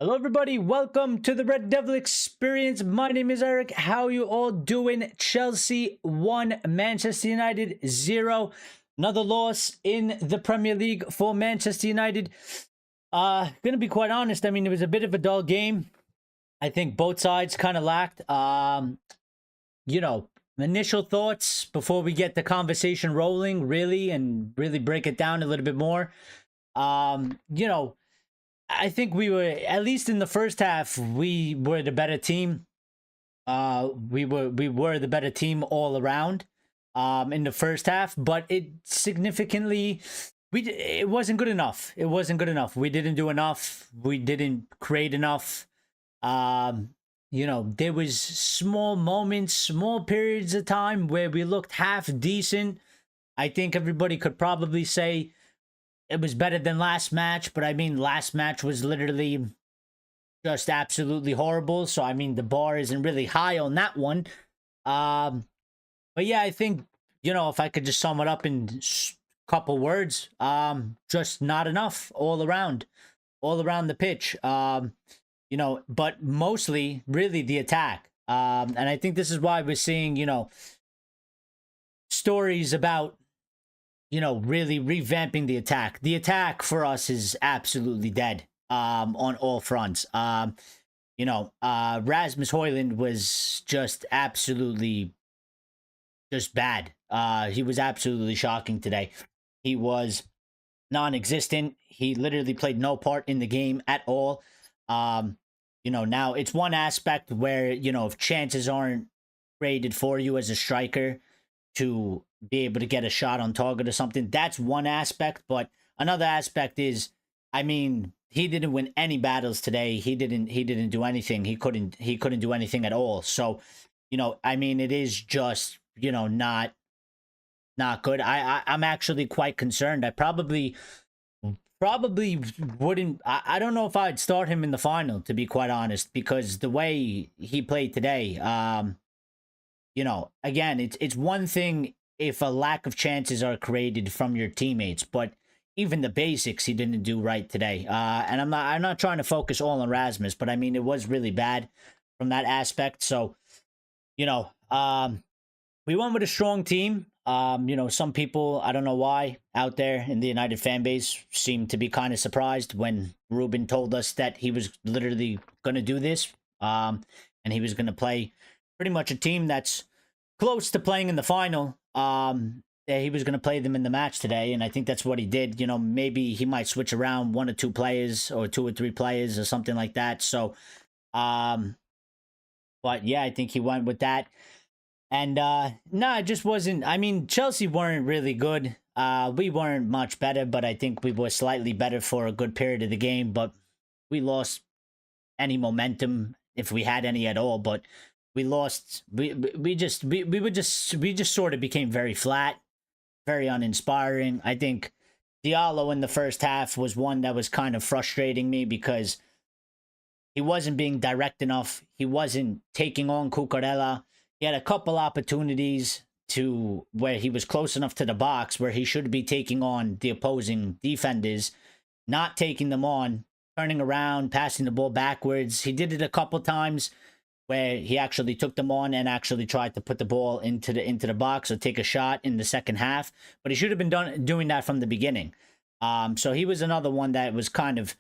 Hello, everybody. Welcome to the Red Devil Experience. My name is Eric. How you all doing? Chelsea 1, Manchester United 0. Another loss in the Premier League for Manchester United. Gonna be quite honest. I mean, it was a bit of a dull game. I think both sides kind of lacked, initial thoughts before we get the conversation rolling, and really break it down a little bit more. I think we were, at least in the first half, we were the better team. We were the better team all around in the first half, but it wasn't good enough. It wasn't good enough. We didn't do enough. We didn't create enough. There was small moments, small periods of time where we looked half decent. I think everybody could probably say it was better than last match, but I mean, last match was literally just absolutely horrible. So, I mean, the bar isn't really high on that one. But yeah, I think, if I could just sum it up in a couple words, just not enough all around the pitch. But mostly really the attack. And I think this is why we're seeing, stories about, really revamping the attack. The attack for us is absolutely dead on all fronts. Rasmus Højlund was just absolutely just bad. He was absolutely shocking today. He was non-existent. He literally played no part in the game at all. Now it's one aspect where, if chances aren't created for you as a striker to be able to get a shot on target or something, that's one aspect. But another aspect is, I mean, he didn't win any battles today. He didn't do anything. He couldn't do anything at all. So, I mean, it is just, not good. I'm actually quite concerned. I probably wouldn't. I don't know if I'd start him in the final, to be quite honest, because the way he played today, again, it's one thing if a lack of chances are created from your teammates, but even the basics he didn't do right today. And I'm not trying to focus all on Rasmus, but I mean, it was really bad from that aspect. So, we went with a strong team. Some people, I don't know why, out there in the United fan base seem to be kind of surprised when Ruben told us that he was literally going to do this. And he was going to play pretty much a team that's close to playing in the final. He was going to play them in the match today, and I think that's what he did. Maybe he might switch around one or two players or two or three players or something like that. So, but yeah, I think he went with that. And it just wasn't. I mean, Chelsea weren't really good. We weren't much better, but I think we were slightly better for a good period of the game. But we lost any momentum, if we had any at all. But we lost. We just sort of became very flat, very uninspiring. I think Diallo in the first half was one that was kind of frustrating me because he wasn't being direct enough. He wasn't taking on Cucurella. He had a couple opportunities to where he was close enough to the box where he should be taking on the opposing defenders, not taking them on, turning around, passing the ball backwards. He did it a couple times where he actually took them on and actually tried to put the ball into the box or take a shot in the second half. But he should have been doing that from the beginning. So he was another one that was kind of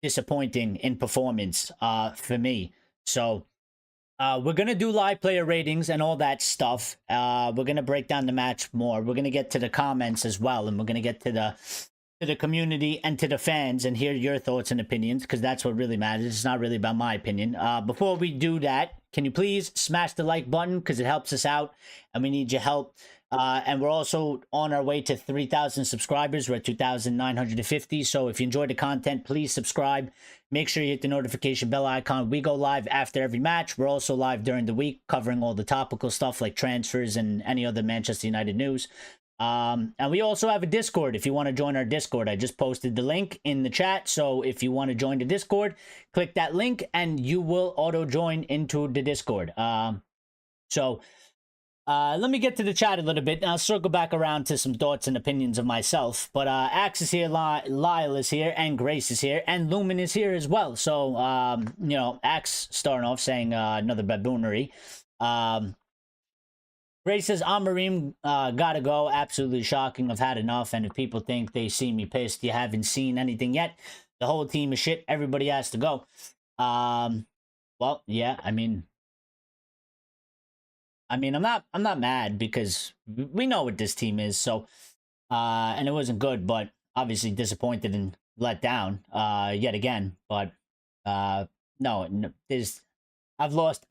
disappointing in performance for me. So we're going to do live player ratings and all that stuff. We're going to break down the match more. We're going to get to the comments as well. And we're going to get to the community and to the fans and hear your thoughts and opinions, because that's what really matters. It's not really about my opinion. Before we do that, can you please smash the like button, because it helps us out and we need your help. And we're also on our way to 3,000 subscribers. We're at 2,950. So if you enjoy the content, please subscribe. Make sure you hit the notification bell icon. We go live after every match. We're also live during the week, covering all the topical stuff like transfers and any other Manchester United news. And we also have a Discord if you want to join our Discord. I just posted the link in the chat. So if you want to join the Discord, click that link and you will auto join into the Discord. Let me get to the chat a little bit, and I'll circle back around to some thoughts and opinions of myself. But Axe is here, Lyle is here, and Grace is here, and Lumen is here as well. So, Axe starting off saying another baboonery. Grace says, Amarim gotta go. Absolutely shocking. I've had enough. And if people think they see me pissed, you haven't seen anything yet. The whole team is shit. Everybody has to go. Well, yeah, I mean, I'm not mad because we know what this team is. So, and it wasn't good, but obviously disappointed and let down, yet again. But, no, there's, I've lost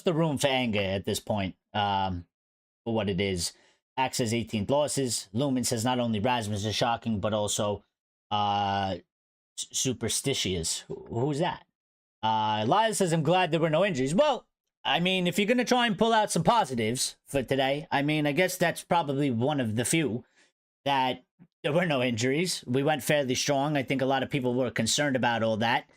the room for anger at this point. For what it is. Axe says 18th losses. Lumen says not only Rasmus is shocking, but also superstitious. Who's that? Lyle says, I'm glad there were no injuries. Well, I mean, if you're going to try and pull out some positives for today, I mean, I guess that's probably one of the few that there were no injuries. We went fairly strong. I think a lot of people were concerned about all that.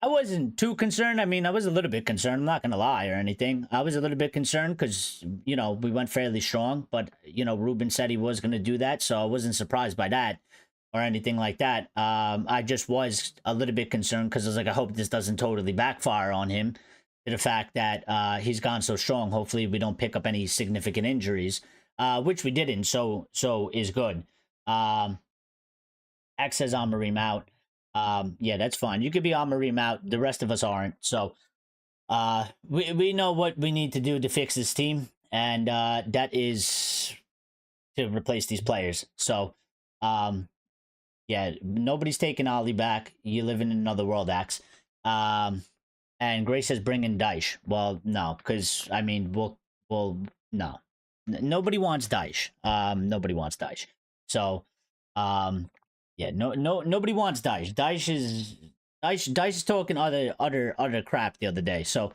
I wasn't too concerned. I mean, I was a little bit concerned. I'm not going to lie or anything. I was a little bit concerned because, we went fairly strong. But, Ruben said he was going to do that. So I wasn't surprised by that or anything like that. I just was a little bit concerned because I was like, I hope this doesn't totally backfire on him. To the fact that he's gone so strong. Hopefully we don't pick up any significant injuries, which we didn't. So is good. X says Amarim out. Yeah, that's fine. You could be Amarim out. The rest of us aren't. So, we know what we need to do to fix this team, and that is to replace these players. So, yeah, nobody's taking Ollie back. You live in another world, Axe. And Grace says bring in Daish. Well, no, because I mean, no, nobody wants Daish. Nobody wants Daish. So, yeah, nobody wants Dice. Dice is talking other crap the other day. So,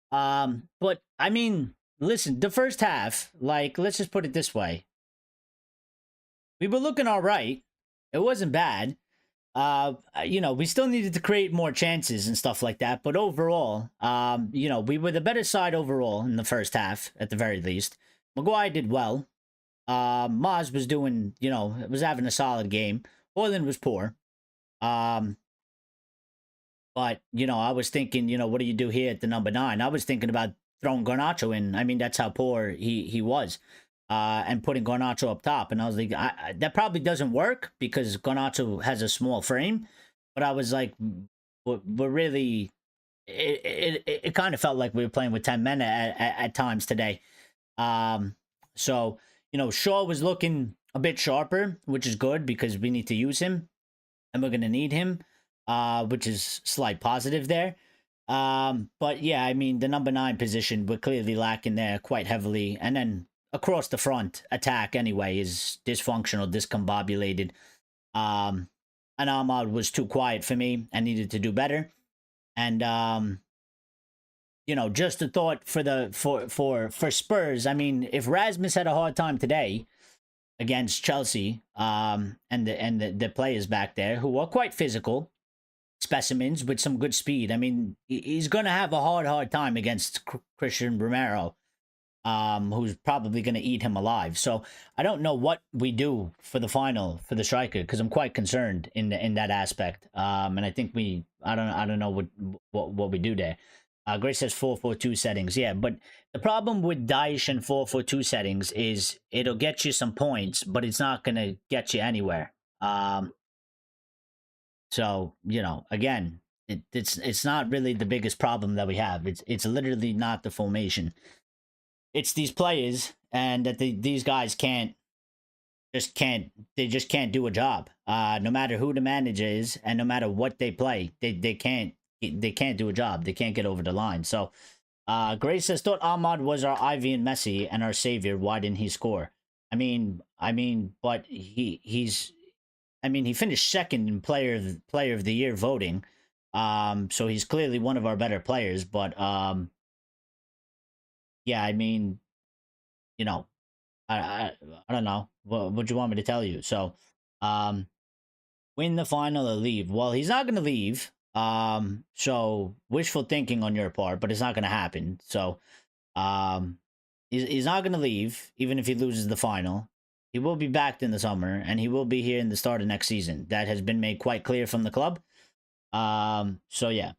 but I mean, listen, the first half, like, let's just put it this way. We were looking all right. It wasn't bad. We still needed to create more chances and stuff like that. But overall, we were the better side overall in the first half, at the very least. Maguire did well. Maz was doing, was having a solid game. Hoyland was poor. But, I was thinking, what do you do here at the number 9? I was thinking about throwing Garnacho in. I mean, that's how poor he was. And putting Garnacho up top. And I was like, that probably doesn't work because Garnacho has a small frame. But I was like, we're really... It kind of felt like we were playing with 10 men at times today. So, Shaw was looking a bit sharper, which is good because we need to use him and we're going to need him, which is slight positive there. But yeah, I mean, the number 9 position, we're clearly lacking there quite heavily. And then across the front attack anyway is dysfunctional, discombobulated. And Ahmad was too quiet for me. I needed to do better. And, just a thought for Spurs. I mean, if Rasmus had a hard time today against Chelsea, and the players back there who are quite physical specimens with some good speed. I mean, he's going to have a hard time against Christian Romero, who's probably going to eat him alive. So I don't know what we do for the final for the striker because I'm quite concerned in that aspect. And I think I don't know what we do there. Grace says 4-4-2 settings. Yeah, but the problem with Daesh and 4-4-2 settings is it'll get you some points, but it's not going to get you anywhere. So, again, it's not really the biggest problem that we have. It's literally not the formation. It's these players, and that these guys just can't do a job. No matter who the manager is, and no matter what they play, they can't do a job. They can't get over the line. So, Grace says, thought Ahmad was our Ivy and Messi and our savior. Why didn't he score? I mean, but he finished second in player of the year voting. So he's clearly one of our better players. But yeah, I mean, I don't know. What do you want me to tell you? So, win the final or leave. Well, he's not going to leave. So wishful thinking on your part, but it's not going to happen. So, Um, he's not going to leave, even if he loses the final. He will be back in the summer, and he will be here in the start of next season. That has been made quite clear from the club. So yeah,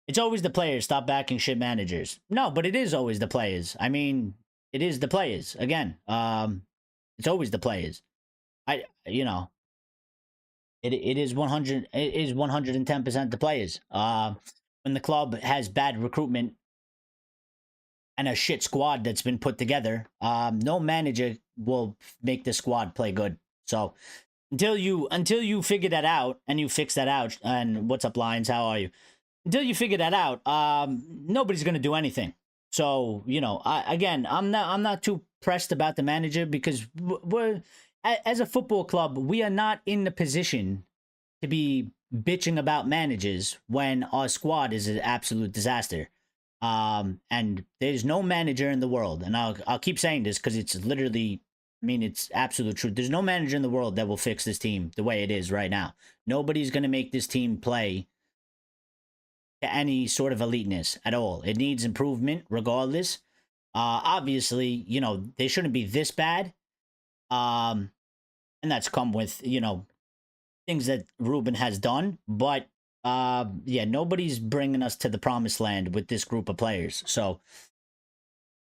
it's always the players. Stop backing shit managers. No, but it is always the players. I mean, it is the players again. It's always the players. You know, it is 100. It is 110% the players. When the club has bad recruitment and a shit squad that's been put together, no manager will make the squad play good. So until you figure that out and you fix that out, and what's up, Lions? How are you? Until you figure that out, nobody's gonna do anything. So I'm not too pressed about the manager because we're as a football club, we are not in the position to be bitching about managers when our squad is an absolute disaster. And there's no manager in the world, and I'll keep saying this because it's literally, I mean, it's absolute truth. There's no manager in the world that will fix this team the way it is right now. Nobody's gonna make this team play to any sort of eliteness at all. It needs improvement regardless. Obviously, they shouldn't be this bad. And that's come with, things that Ruben has done. But yeah, nobody's bringing us to the promised land with this group of players. So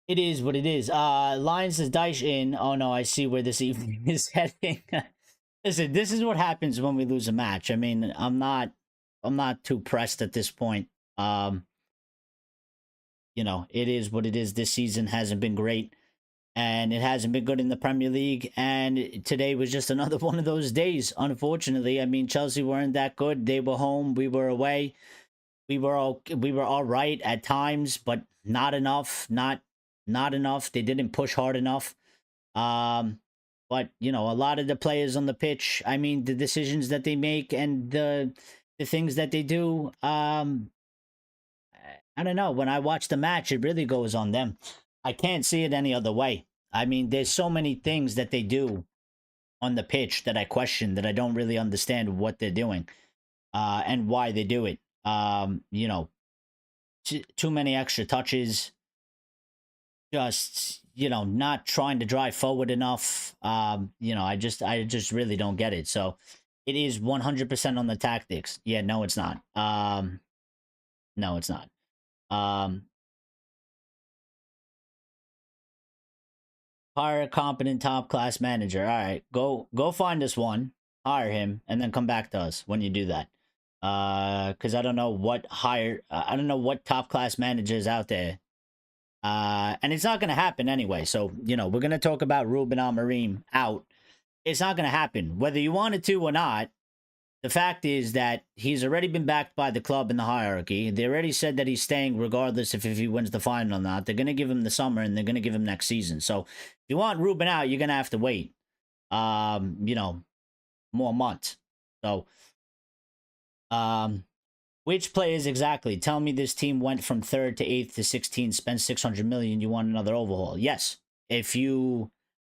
it is what it is. Lions is Dice in. Oh no, I see where this evening is heading. Listen, this is what happens when we lose a match. I mean, I'm not too pressed at this point. It is what it is. This season hasn't been great, and it hasn't been good in the Premier League. And today was just another one of those days, unfortunately. I mean, Chelsea weren't that good. They were home, we were away. We were all right at times, but not enough. Not enough. They didn't push hard enough. But a lot of the players on the pitch, I mean, the decisions that they make and the things that they do, I don't know. When I watch the match, it really goes on them. I can't see it any other way. I mean, there's so many things that they do on the pitch that I question, that I don't really understand what they're doing, and why they do it. Too many extra touches, just not trying to drive forward enough. I just really don't get it. So it is 100% on the tactics. Yeah, no, it's not. No, it's not. Hire a competent top class manager. All right, go find us one, hire him, and then come back to us when you do that. Because I don't know I don't know what top class manager is out there. And it's not gonna happen anyway. So we're gonna talk about Ruben Amorim out. It's not gonna happen whether you wanted to or not. The fact is that he's already been backed by the club in the hierarchy. They already said that he's staying regardless if he wins the final or not. They're going to give him the summer, and they're going to give him next season. So if you want Ruben out, you're going to have to wait, more months. So, which players exactly? Tell me this team went from 3rd to 8th to 16, spent 600 million. You want another overhaul? Yes.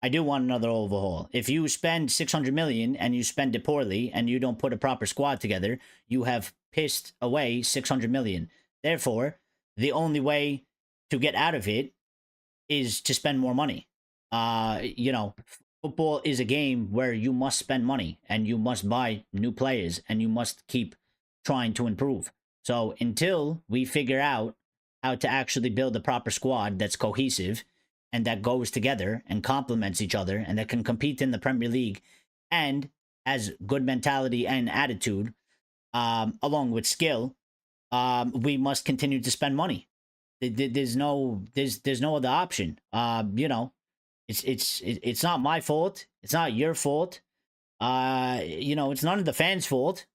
I do want another overhaul. If you spend 600 million and you spend it poorly and you don't put a proper squad together, you have pissed away 600 million. Therefore, the only way to get out of it is to spend more money. Football is a game where you must spend money and you must buy new players and you must keep trying to improve. So until we figure out how to actually build a proper squad that's cohesive and that goes together and complements each other and that can compete in the Premier League and has good mentality and attitude, along with skill, we must continue to spend money. There's no other option. It's not my fault. It's not your fault. It's none of the fans' fault.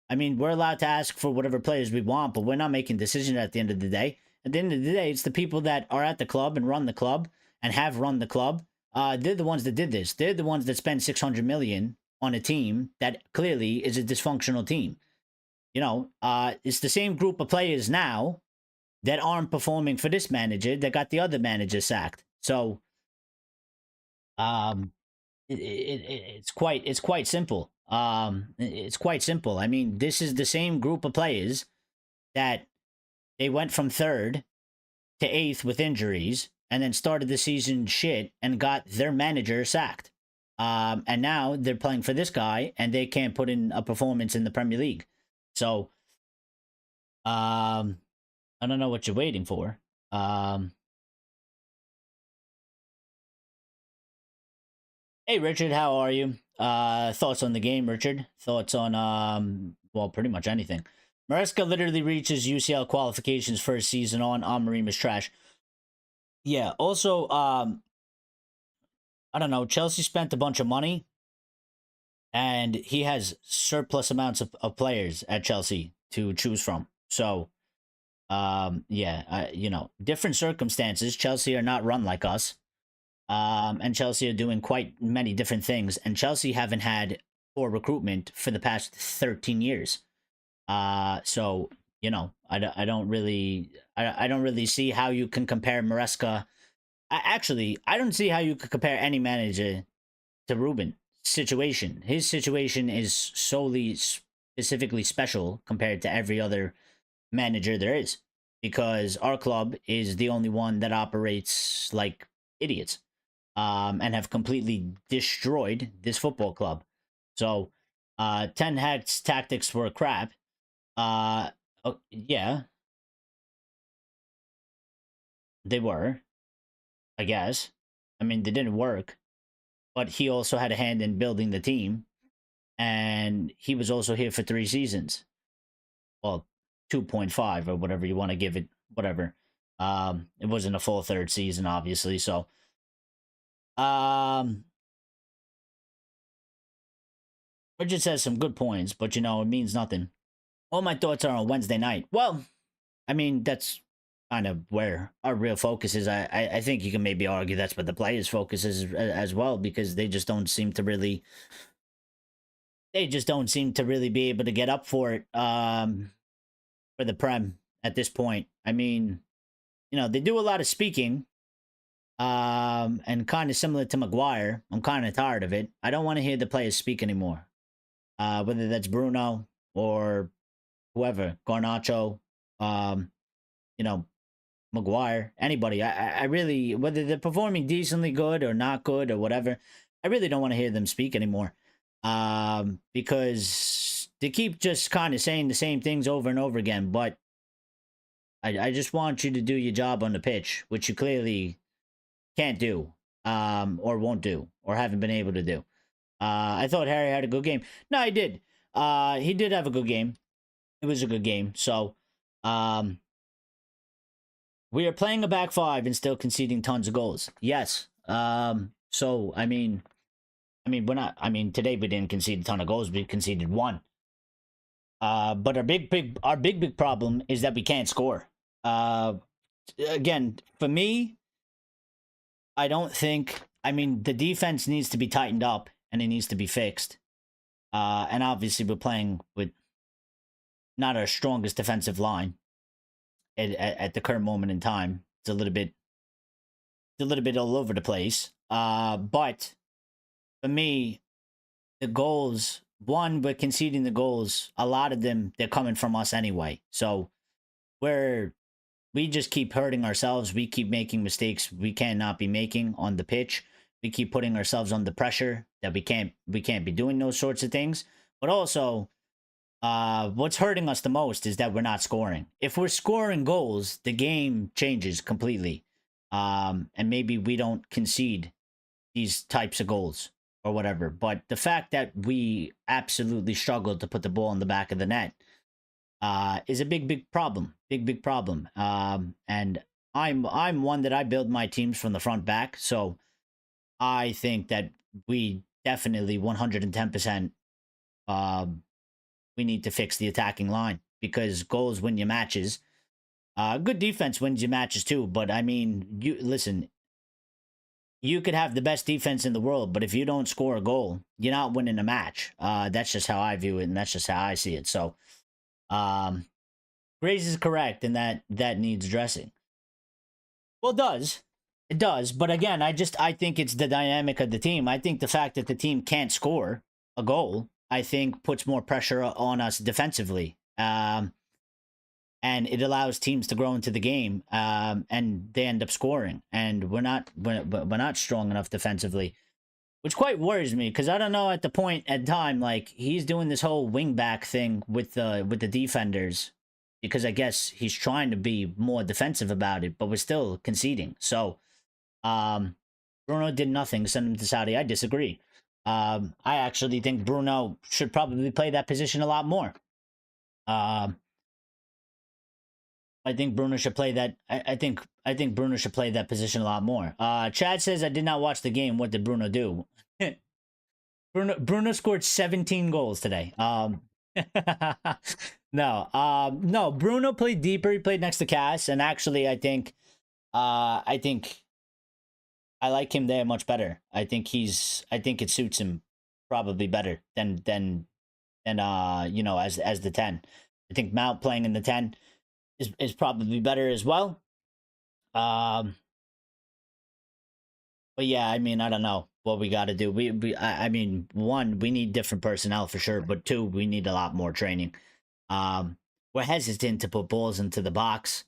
I mean, we're allowed to ask for whatever players we want, but we're not making decisions at the end of the day. At the end of the day, it's the people that are at the club and run the club and have run the club. They're the ones that did this. They're the ones that spend 600 million on a team that clearly is a dysfunctional team. It's the same group of players now that aren't performing for this manager that got the other manager sacked. So, it's quite simple. It's quite simple. I mean, this is the same group of players that they went from 3rd to 8th with injuries, and then started the season shit and got their manager sacked. And now they're playing for this guy and they can't put in a performance in the Premier League. So, I don't know what you're waiting for. Hey Richard, how are you? Thoughts on the game, Richard? Thoughts on well, pretty much anything. Maresca literally reaches UCL qualifications first season on. Amorim is trash. Yeah. Also, I don't know. Chelsea spent a bunch of money, and he has surplus amounts of players at Chelsea to choose from. So, yeah, different circumstances. Chelsea are not run like us. And Chelsea are doing quite many different things. And Chelsea haven't had poor recruitment for the past 13 years. So I don't really see how you can compare Maresca. I don't see how you could compare any manager to Ruben situation. His situation is solely specifically special compared to every other manager there is, because our club is the only one that operates like idiots, and have completely destroyed this football club. So, Ten Hag's tactics were crap. Yeah, they were, I guess. I mean, they didn't work, but he also had a hand in building the team, and he was also here for 3 seasons. Well, 2.5 or whatever you want to give it, whatever. It wasn't a full third season, obviously. So, Richard says some good points, but it means nothing. All my thoughts are on Wednesday night. Well, I mean, that's kind of where our real focus is. I think you can maybe argue that's what the players' focus is as well, because they just don't seem to really be able to get up for it for the Prem at this point. I mean, they do a lot of speaking, and kind of similar to Maguire. I'm kind of tired of it. I don't want to hear the players speak anymore. Whether that's Bruno or whoever, Garnacho, Maguire, anybody. I really, whether they're performing decently good or not good or whatever, I really don't want to hear them speak anymore. Because they keep just kind of saying the same things over and over again. But I just want you to do your job on the pitch, which you clearly can't do, or won't do, or haven't been able to do. I thought Harry had a good game. No, he did. He did have a good game. It was a good game. So, we are playing a back five and still conceding tons of goals. Yes. So I mean, we're not. I mean, today we didn't concede a ton of goals. We conceded one. But our big problem is that we can't score. Again, for me, I don't think. I mean, the defense needs to be tightened up and it needs to be fixed. And obviously, we're playing with not our strongest defensive line at the current moment in time. It's a little bit all over the place. But for me, the goals, one, we're conceding the goals. A lot of them, they're coming from us anyway. So we just keep hurting ourselves. We keep making mistakes we cannot be making on the pitch. We keep putting ourselves under pressure that we can't be doing those sorts of things. But also, what's hurting us the most is that we're not scoring. If we're scoring goals, the game changes completely. And maybe we don't concede these types of goals or whatever. But the fact that we absolutely struggled to put the ball in the back of the net is a big problem. Big problem. And I'm one that I build my teams from the front back. So I think that we definitely 110% we need to fix the attacking line, because goals win you matches. Good defense wins you matches too. But I mean, you could have the best defense in the world, but if you don't score a goal, you're not winning a match. That's just how I view it, and that's just how I see it. So, Grace is correct, and that needs addressing. Well, it does. But again, I think it's the dynamic of the team. I think the fact that the team can't score a goal, I think, puts more pressure on us defensively. and it allows teams to grow into the game, and they end up scoring. And we're not strong enough defensively, which quite worries me because I don't know at the point at time like he's doing this whole wing back thing with the defenders because I guess he's trying to be more defensive about it, but we're still conceding. So Bruno did nothing, send him to Saudi. I disagree. I actually think Bruno should probably play that position a lot more. I think Bruno should play that. I think Bruno should play that position a lot more. Chad says I did not watch the game. What did Bruno do? Bruno scored 17 goals today. No. Bruno played deeper. He played next to Cass, and actually, I think I like him there much better. I think it suits him probably better than as the 10. I think Mount playing in the 10 is probably better as well. But yeah, I mean, I don't know what we got to do. I mean, one, we need different personnel for sure, but two, we need a lot more training. We're hesitant to put balls into the box.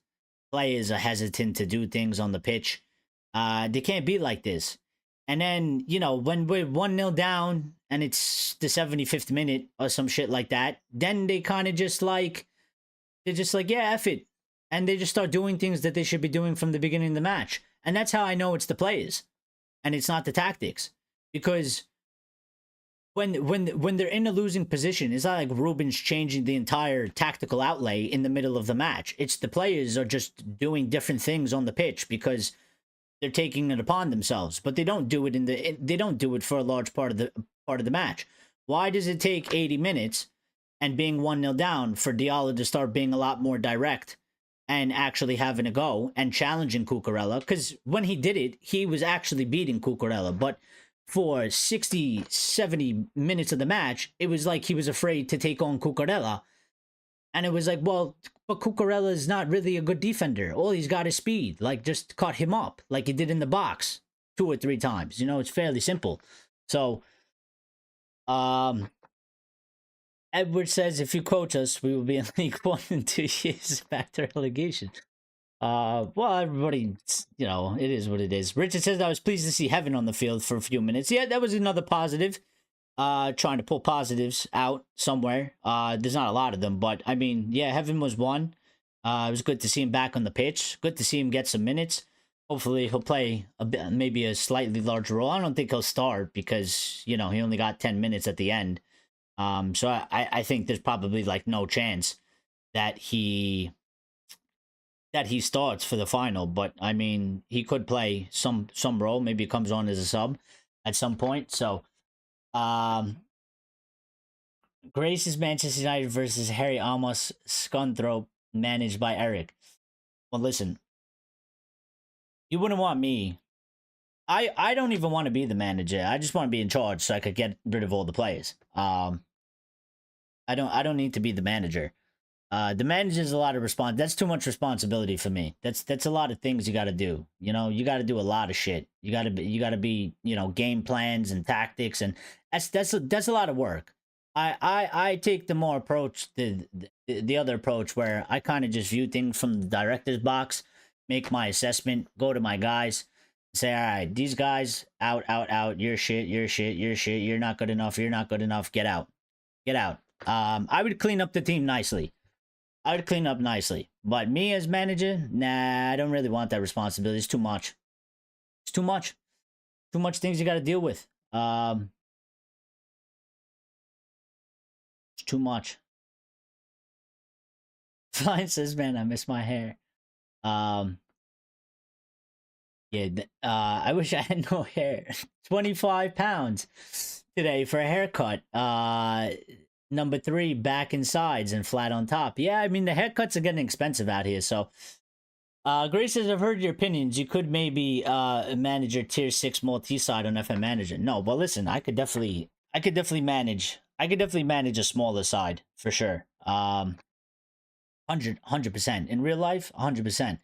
Players are hesitant to do things on the pitch. They can't be like this. And then, when we're 1-0 down and it's the 75th minute or some shit like that, then they kind of just like, they're just like, yeah, F it. And they just start doing things that they should be doing from the beginning of the match. And that's how I know it's the players and it's not the tactics. Because when they're in a losing position, it's not like Ruben's changing the entire tactical outlay in the middle of the match. It's the players are just doing different things on the pitch because they're taking it upon themselves. But they don't do it they don't do it for a large part of the match. Why does it take 80 minutes and being 1-0 down for Diallo to start being a lot more direct and actually having a go and challenging Cucurella? Because when he did it, he was actually beating Cucurella. But for 60, 70 minutes of the match, it was like he was afraid to take on Cucurella. And it was like, well, but Cucurella is not really a good defender. All he's got is speed. Like, just cut him up like he did in the box 2 or 3 times. It's fairly simple. So, Edward says, if you coach us, we will be in League 1 in 2 years back to relegation. Well, everybody, it is what it is. Richard says, I was pleased to see Heaven on the field for a few minutes. Yeah, that was another positive. Trying to pull positives out somewhere. There's not a lot of them, but I mean, yeah, Heaven was one. It was good to see him back on the pitch. Good to see him get some minutes. Hopefully he'll play a bit, maybe a slightly larger role. I don't think he'll start because, he only got 10 minutes at the end. So I think there's probably like no chance that he starts for the final, but I mean, he could play some role. Maybe he comes on as a sub at some point. So, Grace's Manchester United versus Harry Amos Scunthorpe, managed by Eric. Well, listen, you wouldn't want me. I don't even want to be the manager. I just want to be in charge so I could get rid of all the players. I don't need to be the manager. The manager's a lot of that's too much responsibility for me. That's a lot of things you got to do. You got to do a lot of shit. You got to be, game plans and tactics, and that's a lot of work. I take the more approach, the other approach where I kind of just view things from the director's box, make my assessment, go to my guys, say, all right, these guys out, you're shit, you're not good enough, get out. I would clean up the team nicely. But me as manager, nah, I don't really want that responsibility. It's too much. Too much things you got to deal with. It's too much. Fine says, man, I miss my hair. Yeah, I wish I had no hair. 25 pounds today for a haircut. Number 3, back and sides and flat on top. Yeah, I mean, the haircuts are getting expensive out here. So, Grace says, I've heard your opinions. You could maybe manage your tier 6 multi-side on FM Manager. No, well, listen, I could definitely manage a smaller side for sure. 100%. In real life, 100%.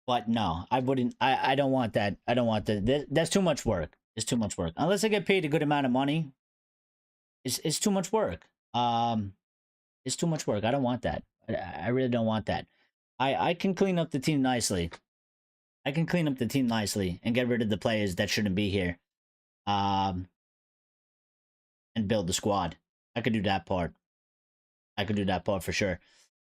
But no, I wouldn't. I don't want that. I don't want that. That's too much work. It's too much work. Unless I get paid a good amount of money, it's too much work. It's too much work. I don't want that. I really don't want that. I can clean up the team nicely. I can clean up the team nicely and get rid of the players that shouldn't be here. Um, and build the squad. I could do that part. I could do that part for sure.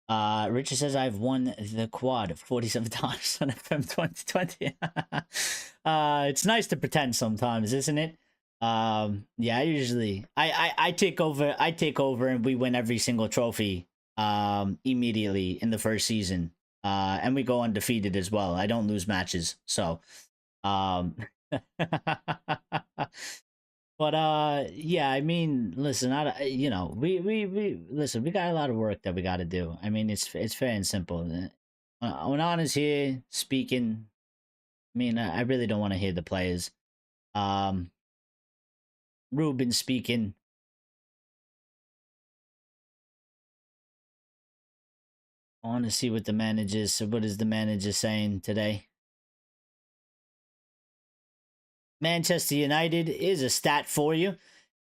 Richard says I've won the quad 47 times on FM 2020. It's nice to pretend sometimes, isn't it? Yeah, I take over. I take over, and we win every single trophy. Immediately in the first season. And we go undefeated as well. I don't lose matches, so but yeah, I mean, listen, we listen, we got a lot of work that we got to do. I mean, it's fair and simple. When Anna's here speaking, I mean, I really don't want to hear the players. Um, Ruben speaking. I want to see what the managers. So, what is the manager saying today? Manchester United is a stat for you.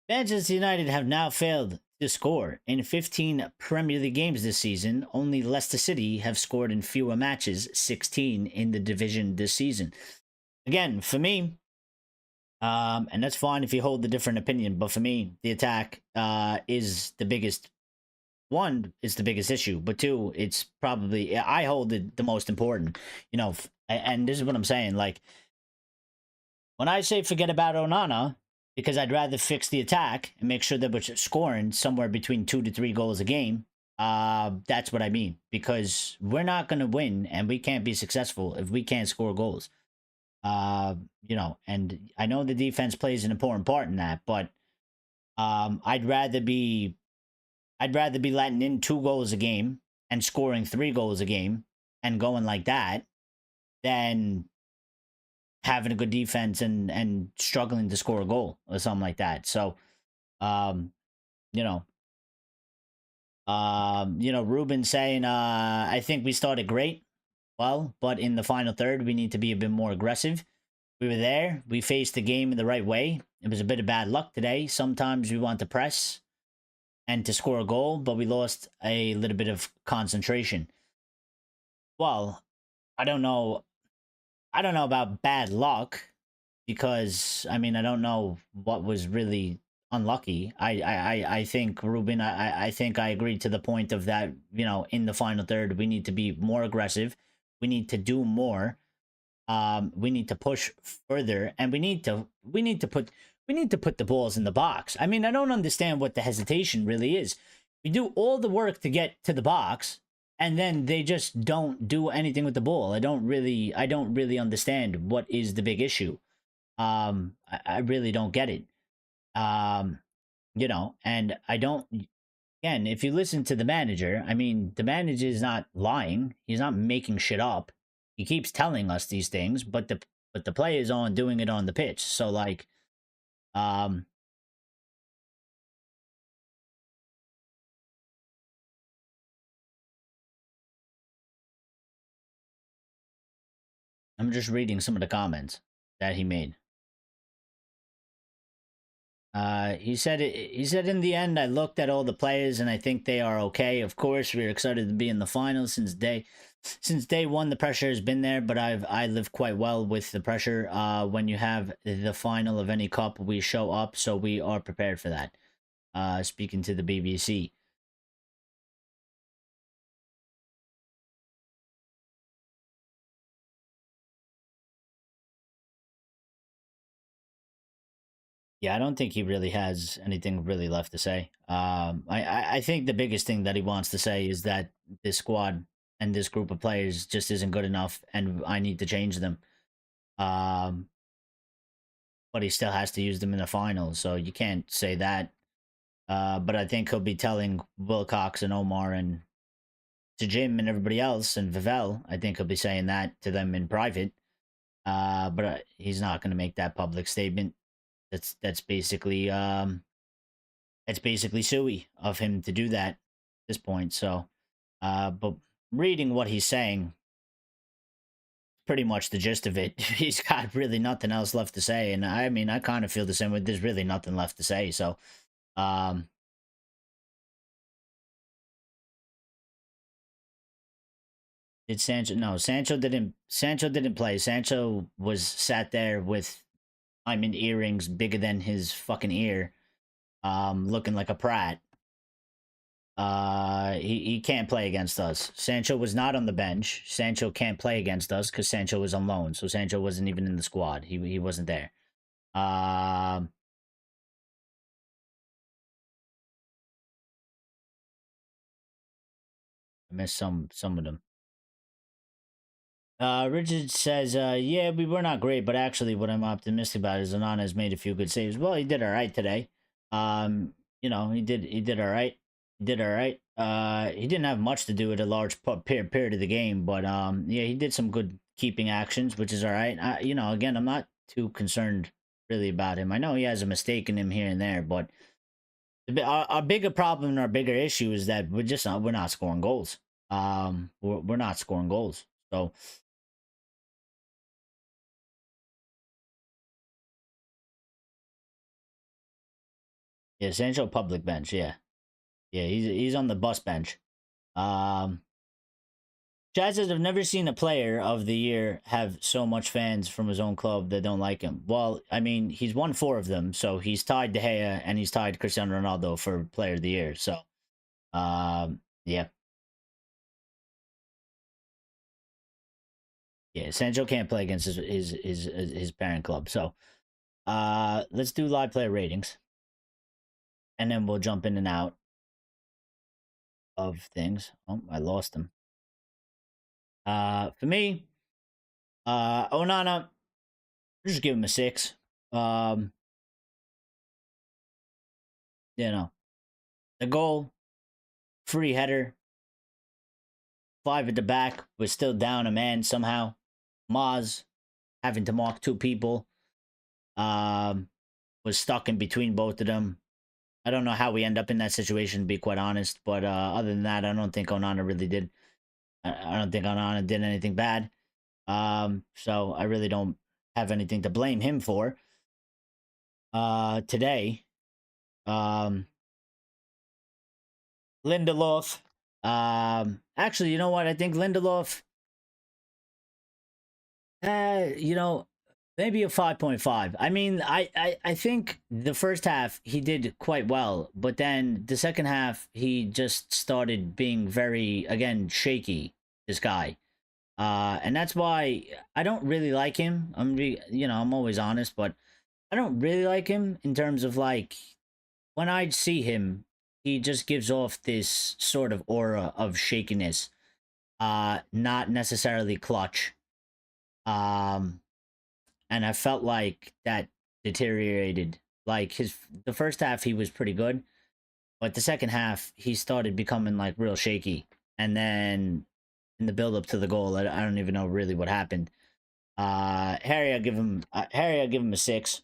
Manchester United have now failed to score in 15 Premier League games this season. Only Leicester City have scored in fewer matches, 16 in the division this season. Again, for me, and that's fine if you hold the different opinion, but for me, the attack is the biggest. One, it's the biggest issue, but two, it's probably I hold it the most important. And this is what I'm saying. Like, when I say forget about Onana, because I'd rather fix the attack and make sure that we're scoring somewhere between 2 to 3 goals a game, that's what I mean. Because we're not going to win and we can't be successful if we can't score goals. And I know the defense plays an important part in that, but I'd rather be letting in 2 goals a game and scoring 3 goals a game and going like that than having a good defense and struggling to score a goal or something like that. So, um, Ruben saying, I think we started great. Well, but in the final third, we need to be a bit more aggressive. We were there. We faced the game in the right way. It was a bit of bad luck today. Sometimes we want to press and to score a goal, but we lost a little bit of concentration. Well, I don't know. I don't know about bad luck because I mean I don't know what was really unlucky. I think Ruben. I think I agreed to the point of that. In the final third, we need to be more aggressive. We need to do more. We need to push further, and we need to put the balls in the box. I mean, I don't understand what the hesitation really is. We do all the work to get to the box, and then they just don't do anything with the ball. I don't really understand what is the big issue. I really don't get it. And I don't. Again, if you listen to the manager, I mean, the manager is not lying. He's not making shit up. He keeps telling us these things, but the players aren't doing it on the pitch. So like, I'm just reading some of the comments that he made. He said in the end, I looked at all the players and I think they are okay. Of course, we're excited to be in the finals since day one. The pressure has been there, but I live quite well with the pressure. When you have the final of any cup, we show up, so we are prepared for that. Speaking to the BBC. Yeah, I don't think he really has anything really left to say. I think the biggest thing that he wants to say is that this squad and this group of players just isn't good enough, and I need to change them. Um, but he still has to use them in the finals, so you can't say that. But I think he'll be telling Wilcox and Omar and to Jim and everybody else and Vivel. I think he'll be saying that to them in private. But he's not going to make that public statement. That's basically suey of him to do that at this point. So, but reading what he's saying, pretty much the gist of it. He's got really nothing else left to say, and I mean, I kind of feel the same way. There's really nothing left to say. So, um, Did Sancho? No, Sancho didn't. Sancho didn't play. Sancho was sat there with diamond earrings bigger than his fucking ear, looking like a prat. He can't play against us. Sancho was not on the bench. Sancho can't play against us because Sancho was on loan. So Sancho wasn't even in the squad. He wasn't there. Um, I missed some of them. Richard says, yeah, we were not great, but actually, what I'm optimistic about is Onana has made a few good saves. Well, he did all right today. He did all right. He did all right. He didn't have much to do with a large period of the game, but yeah, he did some good keeping actions, which is all right. Again, I'm not too concerned really about him. I know he has a mistake in him here and there, but our bigger problem and our bigger issue is that we're not scoring goals. We're not scoring goals. So yeah, Sancho public bench. Yeah, yeah, he's on the bus bench. Um, Chad says I've never seen a player of the year have so much fans from his own club that don't like him. Well, I mean, he's won 4 of them, so he's tied De Gea and he's tied Cristiano Ronaldo for Player of the Year. So, yeah, yeah, Sancho can't play against his parent club. So, let's do live player ratings, and then we'll jump in and out of things. Oh, I lost him. For me, Onana, just give him a 6. Um, you know, the goal, free header, 5 at the back, was still down a man somehow. Maz having to mark 2 people, was stuck in between both of them. I don't know how we end up in that situation, to be quite honest. But other than that, I don't think Onana really did. I don't think Onana did anything bad. So I really don't have anything to blame him for. Today, um, Lindelof. Actually, you know what? I think Lindelof. You know, maybe a 5.5. I mean, I think the first half he did quite well, but then the second half he just started being very again shaky. This guy. And that's why I don't really like him. I'm always honest, but I don't really like him in terms of like when I see him, he just gives off this sort of aura of shakiness. Not necessarily clutch. Um, and I felt like that deteriorated. Like the first half he was pretty good, but the second half he started becoming like real shaky. And then in the build up to the goal, I don't even know really what happened. Harry, I give him a 6.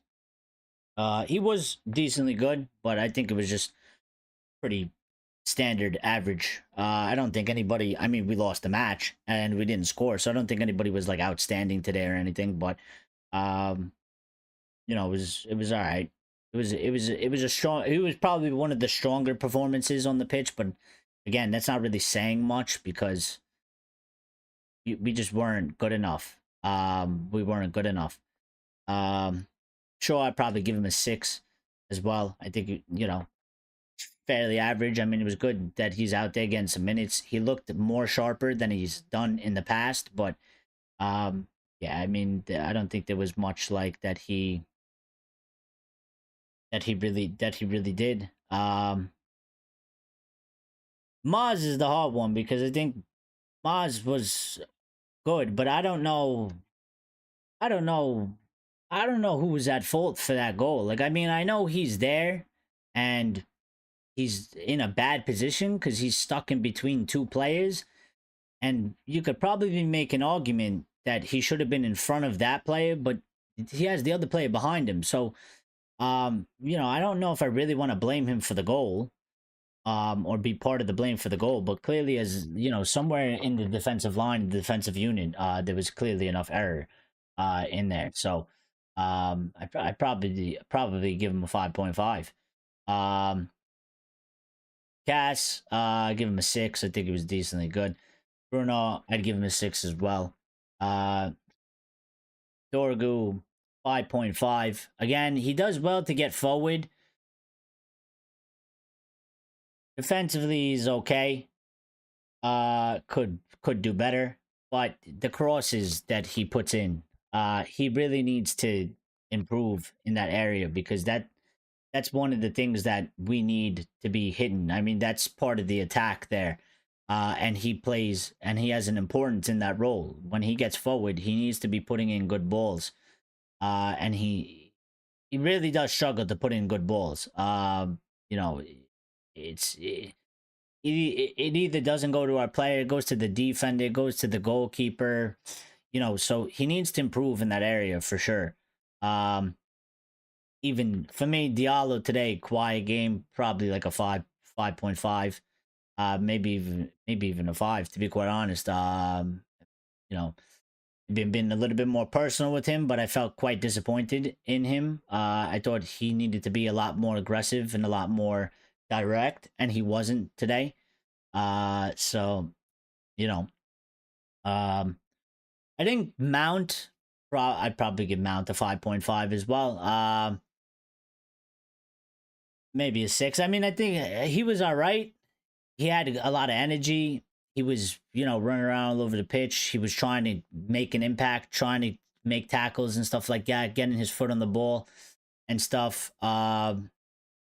He was decently good, but I think it was just pretty standard average. I don't think anybody. I mean, we lost the match and we didn't score, so I don't think anybody was like outstanding today or anything. But um, it was all right. It was a strong. It was probably one of the stronger performances on the pitch, but again, that's not really saying much because we just weren't good enough. We weren't good enough. Um, sure, I'd probably give him a 6 as well. I think fairly average. I mean, it was good that he's out there getting some minutes. He looked more sharper than he's done in the past, but yeah, I mean, I don't think there was much like that he really did. Maz is the hard one because I think Maz was good, but I don't know. I don't know. I don't know who was at fault for that goal. Like, I mean, I know he's there, and he's in a bad position because he's stuck in between 2 players. And you could probably make an argument that he should have been in front of that player, but he has the other player behind him. So, I don't know if I really want to blame him for the goal, or be part of the blame for the goal. But clearly, as somewhere in the defensive line, the defensive unit, there was clearly enough error, in there. So, I probably give him a 5.5. Cass, I give him a 6. I think it was decently good. Bruno, I'd give him a 6 as well. Uh, Dorgu, 5.5. Again, he does well to get forward. Defensively, he's okay. Could do better, but the crosses that he puts in, he really needs to improve in that area because that's one of the things that we need to be hidden. I mean, that's part of the attack there. And he plays and he has an importance in that role. When he gets forward, he needs to be putting in good balls. And he really does struggle to put in good balls. You know, it's it either doesn't go to our player, it goes to the defender, it goes to the goalkeeper. You know, so he needs to improve in that area for sure. Um, Even for me, Diallo today, quiet game, probably like a 5.5. Maybe even a 5 to be quite honest. You know, been a little bit more personal with him, but I felt quite disappointed in him. I thought he needed to be a lot more aggressive and a lot more direct, and he wasn't today. So you know, um, I think Mount. I'd probably give Mount a 5.5 as well. Maybe a 6. I mean, I think he was all right. He had a lot of energy. He was, running around all over the pitch. He was trying to make an impact, trying to make tackles and stuff like that, getting his foot on the ball and stuff. Kind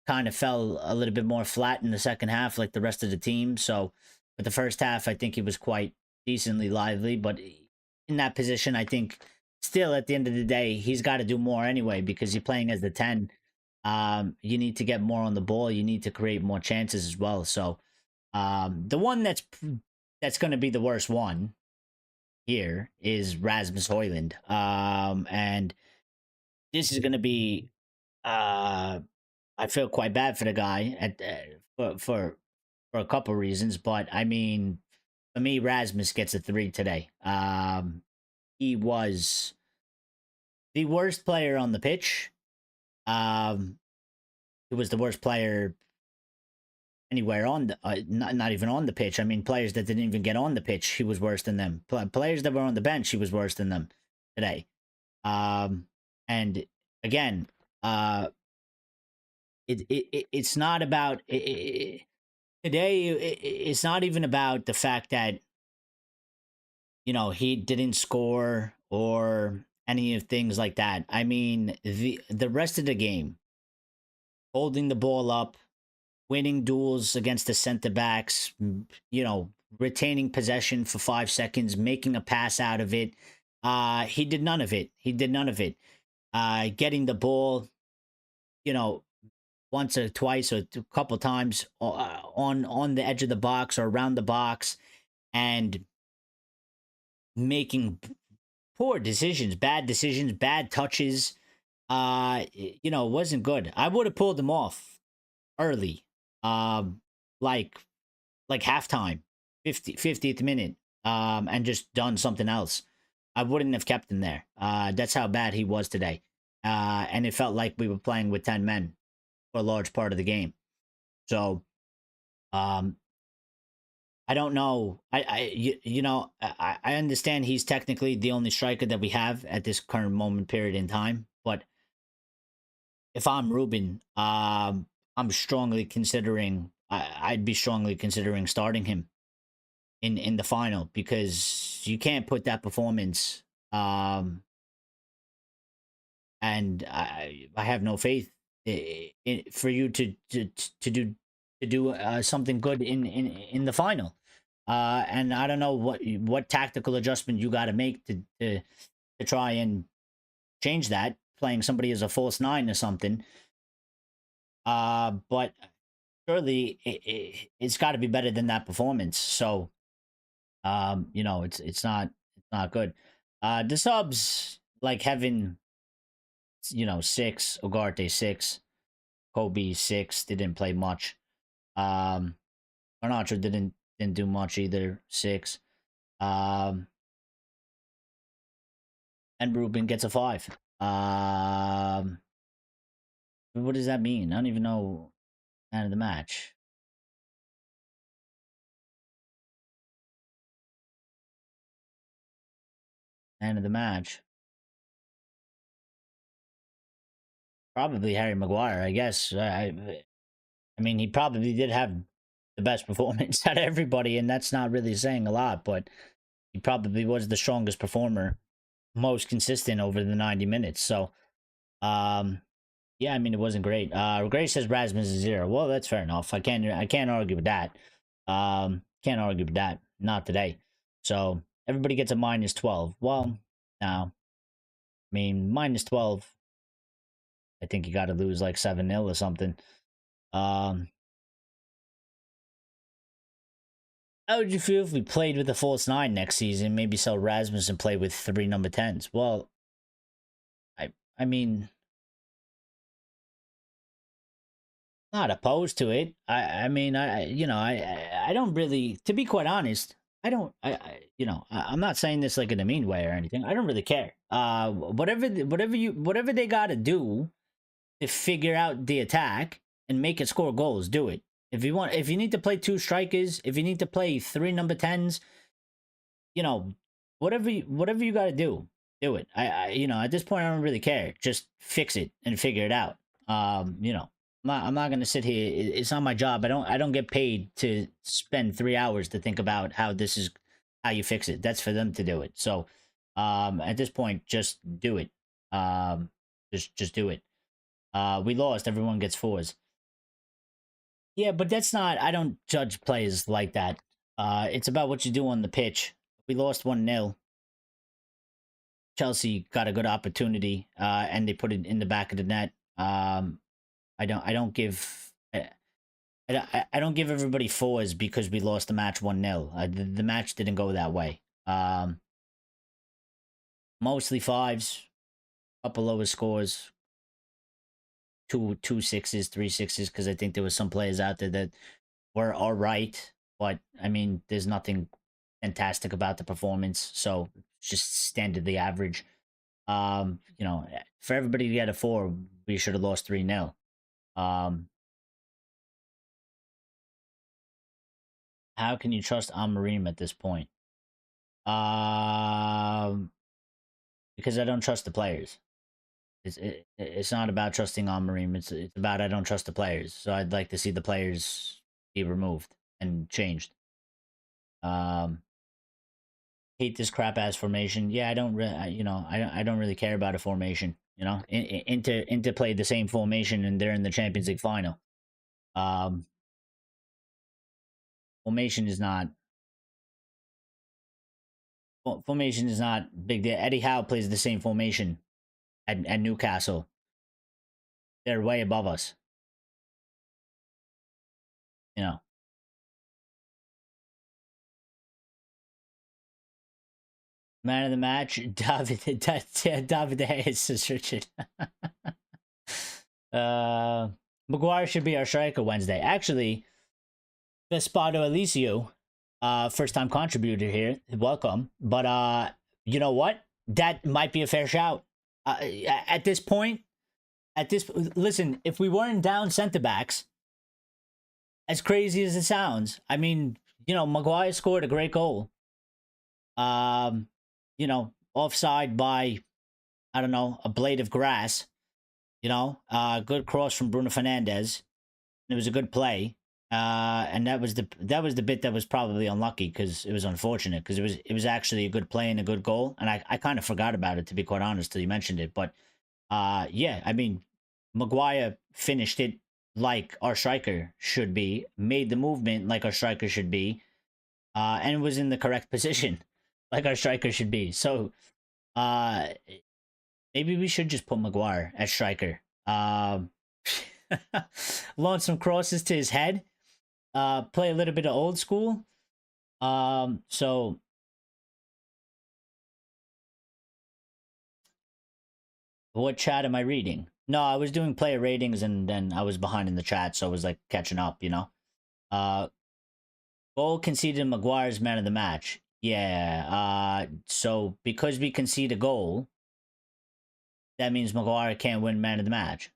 of fell a little bit more flat in the second half, like the rest of the team. So, but the first half, I think he was quite decently lively. But in that position, I think still at the end of the day, he's got to do more anyway because you're playing as the 10. You need to get more on the ball. You need to create more chances as well. So, the one that's going to be the worst one here is Rasmus Hoyland. And this is going to be I feel quite bad for the guy for a couple reasons, but I mean, for me, Rasmus gets a 3 today. He was the worst player on the pitch. Um, he was the worst player anywhere on the not even on the pitch. I mean, players that didn't even get on the pitch, he was worse than them. Players that were on the bench, he was worse than them today. And again, it's not about today. It's not even about the fact that he didn't score or any of things like that. I mean, the rest of the game, holding the ball up, winning duels against the center backs, retaining possession for 5 seconds, making a pass out of it. He did none of it. He did none of it. Getting the ball, you know, once or twice or a couple times on the edge of the box or around the box and making poor decisions, bad touches. It wasn't good. I would have pulled him off early. Like halftime, 50th minute, and just done something else. I wouldn't have kept him there. That's how bad he was today. And it felt like we were playing with 10 men for a large part of the game. So, um, I don't know. I understand he's technically the only striker that we have at this current moment period in time. But if I'm Ruben, I'm strongly considering. I'd be strongly considering starting him in the final because you can't put that performance. And I have no faith for you to do something good in the final. And I don't know what tactical adjustment you got to make to try and change that. Playing somebody as a false 9 or something. But surely it's got to be better than that performance. So, it's not good. The subs like having 6, Ugarte 6, Kobe 6. They didn't play much. Garnacho didn't do much either. 6. Um, and Ruben gets a 5. What does that mean? I don't even know. Man of the match. Man of the match. Probably Harry Maguire, I guess. I mean, he probably did have the best performance out of everybody, and that's not really saying a lot, but he probably was the strongest performer, most consistent over the 90 minutes. So, yeah, I mean, it wasn't great. Gray says Rasmus is 0. Well, that's fair enough. I can't argue with that. Can't argue with that. Not today. So everybody gets a minus 12. Well, now, I mean, minus 12. I think you got to lose like 7-0 or something. How would you feel if we played with a false 9 next season? Maybe sell Rasmus and play with 3 number 10s. Well, I mean, not opposed to it. I mean, I don't really, to be quite honest, I don't, I'm not saying this like in a mean way or anything. I don't really care. Whatever they got to do to figure out the attack and make it score goals, do it. If you need to play 2 strikers, if you need to play 3 number 10s, whatever you got to do it. At this point, I don't really care. Just fix it and figure it out. I'm not gonna sit here. It's not my job. I don't get paid to spend 3 hours to think about how you fix it. That's for them to do it. So, at this point, just do it. Just do it. We lost. Everyone gets 4s. Yeah, but that's not. I don't judge players like that. It's about what you do on the pitch. We lost 1-0. Chelsea got a good opportunity, and they put it in the back of the net. I don't give everybody 4s because we lost the match 1-0. The match didn't go that way. Mostly 5s, couple lower scores, two 6s, 3 6s, because I think there was some players out there that were all right, but I mean, there's nothing fantastic about the performance, so just standardly average. For everybody to get a 4, we should have lost 3-0. How can you trust Amorim at this point? Because I don't trust the players. It's not about trusting Amorim. It's about I don't trust the players. So I'd like to see the players be removed and changed. Hate this crap ass formation. Yeah, I don't really, I don't really care about a formation. Inter played the same formation and they're in the Champions League final. Formation is not big deal. Eddie Howe plays the same formation at Newcastle. They're way above us. Man of the match, David Hayes says Richard. Maguire should be our striker Wednesday. Actually, Vespato Alicio, first time contributor here. Welcome. But you know what? That might be a fair shout. At this point, listen, if we weren't down center backs, as crazy as it sounds, I mean, Maguire scored a great goal. Offside by, I don't know, a blade of grass. Good cross from Bruno Fernandes. It was a good play. And that was the bit that was probably unlucky because it was unfortunate because it was actually a good play and a good goal. And I kind of forgot about it, to be quite honest, till you mentioned it. But yeah, I mean, Maguire finished it like our striker should be, made the movement like our striker should be, and was in the correct position like our striker should be. So maybe we should just put Maguire as striker. Launch some crosses to his head. Play a little bit of old school. So what chat am I reading? No, I was doing player ratings and then I was behind in the chat, so I was like catching up, Goal conceded, Maguire's man of the match. Yeah. So because we concede a goal, that means Maguire can't win man of the match.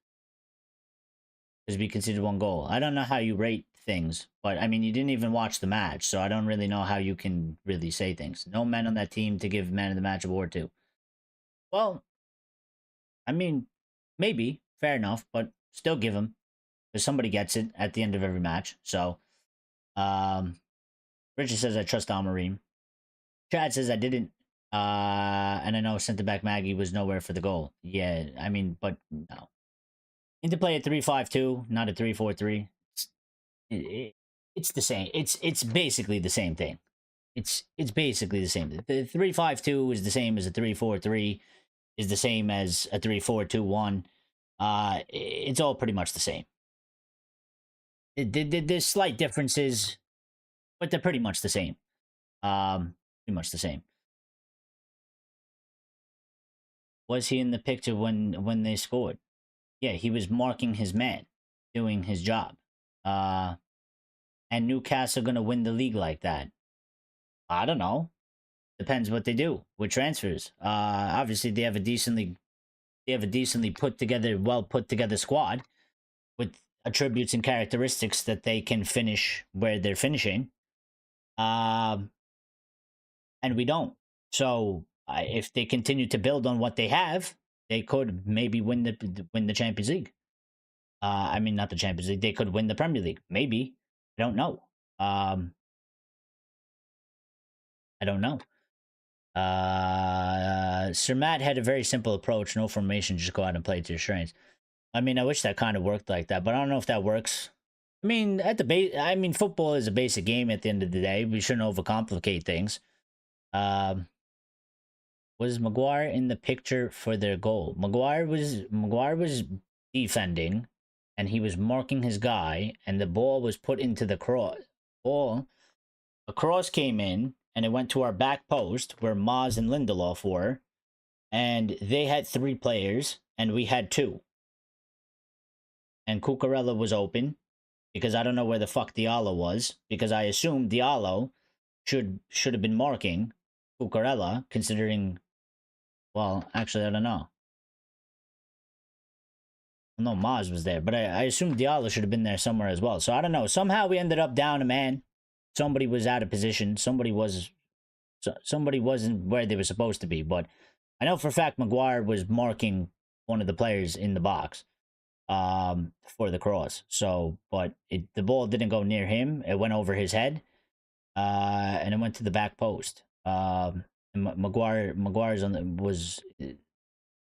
Because we conceded 1 goal. I don't know how you rate things, but I mean, you didn't even watch the match, so I don't really know how you can really say things. No men on that team to give man of the match award to. Well, I mean, maybe fair enough, but still give him because somebody gets it at the end of every match. So, um, Richard says I trust Amarim. Chad says I didn't. And I know center back Maggie was nowhere for the goal. Yeah, I mean, but no. Interplay at 3-5-2, not a 3-4-3. It's the same. It's basically the same thing. It's basically the same. The 3-5-2 is the same as a 3-4-3. Is the same as a 3-4-2-1. It's all pretty much the same. There's slight differences, but they're pretty much the same. Pretty much the same. Was he in the picture when they scored? Yeah, he was marking his man, doing his job. And Newcastle gonna win the league like that? I don't know. Depends what they do with transfers. Obviously they have a decently well put together squad with attributes and characteristics that they can finish where they're finishing. And we don't. So if they continue to build on what they have, they could maybe win the Champions League. I mean, not the Champions League. They could win the Premier League. Maybe. I don't know. I don't know. Sir Matt had a very simple approach. No formation. Just go out and play to your strengths. I mean, I wish that kind of worked like that, but I don't know if that works. I mean, at the base, I mean, football is a basic game at the end of the day. We shouldn't overcomplicate things. Was Maguire in the picture for their goal? Maguire was defending, and he was marking his guy, and the ball was put into the cross. A cross came in, and it went to our back post where Maz and Lindelof were, and they had 3 players, and we had 2. And Cucurella was open, because I don't know where the fuck Diallo was, because I assumed Diallo should have been marking Cucurella, considering, well, actually, I don't know. No, Maz was there, but I assumed Diallo should have been there somewhere as well. So I don't know. Somehow we ended up down a man. Somebody was out of position. Somebody wasn't where they were supposed to be. But I know for a fact Maguire was marking one of the players in the box for the cross. So, but the ball didn't go near him. It went over his head, and it went to the back post. And Maguire's was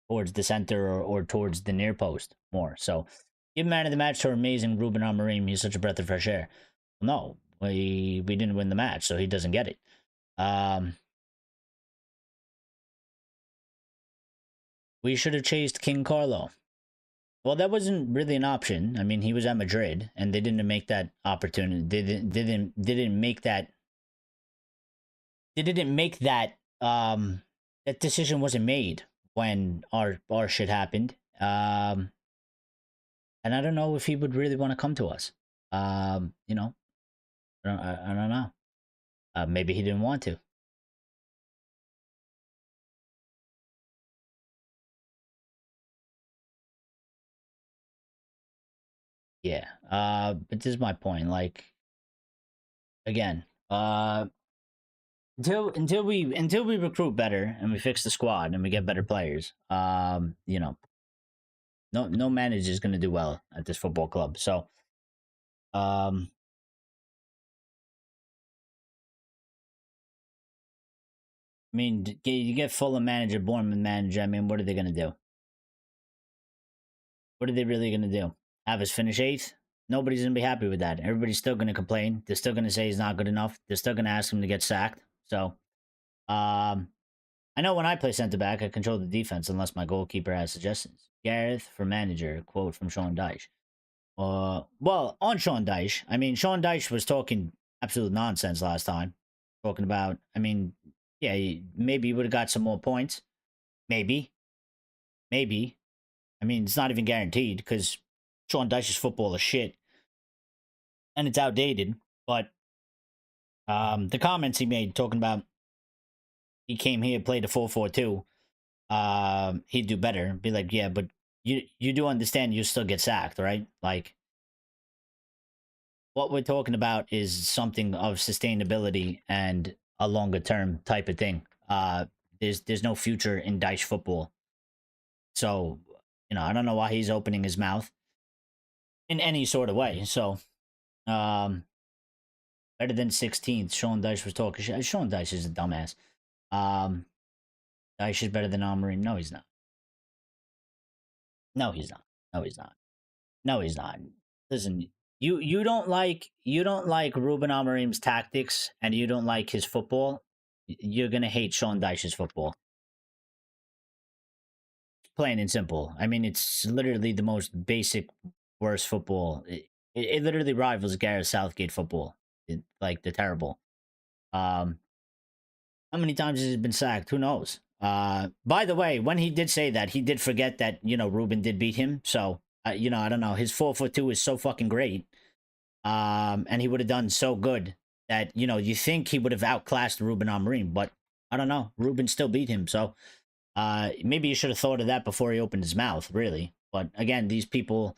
towards the center or towards the near post more. So, give man of the match to our amazing Ruben Amorim. He's such a breath of fresh air. No, we didn't win the match, so he doesn't get it. We should have chased King Carlo. Well, that wasn't really an option. I mean, he was at Madrid, and they didn't make that opportunity. They didn't make that. They didn't make that. That decision wasn't made when our shit happened. And I don't know if he would really want to come to us. You know, I don't know. Maybe he didn't want to. Yeah. But this is my point. Like, again, until we recruit better and we fix the squad and we get better players, you know, no manager is going to do well at this football club. So, I mean, you get Fulham manager, Bournemouth manager. I mean, what are they going to do? What are they really going to do? Have us finish 8th? Nobody's going to be happy with that. Everybody's still going to complain. They're still going to say he's not good enough. They're still going to ask him to get sacked. So, I know when I play center back, I control the defense unless my goalkeeper has suggestions. Gareth for manager, quote from Sean Dyche. Well, on Sean Dyche, I mean, Sean Dyche was talking absolute nonsense last time. Talking about, I mean, yeah, maybe he would have got some more points. Maybe. I mean, it's not even guaranteed because Sean Dyche's football is shit. And it's outdated. But the comments he made talking about he came here, played a 4-4-2, he'd do better. Be like, yeah, but you do understand you still get sacked, right? Like, what we're talking about is something of sustainability and a longer term type of thing. There's no future in Dice football. So, I don't know why he's opening his mouth in any sort of way. So, um, better than 16th. Sean Dice was talking shit. Sean Dice is a dumbass. Um, Dice is better than Amorim. No, he's not. No, he's not. No, he's not. No, he's not. Listen, you don't like Ruben Amorim's tactics, and you don't like his football. You're gonna hate Sean Dyche's football. Plain and simple. I mean, it's literally the most basic, worst football. It literally rivals Gareth Southgate football. Like the terrible. Um, how many times has he been sacked? Who knows? By the way, when he did say that, he did forget that Ruben did beat him. So I don't know. His 4'2" is so fucking great. And he would have done so good that you think he would have outclassed Ruben Amorim, but I don't know. Ruben still beat him, so maybe you should have thought of that before he opened his mouth, really. But again, these people,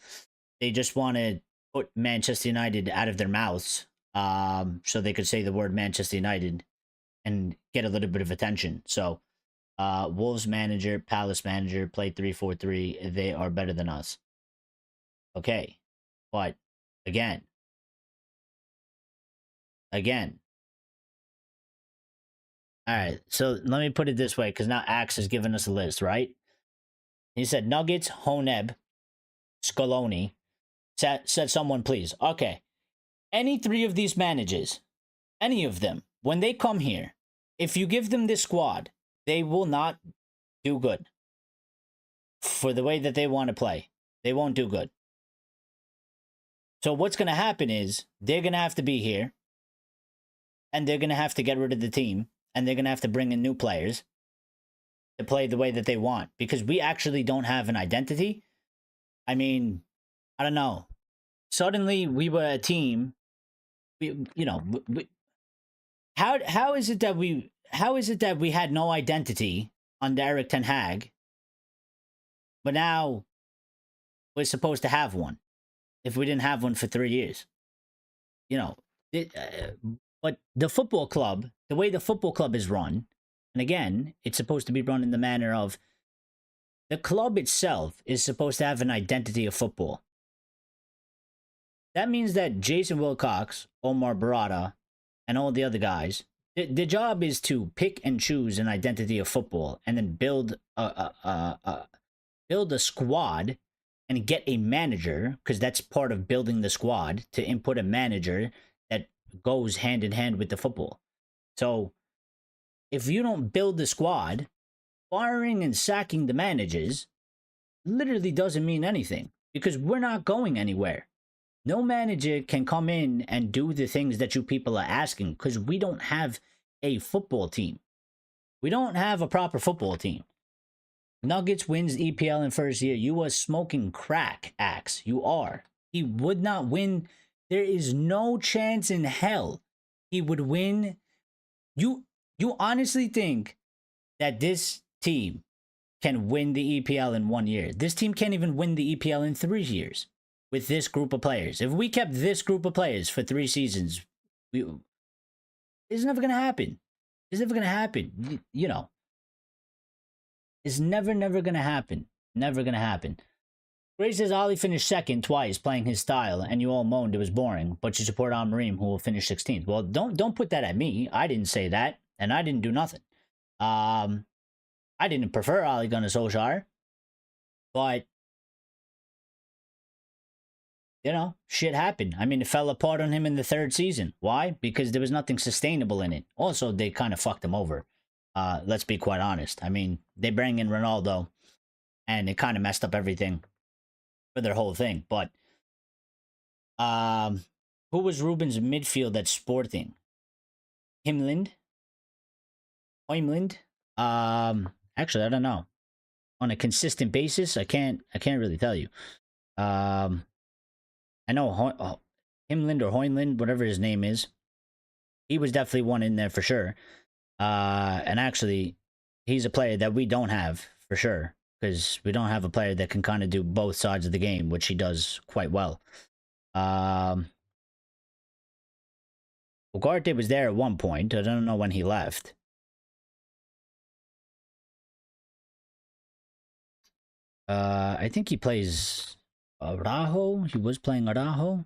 they just want to put Manchester United out of their mouths, so they could say the word Manchester United and get a little bit of attention. So, Wolves manager, Palace manager, play 3-4-3. They are better than us. Okay, but again. All right, so let me put it this way, because now Axe has given us a list, right? He said Nuggets, Honeb, Scaloni. Said someone, please. Okay, any three of these managers, any of them, when they come here, if you give them this squad, they will not do good. For the way that they want to play, they won't do good. So what's going to happen is they're going to have to be here, and they're going to have to get rid of the team, and they're going to have to bring in new players to play the way that they want, because we actually don't have an identity. I mean, I don't know. Suddenly we were a team. How is it that we had no identity under Eric Ten Hag, but now we're supposed to have one if we didn't have one for 3 years? But the football club, the way the football club is run, and again, it's supposed to be run in the manner of the club itself is supposed to have an identity of football. That means that Jason Wilcox, Omar Barada, and all the other guys, the job is to pick and choose an identity of football and then build a squad and get a manager, because that's part of building the squad, to input a manager that goes hand in hand with the football. So if you don't build the squad, firing and sacking the managers literally doesn't mean anything, because we're not going anywhere. No manager can come in and do the things that you people are asking, because we don't have a football team. We don't have a proper football team. Nuggets wins EPL in first year. You are smoking crack, Axe. You are. He would not win. There is no chance in hell he would win. You honestly think that this team can win the EPL in 1 year? This team can't even win the EPL in 3 years with this group of players. If we kept this group of players for 3 seasons, it's never going to happen. It's never going to happen. It's never going to happen. Never going to happen. Gray says Ollie finished second twice playing his style, and you all moaned it was boring, but you support Amorim, who will finish 16th. Well, don't put that at me. I didn't say that, and I didn't do nothing. I didn't prefer Ole Gunnar Solskjaer, but shit happened. I mean, it fell apart on him in the 3rd season. Why? Because there was nothing sustainable in it. Also, they kind of fucked him over. Let's be quite honest. I mean, they bring in Ronaldo, and it kind of messed up everything for their whole thing. But who was Ruben's midfield at Sporting? Himland? Actually, I don't know. On a consistent basis, I can't really tell you. I know Himland or Hoyland, whatever his name is. He was definitely one in there for sure. And actually, he's a player that we don't have for sure, because we don't have a player that can kind of do both sides of the game, which he does quite well. Ugarte was there at one point. I don't know when he left. I think he plays Araujo. He was playing Araujo.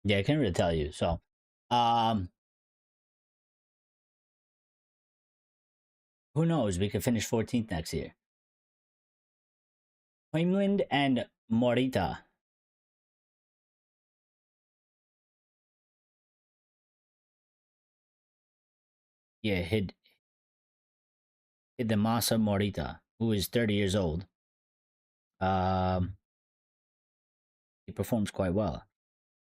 Yeah, I can't really tell you. So, um, who knows? We could finish 14th next year. Hoimland and Morita. Yeah, Hidemasa Morita, who is 30 years old. Um, he performs quite well,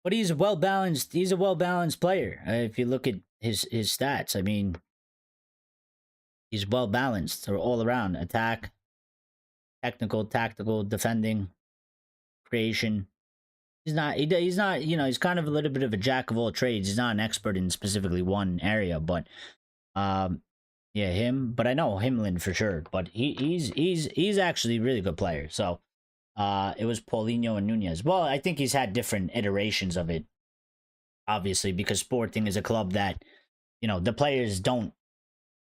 but he's a well balanced. He's a well balanced player. If you look at his stats, I mean, he's well balanced or all around attack, technical, tactical, defending, creation. He's not. You know, he's kind of a little bit of a jack of all trades. He's not an expert in specifically one area, but um, yeah, him. But I know Himlin for sure. But he's actually a really good player. So it was Paulinho and Nunez. Well, I think he's had different iterations of it, obviously, because Sporting is a club that, you know, the players don't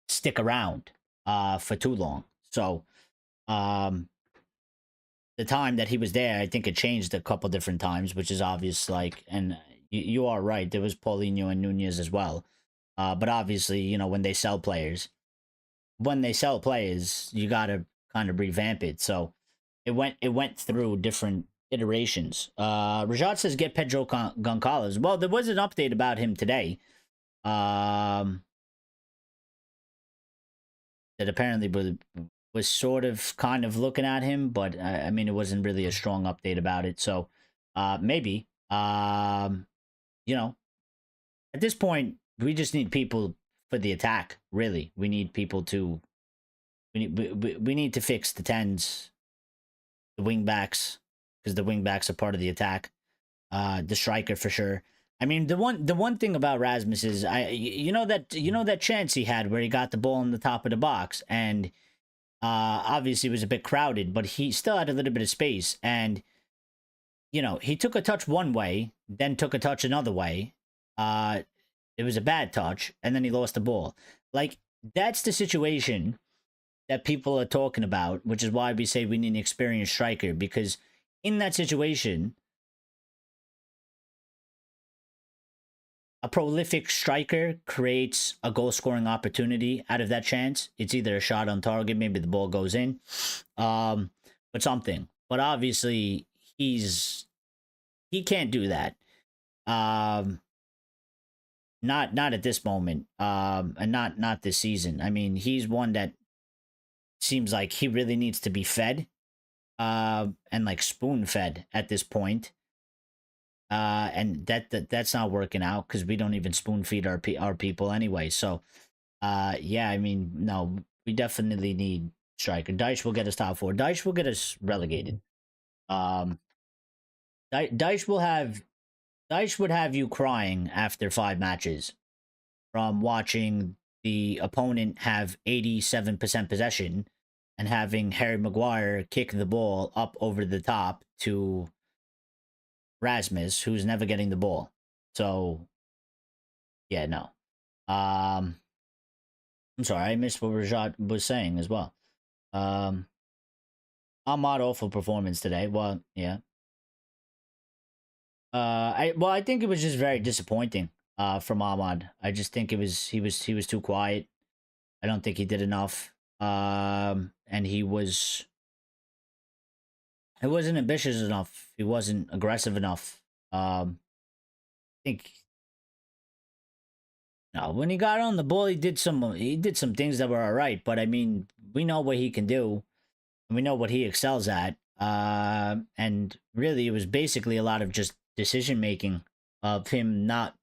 stick around for too long. So um, the time that he was there, I think it changed a couple different times, which is obvious. Like, and you are right, there was Paulinho and Nunez as well. But obviously, you know, when they sell players, you gotta kind of revamp it. So it went through different iterations. Rajat says get Pedro Goncalves. Well, there was an update about him today. Um, that apparently was sort of kind of looking at him, but I mean it wasn't really a strong update about it. So maybe you know, at this point we just need people for the attack. Really, we need people to we need to fix the tens, the wing backs, because the wing backs are part of the attack. The striker for sure. I mean, the one thing about Rasmus is you know that chance he had where he got the ball in the top of the box, and obviously it was a bit crowded, but he still had a little bit of space, and you know he took a touch one way, then took a touch another way. Uh, it was a bad touch, and then he lost the ball. Like, that's the situation that people are talking about, which is why we say we need an experienced striker, because in that situation, a prolific striker creates a goal scoring opportunity out of that chance. It's either a shot on target, maybe the ball goes in, but something. But obviously, he can't do that. Um, not at this moment. And not this season. I mean, he's one that seems like he really needs to be fed, and like spoon fed at this point. And that's not working out because we don't even spoon feed our people anyway. So, yeah, I mean, no, we definitely need striker. Dyche will get us top four. Dyche will get us relegated. Um, Dyche will have Dyche would have you crying after 5 matches from watching the opponent have 87% possession and having Harry Maguire kick the ball up over the top to Rasmus, who's never getting the ball. So, yeah, no. Um, I'm sorry, I missed what Rajat was saying as well. Ahmad awful performance today. Well, yeah. I think it was just very disappointing. From Ahmad. I just think he was too quiet. I don't think he did enough. And he wasn't ambitious enough. He wasn't aggressive enough. I think no, when he got on the ball, he did some things that were all right. But I mean, we know what he can do, and we know what he excels at. And really, it was basically a lot of just decision making of him not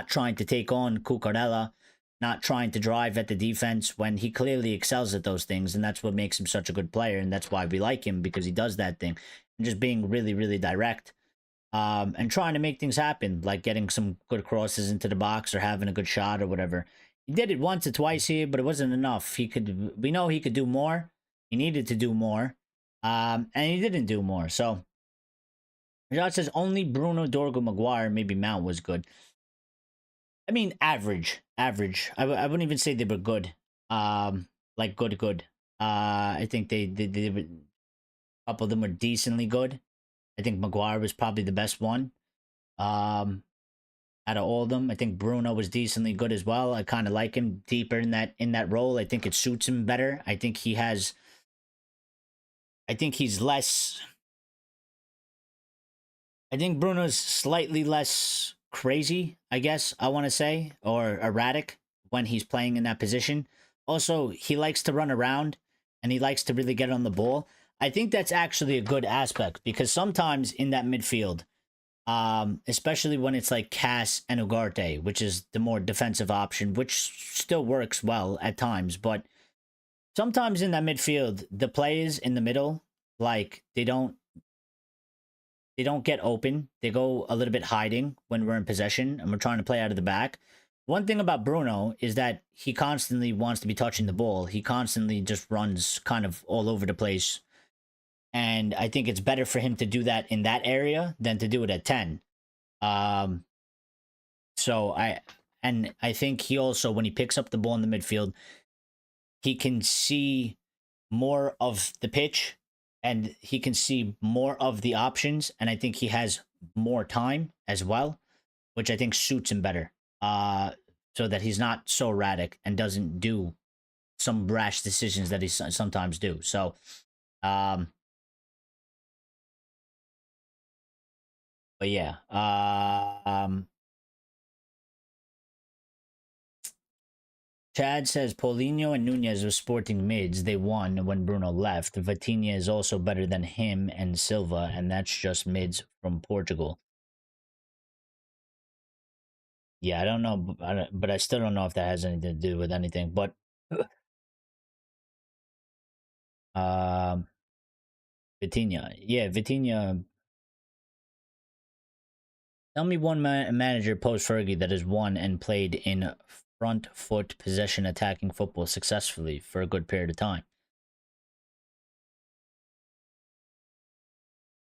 trying to take on Cucurella, not trying to drive at the defense when he clearly excels at those things, and that's what makes him such a good player, and that's why we like him because he does that thing, and just being really, really direct. And trying to make things happen, like getting some good crosses into the box or having a good shot or whatever. He did it once or twice here, but it wasn't enough. We know he could do more. He needed to do more, and he didn't do more. So Rajat says only Bruno, Dorgo, Maguire, maybe Mount was good. I mean, average. I wouldn't even say they were good. Like good. I think they were, a couple of them were decently good. I think Maguire was probably the best one. Um, Out of all of them, I think Bruno was decently good as well. I kind of like him deeper in that role. I think it suits him better. I think he has. I think he's less. I think Bruno's slightly less crazy, I guess I want to say, or erratic when he's playing in that position. Also, he likes to run around and he likes to really get on the ball. I think that's actually a good aspect because sometimes in that midfield, especially when it's like Cass and Ugarte, which is the more defensive option, which still works well at times, but sometimes in that midfield, the players in the middle, like they don't get open. They go a little bit hiding when we're in possession and we're trying to play out of the back. One thing about Bruno is that he constantly wants to be touching the ball. He constantly just runs kind of all over the place. And I think it's better for him to do that in that area than to do it at 10. Um, so I think he also, when he picks up the ball in the midfield, he can see more of the pitch and he can see more of the options. And I think he has more time as well, which I think suits him better. So that he's not so erratic and doesn't do some rash decisions that he sometimes do. So, um, but yeah, Chad says Paulinho and Nunez were sporting mids. They won when Bruno left. Vitinha is also better than him and Silva, and that's just mids from Portugal. Yeah, I don't know, but I still don't know if that has anything to do with anything. But um, Vitinha, yeah, Vitinha. Tell me one manager post Fergie that has won and played in front foot possession attacking football successfully for a good period of time.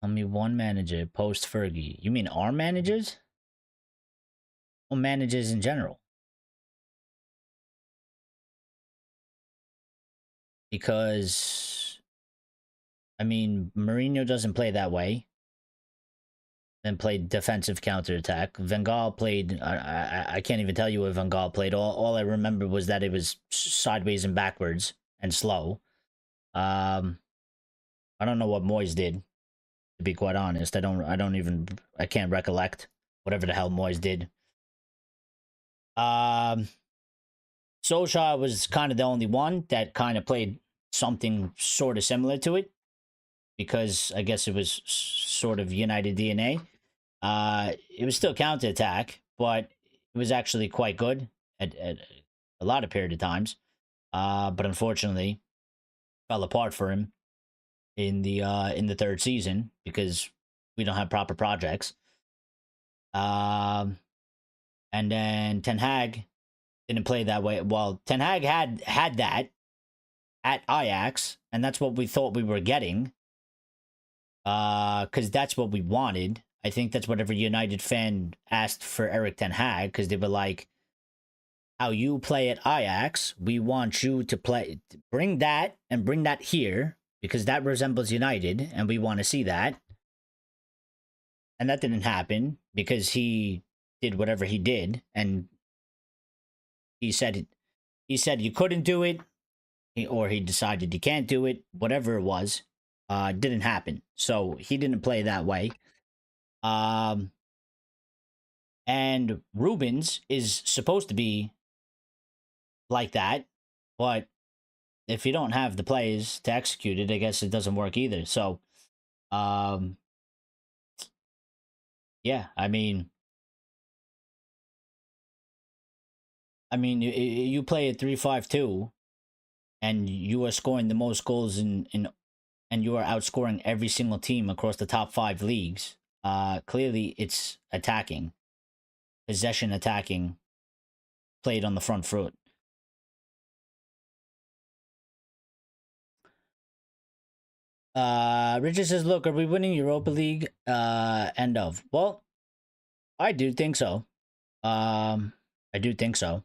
Tell me one manager post Fergie. You mean our managers? Or managers in general? Because I mean, Mourinho doesn't play that way. Then played defensive counterattack. Van Gaal played. I can't even tell you what Van Gaal played. All I remember was that it was sideways and backwards and slow. Um, I don't know what Moyes did. To be quite honest, I don't even. I can't recollect whatever the hell Moyes did. Um, Solskjaer was kind of the only one that kind of played something sort of similar to it because I guess it was sort of United DNA. It was still counterattack, but it was actually quite good at a lot of period of times. But unfortunately, fell apart for him in the third season because we don't have proper projects. Um, and then Ten Hag didn't play that way. Well, Ten Hag had that at Ajax, and that's what we thought we were getting. Because that's what we wanted. I think that's what every United fan asked for Eric Ten Hag because they were like, "How you play at Ajax? We want you to bring that and bring that here because that resembles United, and we want to see that." And that didn't happen because he did whatever he did, and he said you couldn't do it, or he decided you can't do it. Whatever it was, didn't happen. So he didn't play that way. Um, and Rubens is supposed to be like that, but if you don't have the plays to execute it, I guess it doesn't work either. So, um, yeah, you play at 3-5-2, and you are scoring the most goals and you are outscoring every single team across the top 5 leagues. Clearly, it's attacking, possession attacking, played on the front foot. Richard says, "Look, are we winning Europa League?" End of. Well, I do think so. I do think so.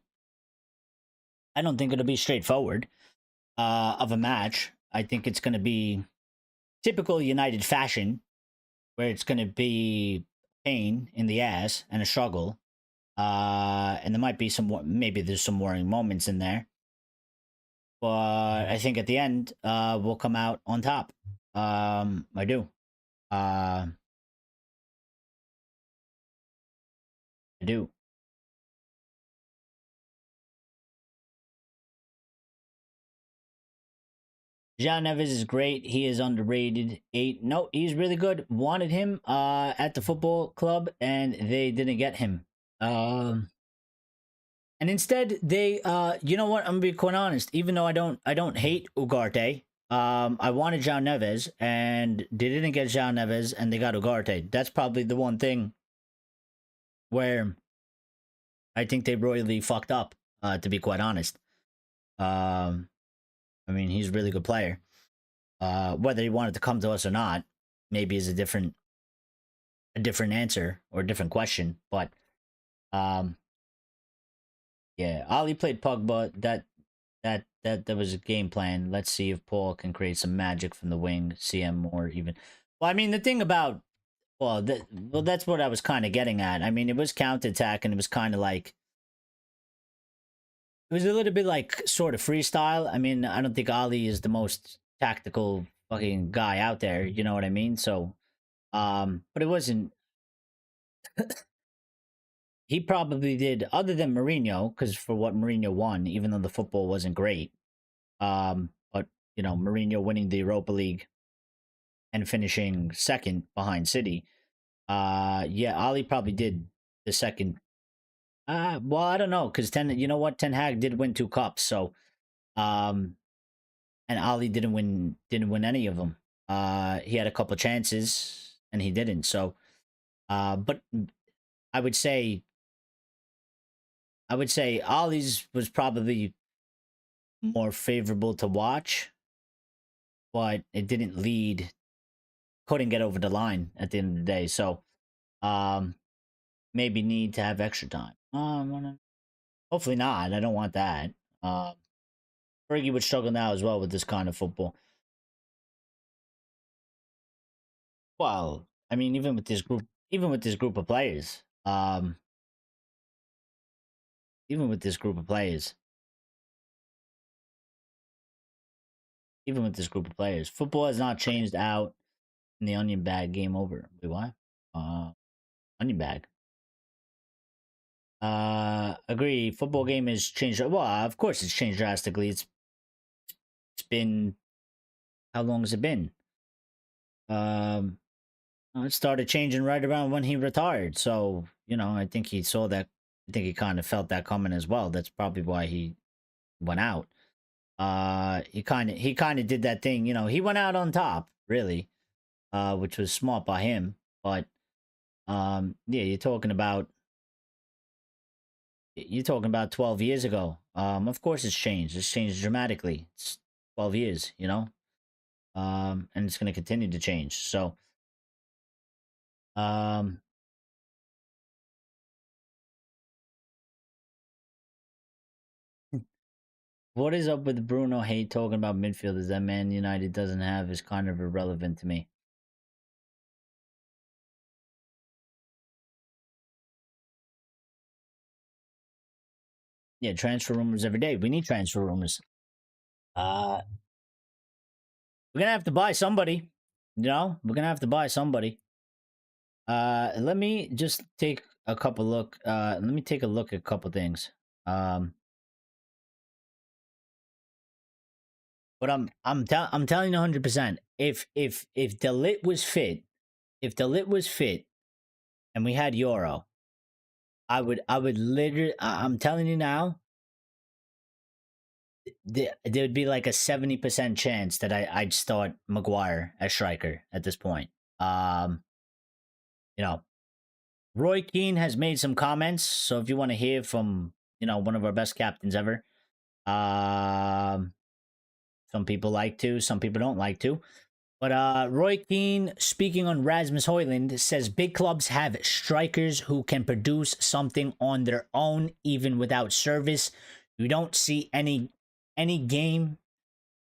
I don't think it'll be straightforward. Of a match. I think it's going to be typical United fashion, where it's going to be pain in the ass and a struggle. And there might be maybe there's some worrying moments in there, but I think at the end, we'll come out on top. I do. Uh, I do. Jean Neves is great. He is underrated. Eight. No, he's really good. Wanted him at the football club, and they didn't get him. Um, and instead they you know what? I'm gonna be quite honest. Even though I don't hate Ugarte, I wanted Jean Neves, and they didn't get Jean Neves, and they got Ugarte. That's probably the one thing where I think they royally fucked up. To be quite honest, um, I mean he's a really good player. Whether he wanted to come to us or not, maybe is a different answer or a different question. But um, yeah, Ali played Pogba. That was a game plan. Let's see if Paul can create some magic from the wing, CM more even. Well, I mean the thing about that's what I was kind of getting at. I mean it was counterattack and it was kind of like it was a little bit like sort of freestyle. I mean I don't think Ali is the most tactical fucking guy out there. You know what I mean? So but it wasn't. He probably did other than Mourinho because for what Mourinho won, even though the football wasn't great. But Mourinho winning the Europa League and finishing second behind City. Yeah, Ali probably did the second. Well, I don't know because you know what, Ten Hag did win two cups, so um, and Ali didn't win any of them. He had a couple chances and he didn't. So, but I would say Ali's was probably more favorable to watch, but it didn't lead. Couldn't get over the line at the end of the day. So, um, maybe need to have extra time. Hopefully not. I don't want that. Fergie would struggle now as well with this kind of football. Well, I mean, even with this group of players, even with this group of players, even with this group of players, football has not changed out in the onion bag. Game over. Wait, what? Onion bag. Agree. Football game has changed. Well, of course, it's changed drastically. It's been how long has it been? Um, it started changing right around when he retired. So I think he saw that. I think he kind of felt that coming as well. That's probably why he went out. He kind of did that thing. He went out on top, really, which was smart by him. But yeah, you're talking about 12 years ago. Of course it's changed. It's changed dramatically. It's 12 years, and it's going to continue to change. So, um, what is up with Bruno hate talking about midfielders that Man United doesn't have is kind of irrelevant to me. Yeah, transfer rumors every day. We need transfer rumors. Uh, we're gonna have to buy somebody. We're gonna have to buy somebody. Let me just take a couple look. Let me take a look at a couple things. Um, but I'm telling you 100%. If the lit was fit, and we had Euro, I would literally. I'm telling you now, there would be like a 70% chance that I'd start Maguire as striker at this point. Um, you know, Roy Keane has made some comments, so if you want to hear from one of our best captains ever, um, some people like to, some people don't like to. But Roy Keane, speaking on Rasmus Højlund, says big clubs have strikers who can produce something on their own, even without service. You don't see any game.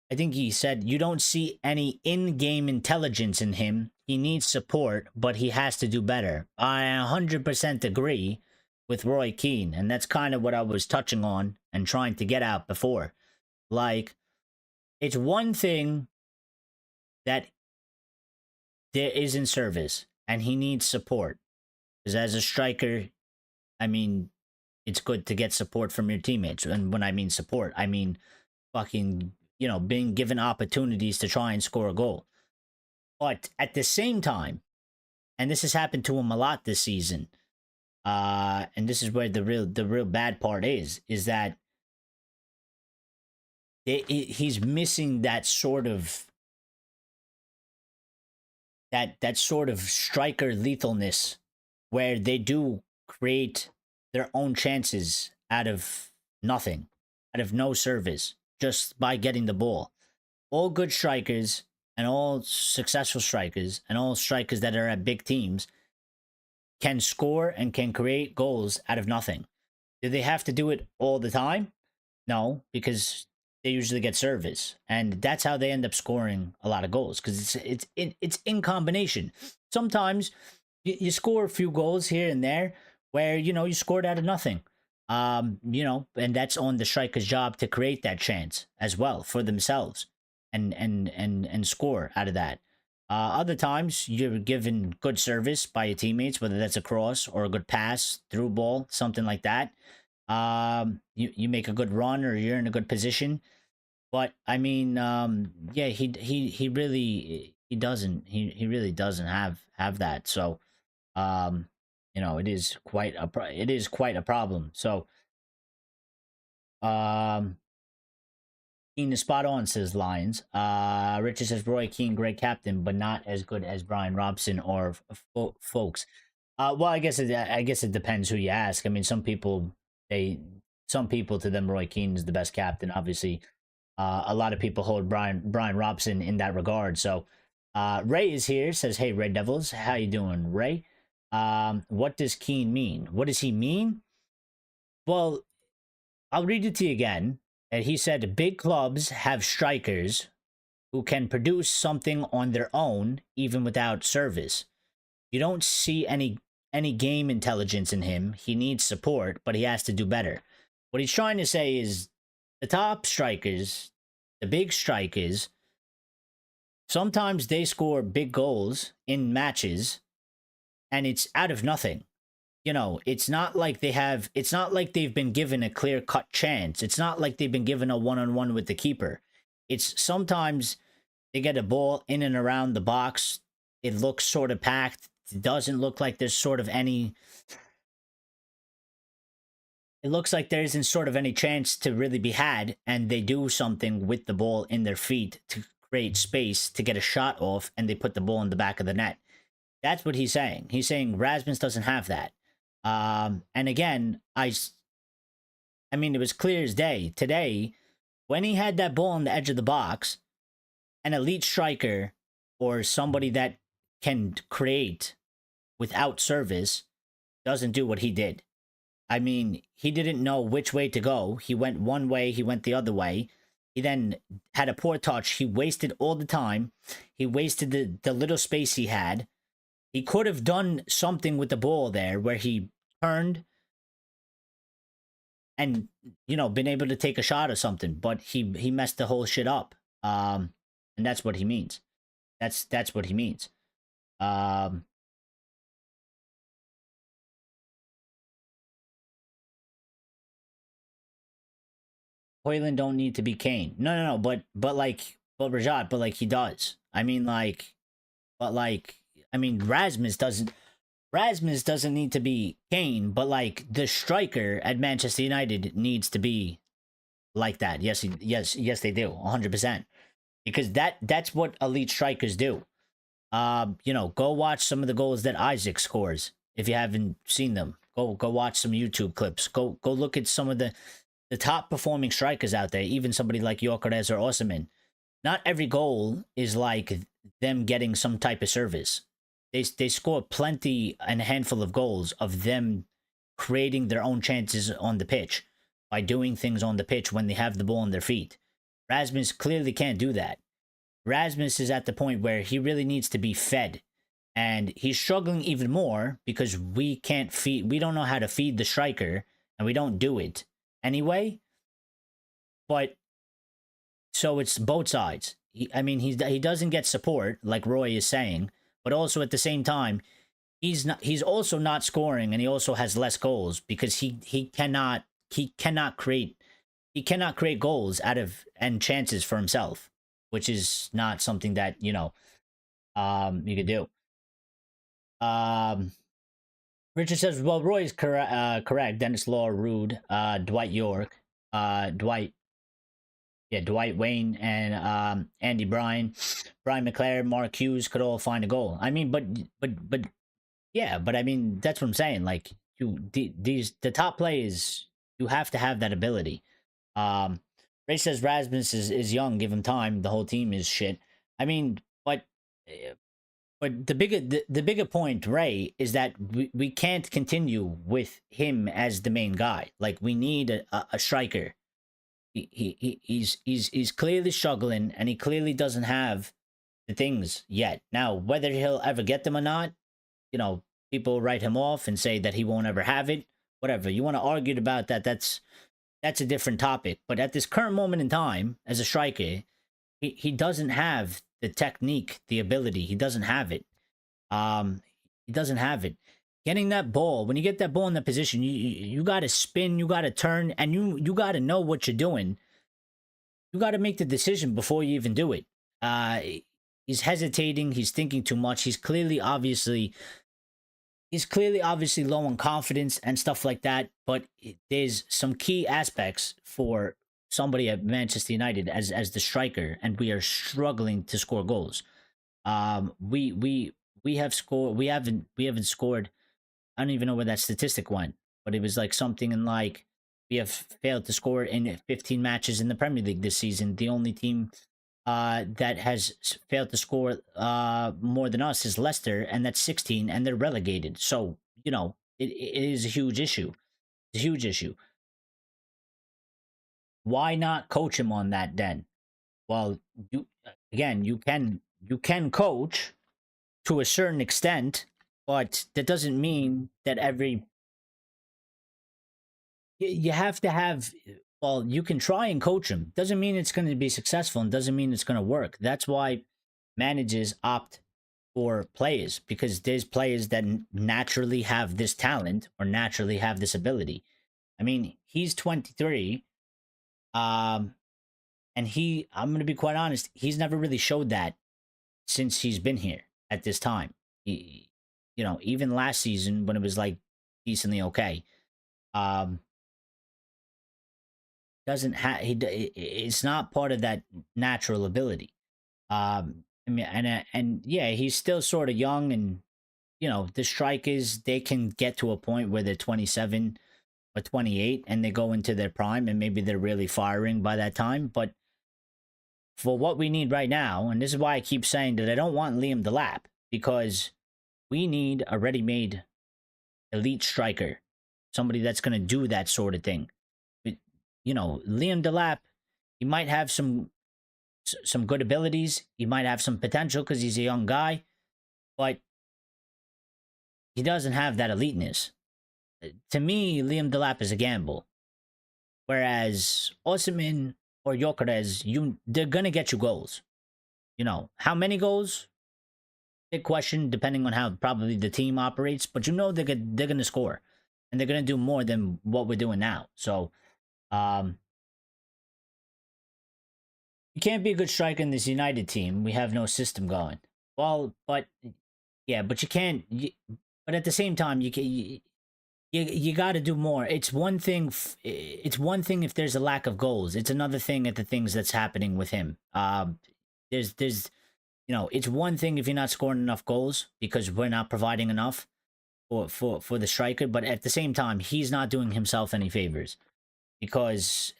I think he said you don't see any in-game intelligence in him. He needs support, but he has to do better. I 100% agree with Roy Keane, and that's kind of what I was touching on and trying to get out before. Like, it's one thing that there isn't service and he needs support. Because as a striker, I mean, it's good to get support from your teammates. And when I mean support, I mean fucking, being given opportunities to try and score a goal. But at the same time, and this has happened to him a lot this season, and this is where the real bad part is that he's missing that sort of that sort of striker lethalness where they do create their own chances out of nothing, out of no service, just by getting the ball. All good strikers and all successful strikers and all strikers that are at big teams can score and can create goals out of nothing. Do they have to do it all the time? No, because they usually get service, and that's how they end up scoring a lot of goals because it's in combination. Sometimes you score a few goals here and there where you scored out of nothing. And that's on the striker's job to create that chance as well for themselves and score out of that. Other times you're given good service by your teammates, whether that's a cross or a good pass, through ball, something like that. You make a good run or you're in a good position. But I mean, yeah, he really he really doesn't have that. So, it is quite a problem. So, Keane is spot on, says Lions. Richard says Roy Keane, great captain, but not as good as Brian Robson or folks. Well, I guess it depends who you ask. I mean, some people to them Roy Keane is the best captain. Obviously, a lot of people hold Brian Robson in that regard. So, Ray is here. Says, "Hey, Red Devils, how you doing, Ray? What does Keane mean? What does he mean? Well, I'll read it to you again." And he said, "Big clubs have strikers who can produce something on their own, even without service. You don't see any game intelligence in him. He needs support, but he has to do better." What he's trying to say is the top strikers, the big strikers, sometimes they score big goals in matches and it's out of nothing. It's not like they've been given a clear-cut chance. It's not like they've been given a one-on-one with the keeper. It's sometimes they get a ball in and around the box. It looks sort of packed. It doesn't look like there's sort of any... It looks like there isn't sort of any chance to really be had, and they do something with the ball in their feet to create space to get a shot off, and they put the ball in the back of the net. That's what he's saying. He's saying Rasmus doesn't have that. And again, I mean, it was clear as day. Today, when he had that ball on the edge of the box, an elite striker or somebody that can create without service doesn't do what he did. I mean, he didn't know which way to go. He went one way, he went the other way. He then had a poor touch. He wasted all the time. He wasted the little space he had. He could have done something with the ball there where he turned and, been able to take a shot or something, but he messed the whole shit up. And that's what he means. That's what he means. Højlund don't need to be Kane. No, but Rajat, but like he does. I mean, Rasmus doesn't need to be Kane, but like the striker at Manchester United needs to be like that. Yes, they do, 100%. Because that's what elite strikers do. Go watch some of the goals that Isaac scores if you haven't seen them. Go watch some YouTube clips. Go look at some of the top performing strikers out there, even somebody like Gyökeres or Osimhen. Not every goal is like them getting some type of service. They score plenty and a handful of goals of them creating their own chances on the pitch by doing things on the pitch when they have the ball on their feet. Rasmus clearly can't do that. Rasmus is at the point where he really needs to be fed. And he's struggling even more because we don't know how to feed the striker, and we don't do it anyway. But so it's both sides. He doesn't get support like Roy is saying, but also at the same time, he's also not scoring, and he also has less goals because he cannot create goals out of and chances for himself, which is not something that you could do. Richard says, well, Roy is correct. Dennis Law, Rude, Dwight York, Dwight Wayne, and Andy Bryan, Brian McClare, Mark Hughes could all find a goal. I mean, but yeah, but I mean, that's what I'm saying. Like, the top players, you have to have that ability. Ray says Rasmus is young, give him time. The whole team is shit. I mean, but the bigger point, Ray, is that we can't continue with him as the main guy. Like, we need a striker. He's clearly struggling, and he clearly doesn't have the things yet. Now, whether he'll ever get them or not, people write him off and say that he won't ever have it. Whatever. You want to argue about that, that's a different topic. But at this current moment in time, as a striker, he doesn't have the technique, the ability. He doesn't have it. He doesn't have it. Getting that ball, when you get that ball in that position, you got to spin, you got to turn, and you got to know what you're doing. You got to make the decision before you even do it. He's hesitating. He's thinking too much. He's clearly, obviously low on confidence and stuff like that. But there's some key aspects for somebody at Manchester United as the striker, and we are struggling to score goals. We have scored. We haven't scored. I don't even know where that statistic went, but it was like something in like we have failed to score in 15 matches in the Premier League this season. The only team that has failed to score more than us is Leicester, and that's 16, and they're relegated. So, it is a huge issue. It's a huge issue. Why not coach him on that then? Well, you can coach to a certain extent, but that doesn't mean that you have to have. Well, you can try and coach him. Doesn't mean it's going to be successful, and doesn't mean it's going to work. That's why managers opt for players, because there's players that naturally have this talent or naturally have this ability. I mean, he's 23, and I'm going to be quite honest, he's never really showed that since he's been here at this time. Even last season when it was like decently okay, doesn't have it's not part of that natural ability. And yeah, he's still sort of young, and the strikers, they can get to a point where they're 27 or 28 and they go into their prime, and maybe they're really firing by that time. But for what we need right now, and this is why I keep saying that I don't want Liam Delap, because we need a ready-made elite striker, somebody that's going to do that sort of thing. Liam Delap, he might have some good abilities. He might have some potential because he's a young guy, but he doesn't have that eliteness. To me, Liam Delap is a gamble. Whereas Osimhen or Gyökeres, they're going to get you goals. How many goals? Big question, depending on how probably the team operates. But they're going to score. And they're going to do more than what we're doing now. So, you can't be a good striker in this United team. We have no system going. Well, but yeah, but you can't. But at the same time, you got to do more. It's one thing. It's one thing if there's a lack of goals. It's another thing at the things that's happening with him. There's it's one thing if you're not scoring enough goals because we're not providing enough for the striker. But at the same time, he's not doing himself any favors, because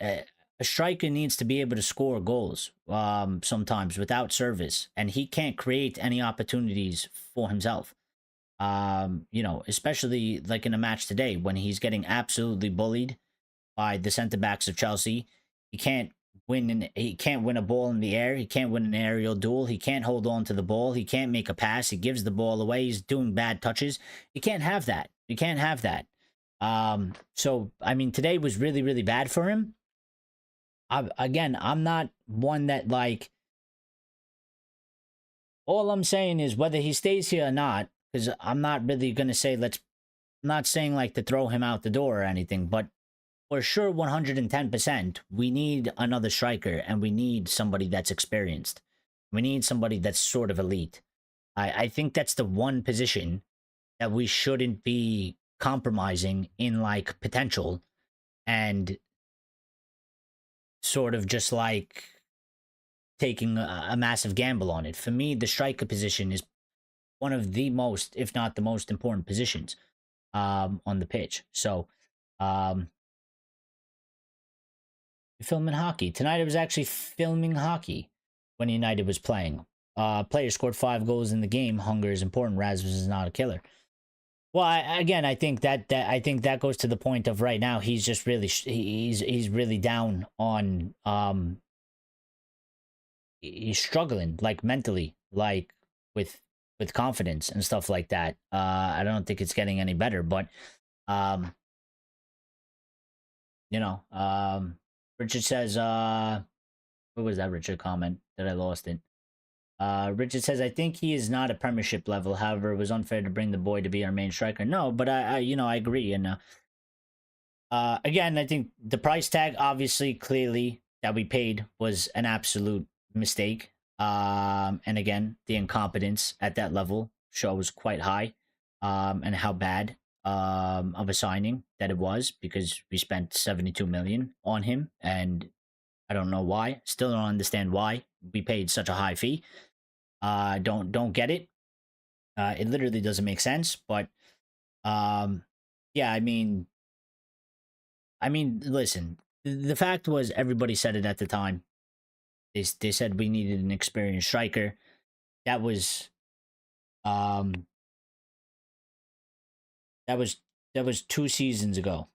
a striker needs to be able to score goals sometimes without service, and he can't create any opportunities for himself. Especially like in a match today when he's getting absolutely bullied by the center backs of Chelsea. He can't he can't win a ball in the air. He can't win an aerial duel. He can't hold on to the ball. He can't make a pass. He gives the ball away. He's doing bad touches. You can't have that. You can't have that. So I mean, today was really, really bad for him. Again, I'm not one that like. All I'm saying is whether he stays here or not, because I'm not really gonna say let's. I'm not saying like to throw him out the door or anything, but for sure, 110%, we need another striker, and we need somebody that's experienced. We need somebody that's sort of elite. I think that's the one position that we shouldn't be compromising in like potential and sort of just like taking a massive gamble on it. For me, the striker position is one of the most, if not the most important positions on the pitch. So, filming hockey. Tonight I was actually filming hockey when United was playing. Players scored 5 goals in the game. Hunger is important. Rasmus is not a killer. Well, I think that goes to the point of right now he's just really he's really down on he's struggling like mentally, like with confidence and stuff like that. I don't think it's getting any better, but um Richard says what was that Richard comment that I lost it? Richard says, I think he is not a Premiership level. However, it was unfair to bring the boy to be our main striker. No, but I agree. And again, I think the price tag, obviously, clearly that we paid was an absolute mistake. And again, the incompetence at that level shows quite high. And how bad of a signing that it was, because we spent 72 million on him, and I don't know why. Still don't understand why we paid such a high fee. Don't get it. It literally doesn't make sense. But yeah, I mean, listen. The fact was, everybody said it at the time. They said we needed an experienced striker. That was that was 2 seasons ago.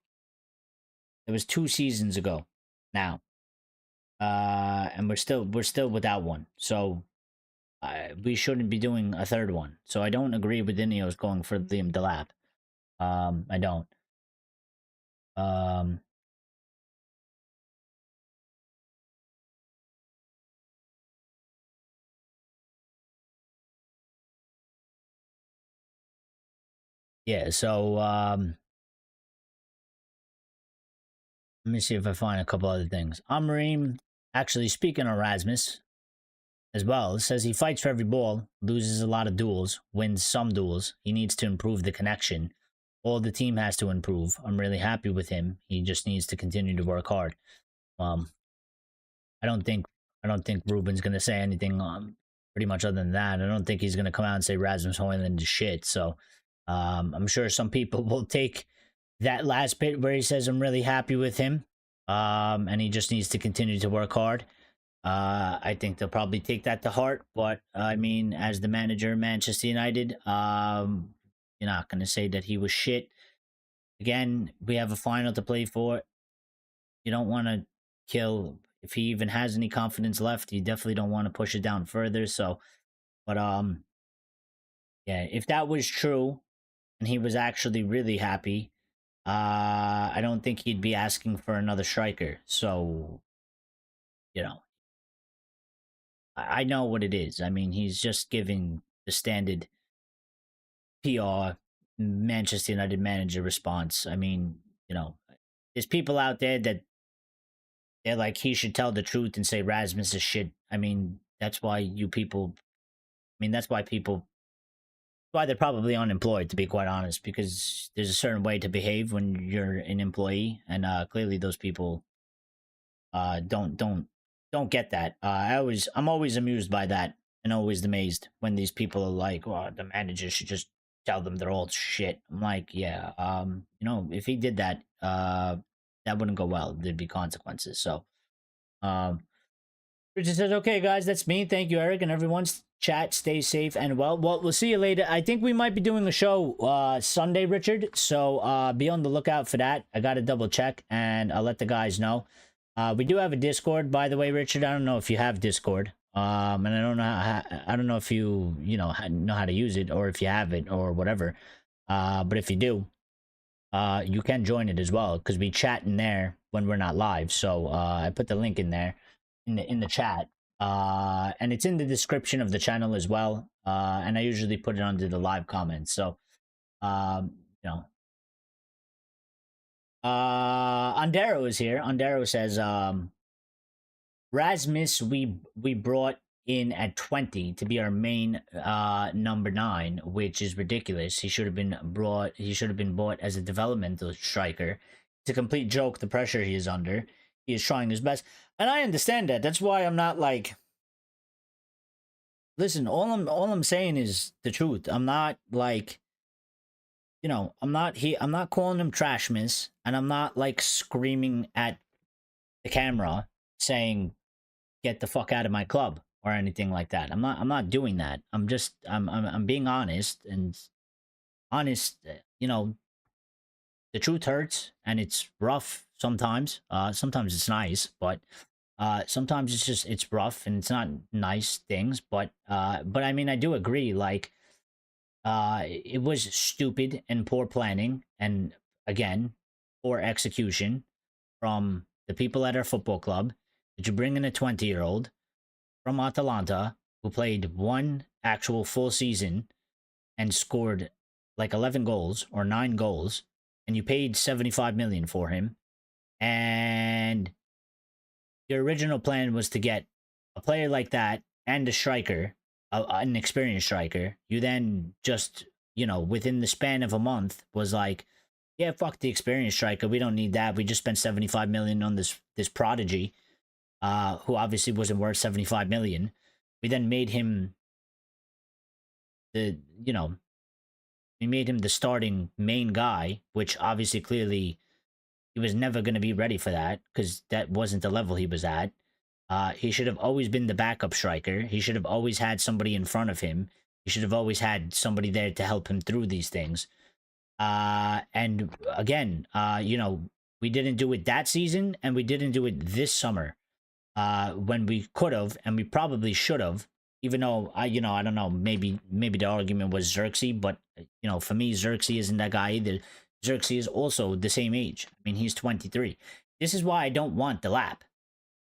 It was 2 seasons ago now. And we're still without one. So we shouldn't be doing a third one. So I don't agree with Ineos going for Liam Delap. I don't. Yeah, so let me see if I find a couple other things. Amarim, actually speaking of Rasmus as well, says he fights for every ball, loses a lot of duels, wins some duels. He needs to improve the connection. All the team has to improve. I'm really happy with him. He just needs to continue to work hard. I don't think Ruben's gonna say anything pretty much other than that. I don't think he's gonna come out and say Rasmus Højlund is shit. So I'm sure some people will take that last bit where he says I'm really happy with him, and he just needs to continue to work hard. I think they'll probably take that to heart. But I mean, as the manager of Manchester United, you're not gonna say that he was shit. Again, we have a final to play for. You don't want to kill, if he even has any confidence left. You definitely don't want to push it down further. So, but yeah, if that was true and he was actually really happy, I don't think he'd be asking for another striker. So, I know what it is. I mean, he's just giving the standard PR Manchester United manager response. I mean, there's people out there that they're like, he should tell the truth and say Rasmus is shit. I mean, that's why why they're probably unemployed, to be quite honest, because there's a certain way to behave when you're an employee, and clearly those people don't get that. I'm always amused by that, and always amazed when these people are like, "Oh, the manager should just tell them they're all shit." I'm like, yeah, if he did that, that wouldn't go well. There'd be consequences. So, Richard says, okay, guys, that's me. Thank you, Eric, and everyone's chat. Stay safe and well. Well, we'll see you later. I think we might be doing a show Sunday, Richard. So be on the lookout for that. I got to double check, and I'll let the guys know. We do have a Discord, by the way, Richard. I don't know if you have Discord. And I don't know I don't know if you know how to use it, or if you have it or whatever. But if you do, you can join it as well, because we chat in there when we're not live. So I put the link in there in the chat, and it's in the description of the channel as well. And I usually put it under the live comments. So you know, Andero is here. Andero says, Rasmus, we brought in at 20 to be our main number 9, which is ridiculous. He should have been bought as a developmental striker. It's a complete joke, the pressure he is under. He is trying his best, and I understand that. That's why I'm not like, listen, all I'm saying is the truth. I'm not like, I'm not calling him trash miss, and I'm not like screaming at the camera saying get the fuck out of my club or anything like that. I'm not doing that. I'm being honest, and honest, the truth hurts, and it's rough sometimes. Sometimes it's nice, but sometimes it's rough, and it's not nice things. But I mean, I do agree, like, it was stupid and poor planning, and again, poor execution from the people at our football club. Did you bring in a 20-year-old from Atalanta who played one actual full season and scored like 11 goals or 9 goals, and you paid 75 million for him, and your original plan was to get a player like that and a striker, an experienced striker. You then just, within the span of a month was like, yeah, fuck the experienced striker. We don't need that. We just spent 75 million on this prodigy, who obviously wasn't worth 75 million. We then made him the, we made him the starting main guy, which obviously clearly he was never going to be ready for that, because that wasn't the level he was at. He should have always been the backup striker. He should have always had somebody in front of him. He should have always had somebody there to help him through these things. And again, we didn't do it that season, and we didn't do it this summer, when we could have, and we probably should have. Even though I don't know, maybe the argument was Xerxes, but for me, Xerxes isn't that guy either. Xerxes is also the same age. I mean, he's 23. This is why I don't want Delap,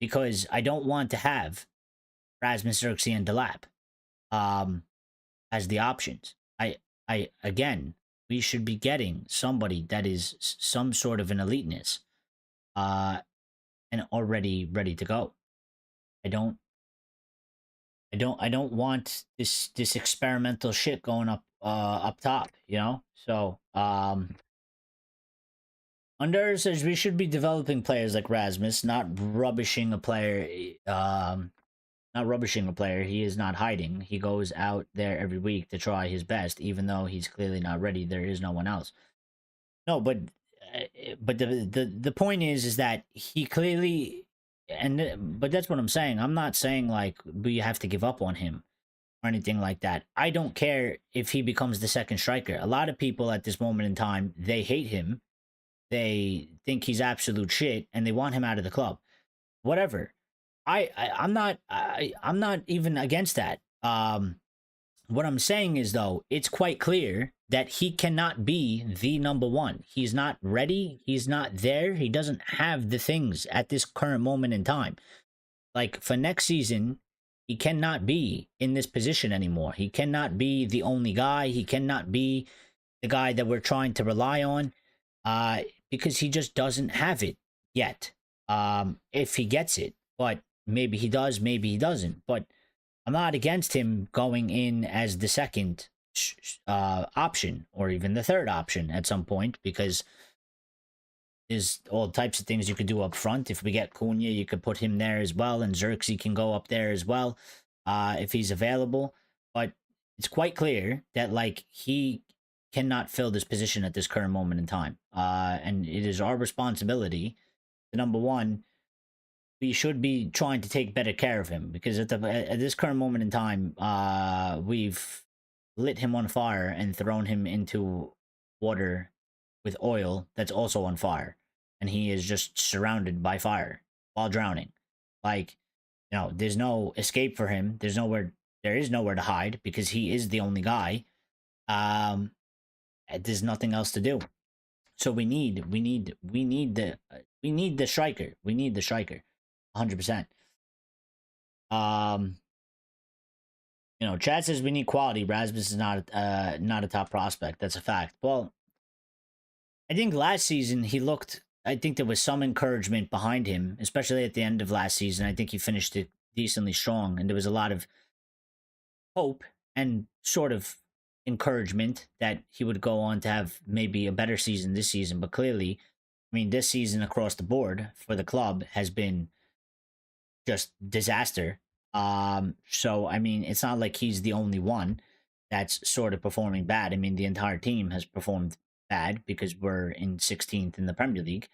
because I don't want to have Rasmus, Xerxes, and Delap as the options. Again, we should be getting somebody that is some sort of an eliteness, and already ready to go. I don't want this experimental shit going up top, So Under says we should be developing players like Rasmus, not rubbishing a player. Not rubbishing a player. He is not hiding. He goes out there every week to try his best, even though he's clearly not ready. There is no one else. No, but the point is that he clearly, but that's what I'm saying. I'm not saying like we have to give up on him or anything like that. I don't care if he becomes the second striker. A lot of people at this moment in time, they hate him. They think he's absolute shit, and they want him out of the club. Whatever. I'm not even against that. What I'm saying is, though, it's quite clear that he cannot be the number 1. He's not ready. He's not there. He doesn't have the things at this current moment in time. Like, for next season, he cannot be in this position anymore. He cannot be the only guy. He cannot be the guy that we're trying to rely on, because he just doesn't have it yet. If he gets it, but maybe he does, maybe he doesn't. But I'm not against him going in as the second option, or even the third option at some point, because there's all types of things you could do up front. If we get Cunha, you could put him there as well, and Xerxes can go up there as well, if he's available. But it's quite clear that, like, he cannot fill this position at this current moment in time. And it is our responsibility, the number 1, we should be trying to take better care of him because at this current moment in time, we've lit him on fire and thrown him into water with oil that's also on fire, and he is just surrounded by fire while drowning. Like, there's no escape for him. There is nowhere to hide because he is the only guy. Um, there's nothing else to do. So we need the striker. We need the striker, 100%. Um, Chad says we need quality. Rasmus is not a top prospect. That's a fact. Well, I think last season he looked. I think there was some encouragement behind him, especially at the end of last season. I think he finished it decently strong, and there was a lot of hope and sort of encouragement that he would go on to have maybe a better season this season. But clearly, I mean, this season across the board for the club has been just disaster. So I mean, it's not like he's the only one that's sort of performing bad. I mean, the entire team has performed bad because we're in 16th in the Premier League.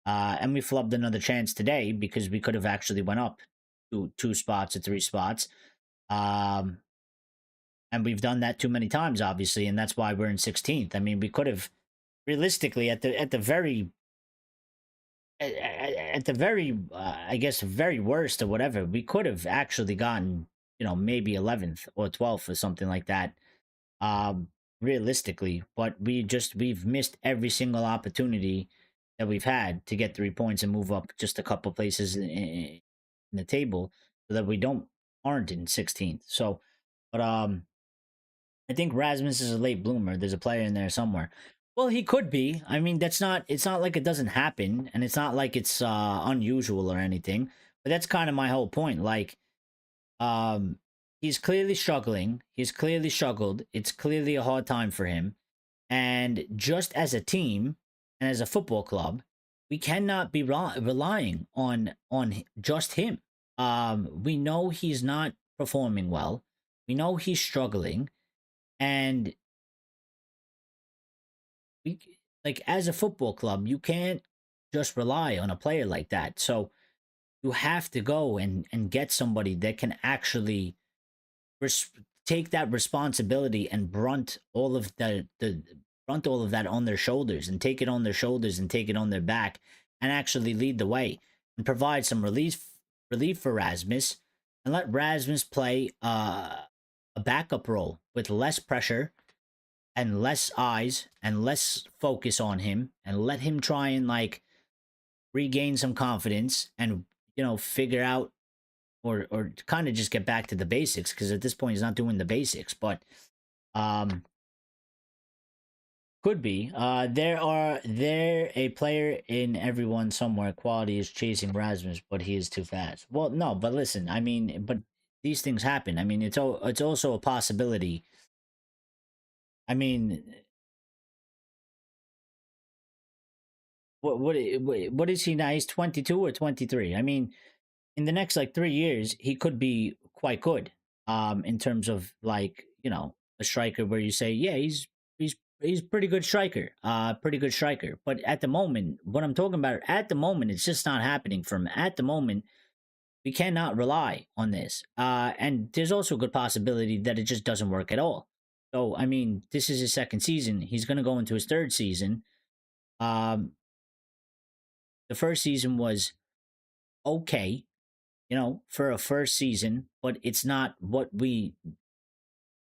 And we flubbed another chance today because we could have actually went up to 2 spots or 3 spots. And we've done that too many times, obviously, and that's why we're in 16th. I mean, we could have realistically at the very I guess very worst or whatever, we could have actually gotten, maybe 11th or 12th or something like that. Realistically, but we've missed every single opportunity that we've had to get 3 points and move up just a couple places in the table so that we aren't in 16th. So, but I think Rasmus is a late bloomer. There's a player in there somewhere. Well, he could be. I mean, it's not like it doesn't happen, and it's not like it's unusual or anything. But that's kind of my whole point. Like, he's clearly struggling. He's clearly struggled. It's clearly a hard time for him. And just as a team and as a football club, we cannot be relying on just him. We know he's not performing well. We know he's struggling, and we like as a football club, you can't just rely on a player like that. So you have to go and get somebody that can actually res- take that responsibility and brunt all of that on their shoulders and take it on their shoulders and take it on their back and actually lead the way and provide some relief for Rasmus and let Rasmus play a backup role with less pressure and less eyes and less focus on him and let him try and like regain some confidence and figure out or kind of just get back to the basics because at this point he's not doing the basics. But could be there a player in everyone somewhere. Quality is chasing Rasmus, but he is too fast. Well, no, but listen, I mean, but these things happen. I mean, it's also a possibility. I mean, what is he now? He's 22 or 23. I mean, in the next like 3 years, he could be quite good. In terms of like a striker where you say, yeah, he's pretty good striker, pretty good striker. But at the moment, what I'm talking about at the moment, it's just not happening for him. At the moment, we cannot rely on this. And there's also a good possibility that it just doesn't work at all. So I mean, this is his second season. He's going to go into his third season. Um, the first season was okay, for a first season, but it's not what we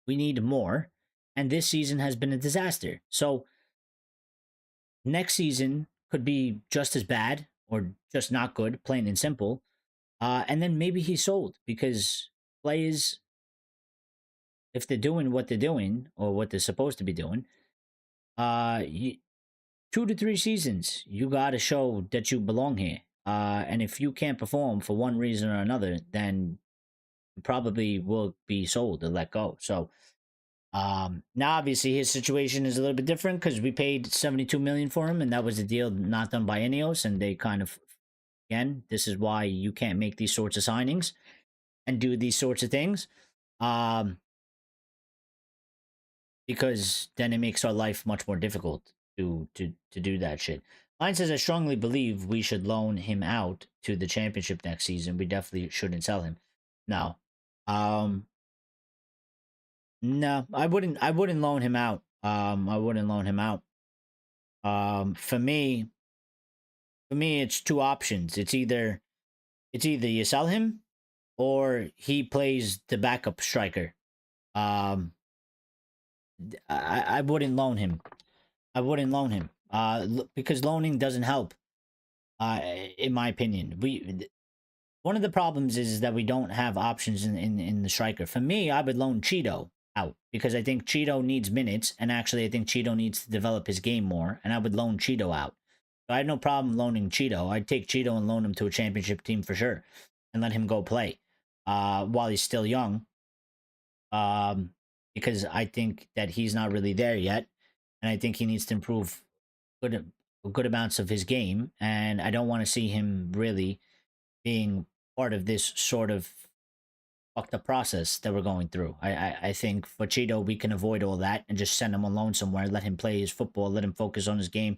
need more. And this season has been a disaster. So next season could be just as bad or just not good, plain and simple. And then maybe he's sold because players, if they're doing what they're doing or what they're supposed to be doing, you, 2 to 3 seasons, you got to show that you belong here. And if you can't perform for one reason or another, then you probably will be sold or let go. So now obviously his situation is a little bit different because we paid 72 million for him, and that was a deal not done by Ineos, and they kind of again, this is why you can't make these sorts of signings and do these sorts of things. Because then it makes our life much more difficult to do that shit. Mine says I strongly believe we should loan him out to the championship next season. We definitely shouldn't sell him. No. Um no, I wouldn't loan him out. I wouldn't loan him out. For me it's two options. It's either you sell him or he plays the backup striker. Um I wouldn't loan him. I wouldn't loan him. Because loaning doesn't help. In my opinion, one of the problems is that we don't have options in the striker. For me, I would loan Cheeto out because I think Cheeto needs minutes, and actually, I think Cheeto needs to develop his game more, and I would loan Cheeto out. So I have no problem loaning Cheeto. I'd take Cheeto and loan him to a championship team for sure, and let him go play while he's still young. Because I think that he's not really there yet, and I think he needs to improve good good amounts of his game, and I don't want to see him really being part of this sort of fucked up process that we're going through. I think for Cheeto, we can avoid all that and just send him on loan somewhere, let him play his football, let him focus on his game,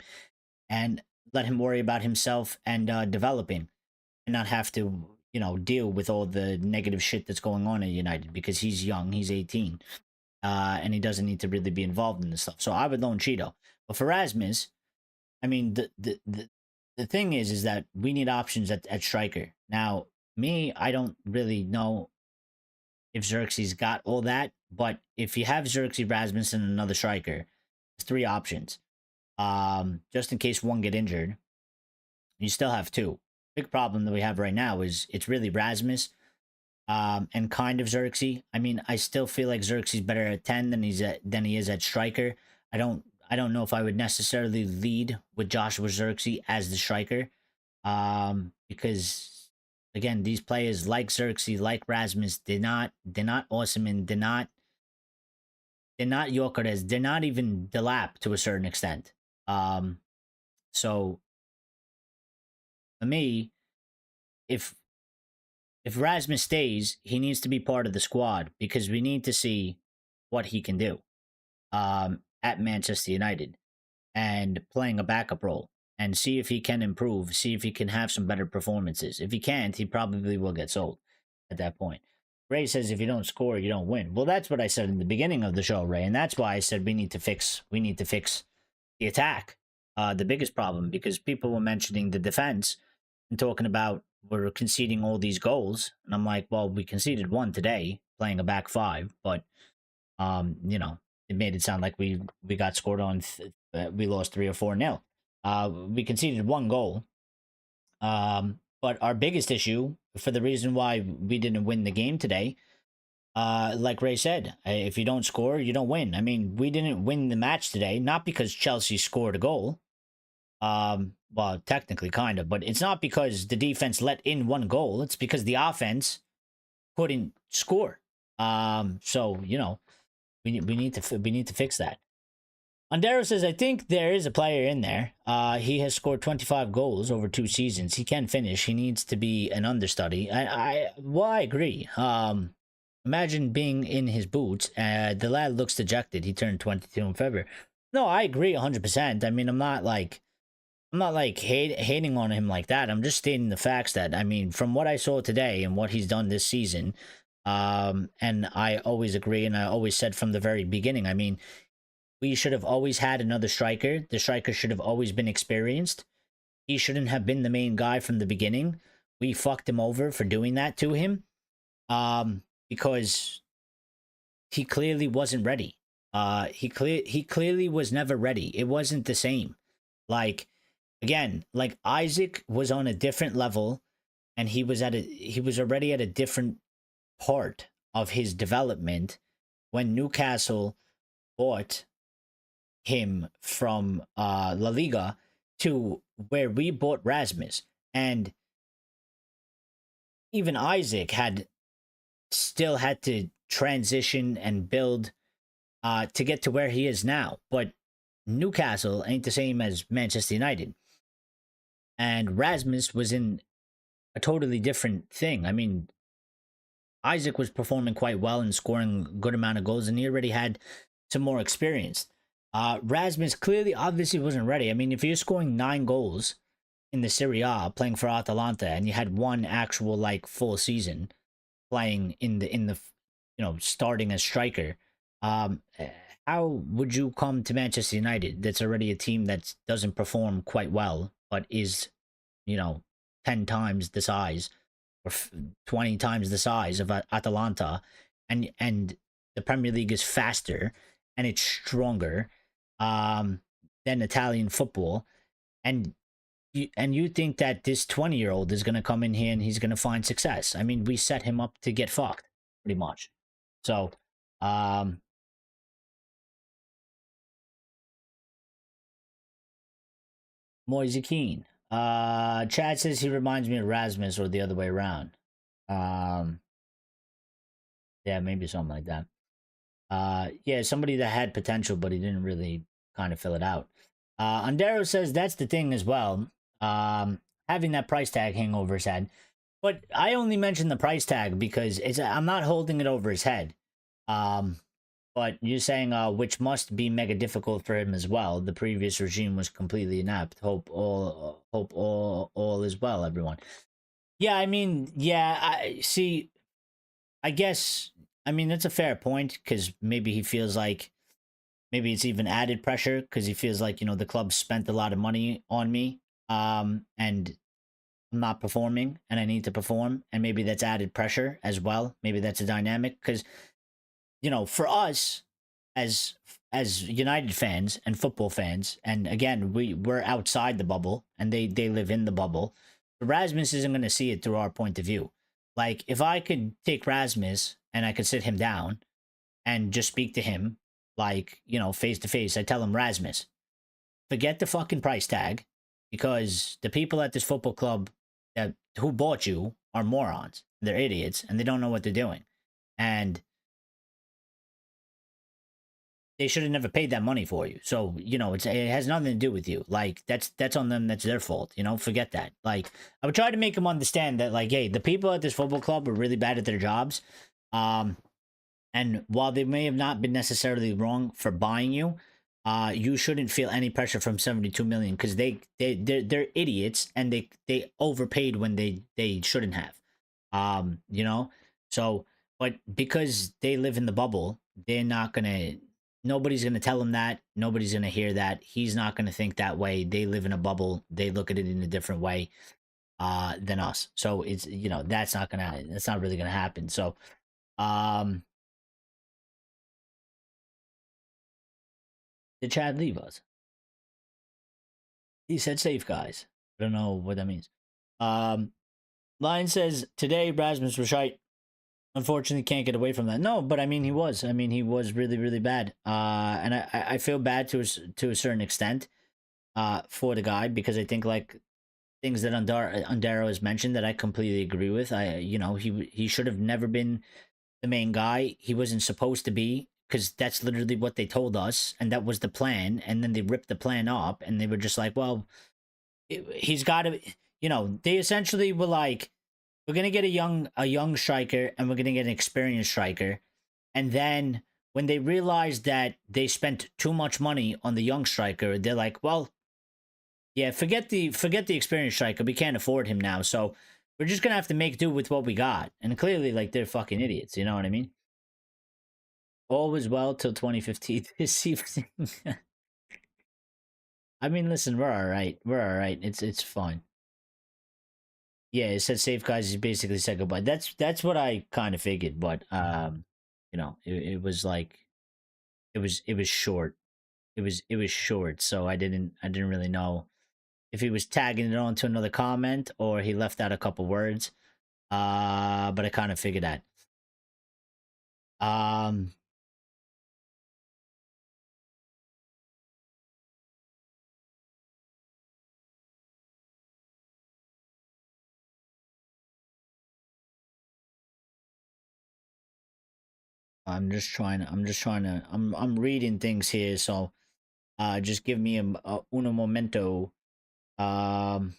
and let him worry about himself and developing, and not have to, deal with all the negative shit that's going on at United because he's young, he's 18, and he doesn't need to really be involved in this stuff. So I would loan Cheeto. But for Rasmus, I mean, the thing is that we need options at striker. Now, me, I don't really know if Xerxes got all that, but if you have Xerxes, Rasmus, and another striker, there's three options. Just in case one get injured, you still have two. Big problem that we have right now is it's really Rasmus, and kind of Xerxes. I mean, I still feel like Xerxes better at 10 than he is at striker. I don't know if I would necessarily lead with Joshua Xerxes as the striker, because again, these players like Xerxes, like Rasmus, they're not awesome, and they're not Gyökeres, they're not even Delap to a certain extent. So for me, if Rasmus stays, he needs to be part of the squad because we need to see what he can do at Manchester United and playing a backup role and see if he can improve, see if he can have some better performances. If he can't, he probably will get sold at that point. Ray says if you don't score, you don't win. Well, that's what I said in the beginning of the show, Ray, and that's why I said we need to fix the attack. The biggest problem, because people were mentioning the defense and talking about we're conceding all these goals, and I'm like, well, we conceded one today playing a back five, but it made it sound like we got scored on. We lost 3 or 4-0. We conceded one goal. But our biggest issue, for the reason why we didn't win the game today, like Ray said, if you don't score, you don't win. I mean, we didn't win the match today, not because Chelsea scored a goal. Well, technically, kind of, but it's not because the defense let in one goal. It's because the offense couldn't score. So we need to fix that. Ondero says, I think there is a player in there. He has scored 25 goals over 2 seasons. He can finish. He needs to be an understudy. I agree. Imagine being in his boots. The lad looks dejected. He turned 22 in February. No, I agree 100%. I mean, I'm not hating on him like that. I'm just stating the facts that, I mean, from what I saw today and what he's done this season, and I always agree, and I always said from the very beginning, I mean, we should have always had another striker. The striker should have always been experienced. He shouldn't have been the main guy from the beginning. We fucked him over for doing that to him, because he clearly wasn't ready. He clearly was never ready. It wasn't the same. Like, again, like Isaac was on a different level, and he was already at a different part of his development when Newcastle bought him from La Liga to where we bought Rasmus. And even Isaac still had to transition and build to get to where he is now. But Newcastle ain't the same as Manchester United. And Rasmus was in a totally different thing. I mean, Isaac was performing quite well and scoring a good amount of goals, and he already had some more experience. Rasmus clearly, obviously, wasn't ready. I mean, if you're scoring 9 goals in the Serie A, playing for Atalanta, and you had one actual like full season playing in the starting as striker, how would you come to Manchester United? That's already a team that doesn't perform quite well, but is, you know, 10 times the size or 20 times the size of Atalanta, and the Premier League is faster and it's stronger than Italian football, and you think that this 20-year-old is going to come in here and he's going to find success. I mean, we set him up to get fucked pretty much. So, um, Moise Keane. Chad says he reminds me of Rasmus or the other way around. Um, yeah, maybe something like that. Yeah, somebody that had potential, but he didn't really kind of fill it out. Andero says that's the thing as well. Having that price tag hang over his head. But I only mentioned the price tag because I'm not holding it over his head. Um, but you're saying which must be mega difficult for him as well. The previous regime was completely inept. Hope all is well, everyone. Yeah, I mean, yeah, I see. I guess I mean that's a fair point because maybe he feels like maybe it's even added pressure because he feels like the club spent a lot of money on me, and I'm not performing and I need to perform, and maybe that's added pressure as well. Maybe that's a dynamic because for us as United fans and football fans, and again we're outside the bubble and they live in the bubble. Rasmus isn't going to see it through our point of view. Like if I could take Rasmus and I could sit him down and just speak to him like face to face, I tell him, Rasmus, forget the fucking price tag because the people at this football club that who bought you are morons. They're idiots and they don't know what they're doing. And they should have never paid that money for you. So, it has nothing to do with you. Like that's on them, that's their fault. Forget that. Like I would try to make them understand that like, hey, the people at this football club are really bad at their jobs. Um and while they may have not been necessarily wrong for buying you, you shouldn't feel any pressure from 72 million because they're idiots and they overpaid when they shouldn't have. You know? So but because they live in the bubble, they're not gonna nobody's gonna tell him that. Nobody's gonna hear that. He's not gonna think that way. They live in a bubble. They look at it in a different way than us. So it's that's not really gonna happen. So um did Chad leave us? He said safe guys. I don't know what that means. Um, Lion says today Rasmus was right. Unfortunately, can't get away from that. No, but I mean he was. I mean he was really really bad. And I feel bad to a certain extent. For the guy because I think like things that Undero has mentioned that I completely agree with. He should have never been the main guy. He wasn't supposed to be because that's literally what they told us and that was the plan. And then they ripped the plan up and they were just like, well, he's got to, they essentially were like, we're gonna get a young striker and we're gonna get an experienced striker, and then when they realized that they spent too much money on the young striker, they're like, well, yeah, forget the experienced striker. We can't afford him now, so we're just gonna have to make do with what we got. And clearly, like they're fucking idiots. You know what I mean? All was well till 2015. This season. I mean, listen, we're all right. We're all right. It's fine. Yeah, it said safe guys. He basically said goodbye. That's what I kind of figured, but it was like it was short. It was short, so I didn't really know if he was tagging it on to another comment or he left out a couple words. But I kind of figured that. Um, I'm reading things here, so just give me a uno momento. Um,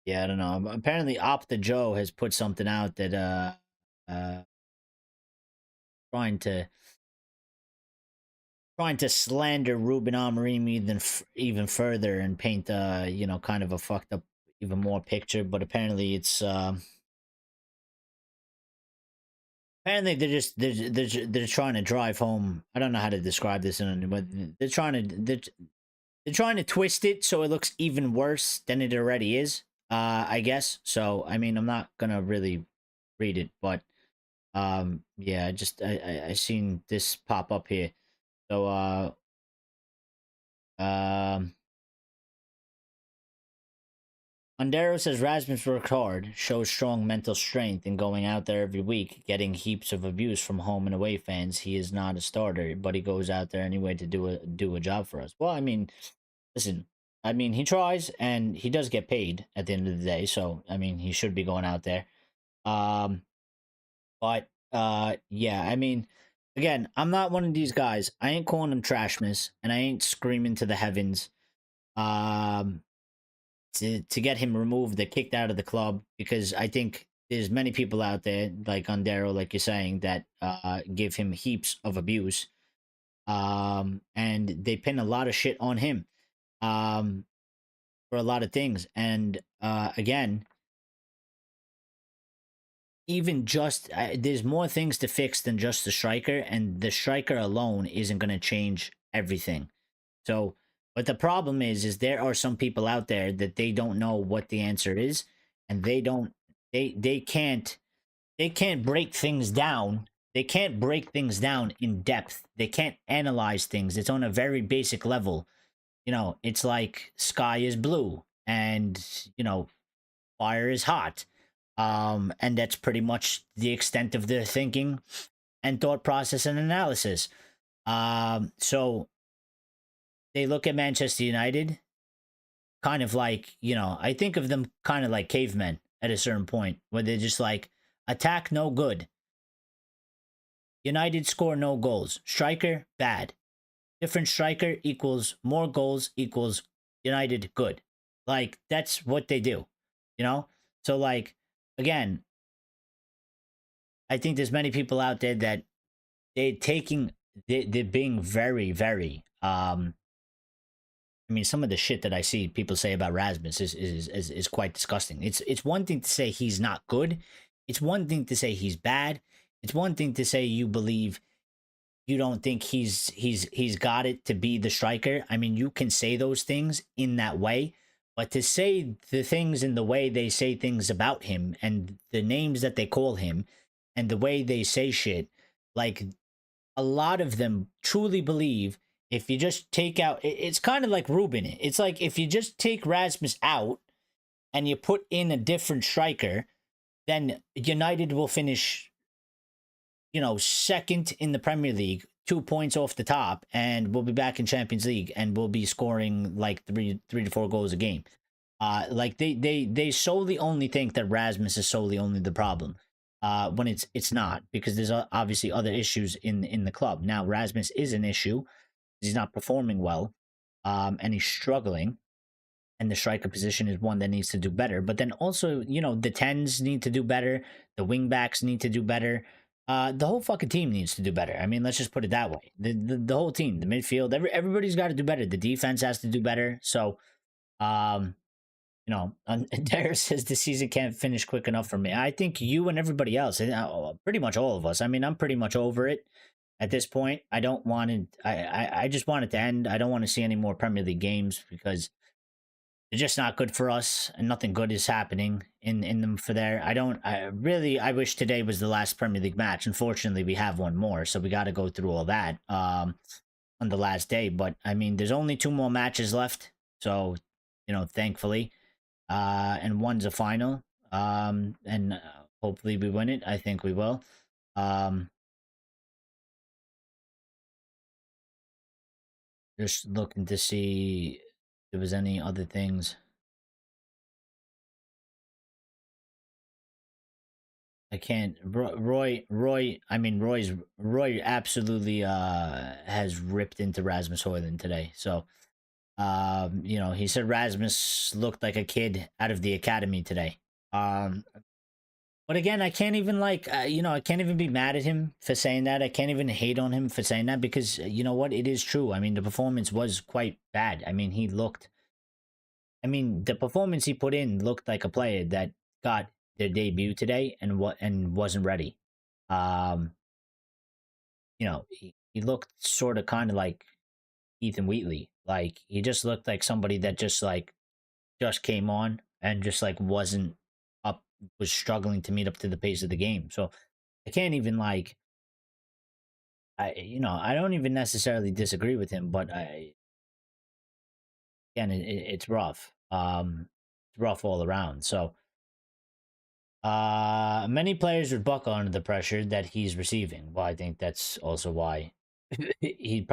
Yeah, I don't know. Apparently, Opta Joe has put something out that uh trying to trying to slander Ruben Amorim even further and paint kind of a fucked up even more picture. But apparently they're trying to drive home. I don't know how to describe this, but they're trying to twist it so it looks even worse than it already is. I guess. So I mean, I'm not gonna really read it, but yeah, I seen this pop up here. So um Ondero says Rasmus worked hard, shows strong mental strength in going out there every week, getting heaps of abuse from home and away fans. He is not a starter, but he goes out there anyway to do a job for us. Well, I mean, listen, I mean he tries and he does get paid at the end of the day, so I mean he should be going out there. Um, but yeah, I mean, again, I'm not one of these guys. I ain't calling him trashmas, and I ain't screaming to the heavens. Um, to get him removed, or kicked out of the club, because I think there's many people out there like Ondero, like you're saying, that give him heaps of abuse, and they pin a lot of shit on him, um, for a lot of things, and again, even just there's more things to fix than just the striker, and the striker alone isn't going to change everything. So, but the problem is there are some people out there that they don't know what the answer is, and they can't break things down. They can't break things down in depth. They can't analyze things. It's on a very basic level. It's like sky is blue and, fire is hot. And that's pretty much the extent of their thinking and thought process and analysis. So they look at Manchester United kind of like, I think of them kind of like cavemen at a certain point where they're just like, attack no good. United score no goals. Striker, bad. Different striker equals more goals equals United good. Like, that's what they do, you know? So, like, again, I think there's many people out there that they're being very, very, I mean, some of the shit that I see people say about Rasmus is quite disgusting. It's one thing to say he's not good. It's one thing to say he's bad. It's one thing to say you don't think he's got it to be the striker. I mean, you can say those things in that way, but to say the things in the way they say things about him and the names that they call him and the way they say shit, like a lot of them truly believe if you just take out it's kind of like Ruben. It's like if you just take Rasmus out and you put in a different striker, then United will finish, second in the Premier League, 2 points off the top, and we'll be back in Champions League and we'll be scoring like three to four goals a game. Like they solely only think that Rasmus is solely only the problem. When it's not, because there's obviously other issues in the club. Now Rasmus is an issue. He's not performing well, and he's struggling. And the striker position is one that needs to do better. But then also, the tens need to do better. The wing backs need to do better. The whole fucking team needs to do better. I mean, let's just put it that way. The whole team, the midfield, everybody's got to do better. The defense has to do better. So, um, Darius says the season can't finish quick enough for me. I think you and everybody else, pretty much all of us. I mean, I'm pretty much over it at this point. I don't want it. I just want it to end. I don't want to see any more Premier League games because they're just not good for us, and nothing good is happening in them for there. I wish today was the last Premier League match. Unfortunately, we have one more, so we got to go through all that on the last day. But I mean, there's only two more matches left, so thankfully, and one's a final, and hopefully we win it. I think we will. Um, just looking to see if there was any other things. I can't. Roy absolutely has ripped into Rasmus Hoyland today. So He said Rasmus looked like a kid out of the academy today. Um, but again, I can't even I can't even be mad at him for saying that. I can't even hate on him for saying that because you know what? It is true. I mean, the performance was quite bad. I mean, the performance he put in looked like a player that got their debut today and wasn't ready. Um, he looked sort of kind of like Ethan Wheatley. Like he just looked like somebody that just came on and just like wasn't up was struggling to meet up to the pace of the game. So I can't even I don't even necessarily disagree with him, but it's rough. It's rough all around. So many players would buckle under the pressure that he's receiving. Well, I think that's also why he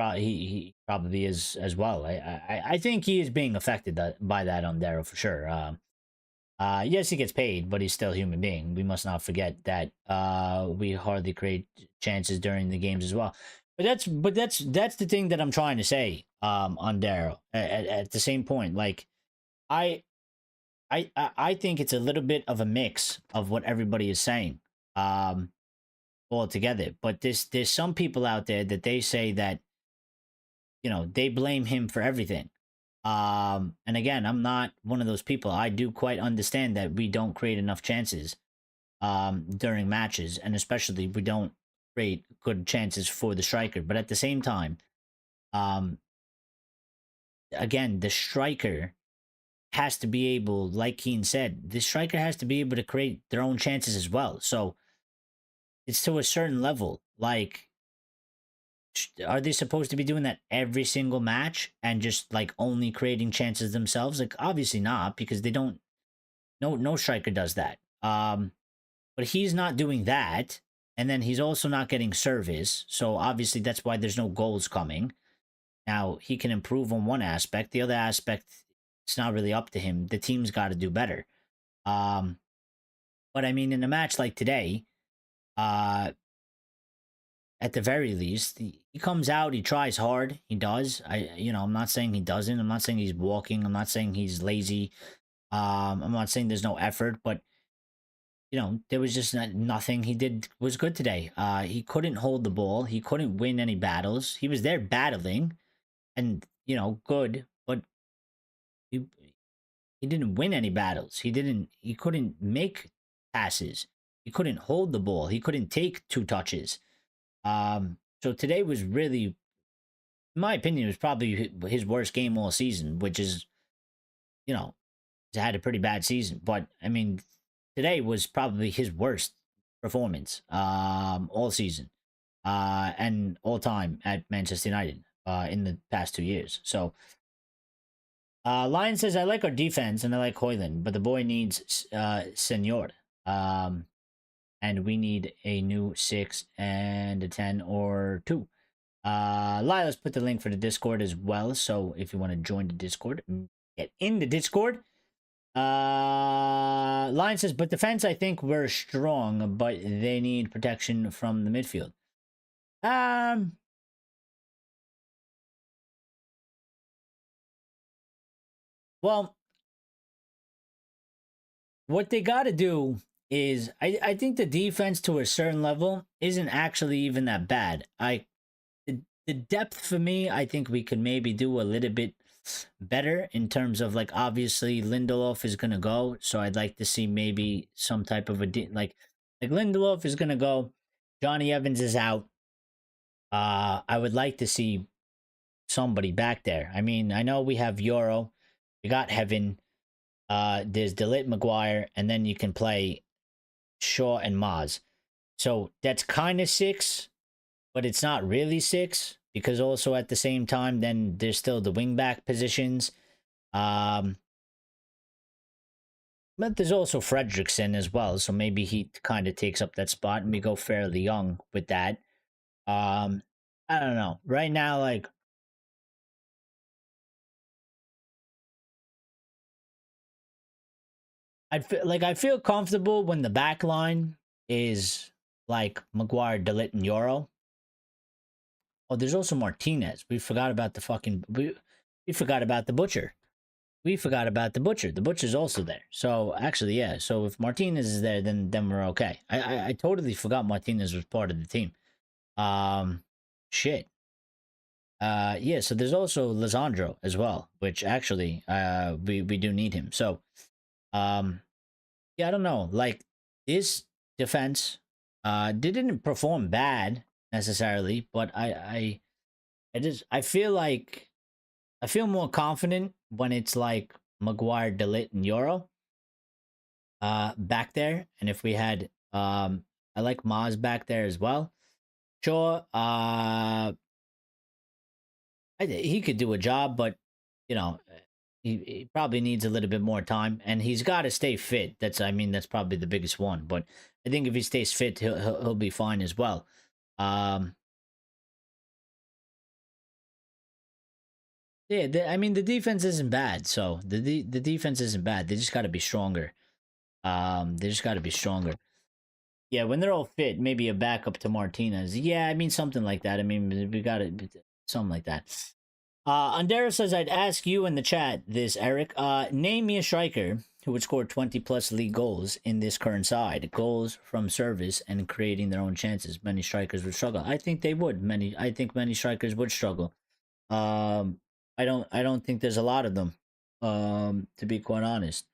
probably is as well. I think he is being affected by that on Darrow for sure. Yes, he gets paid, but he's still a human being. We must not forget that we hardly create chances during the games as well. But that's the thing that I'm trying to say on Darrow. At the same point, like I I think it's a little bit of a mix of what everybody is saying um altogether. But there's some people out there that they say that they blame him for everything. And again, I'm not one of those people. I do quite understand that we don't create enough chances during matches, and especially we don't create good chances for the striker. But at the same time, um again, the striker has to be able, like Keane said, the striker has to be able to create their own chances as well. So it's to a certain level. Like, are they supposed to be doing that every single match and just like only creating chances themselves? Like, obviously not, because they don't. No striker does that. But he's not doing that, and then he's also not getting service. So obviously that's why there's no goals coming. Now he can improve on one aspect. The other aspect, it's not really up to him. The team's got to do better. Um, but I mean, in a match like today, uh, at the very least, he comes out, he tries hard, he does. I'm not saying he doesn't. I'm not saying he's walking. I'm not saying he's lazy. I'm not saying there's no effort, but there was just nothing he did was good today. He couldn't hold the ball. He couldn't win any battles. He was there battling, and good, but he he didn't win any battles. He couldn't make passes. He couldn't hold the ball. He couldn't take two touches. So today was really, in my opinion, it was probably his worst game all season, which is, you know, he's had a pretty bad season. But I mean, today was probably his worst performance all season and all time at Manchester United in the past 2 years. So Lion says, I like our defense and I like Hoyland, but the boy needs Senor. And we need a new 6 and a 10 or 2. Lila's put the link for the Discord as well. So if you want to join the Discord, get in the Discord. Lion says, but defense, I think we're strong, but they need protection from the midfield. Well, what they got to do is, I think the defense to a certain level isn't actually even that bad. The depth for me, I think we could maybe do a little bit better in terms of, like, obviously Lindelof is gonna go, so I'd like to see maybe some type of like Lindelof is gonna go, Johnny Evans is out. I would like to see somebody back there. I mean, I know we have Euro, we got Heaven, there's Delit Maguire, and then you can play Shaw and Maz. So that's kind of 6, but it's not really 6 because also at the same time, then there's still the wingback positions. But there's also Fredrickson as well, so maybe he kind of takes up that spot, and we go fairly young with that. I don't know. Right now, like, I feel comfortable when the back line is like Maguire, Delit, and Euro. Oh, there's also Martinez. We forgot about the fucking. We forgot about the butcher. We forgot about the butcher. The butcher's also there. So actually, yeah. So if Martinez is there, then we're okay. I totally forgot Martinez was part of the team. Shit. Yeah. So there's also Lisandro as well, which actually, we do need him. So, um, yeah, I don't know. Like this defense, didn't perform bad necessarily, but I feel like I feel more confident when it's like Maguire, Delit, and Euro back there. And if we had I like Maz back there as well. Sure, he could do a job, but you know, he probably needs a little bit more time, and he's got to stay fit. That's probably the biggest one. But I think if he stays fit, he'll be fine as well. Um, yeah, the defense isn't bad. So the defense isn't bad. They just got to be stronger. They just got to be stronger. Yeah, when they're all fit, maybe a backup to Martinez. Yeah, something like that. We got it, something like that. Andera says, I'd ask you in the chat this, Eric. Name me a striker who would score 20 plus league goals in this current side. Goals from service and creating their own chances. Many strikers would struggle. I think they would. I think many strikers would struggle. I don't think there's a lot of them. To be quite honest.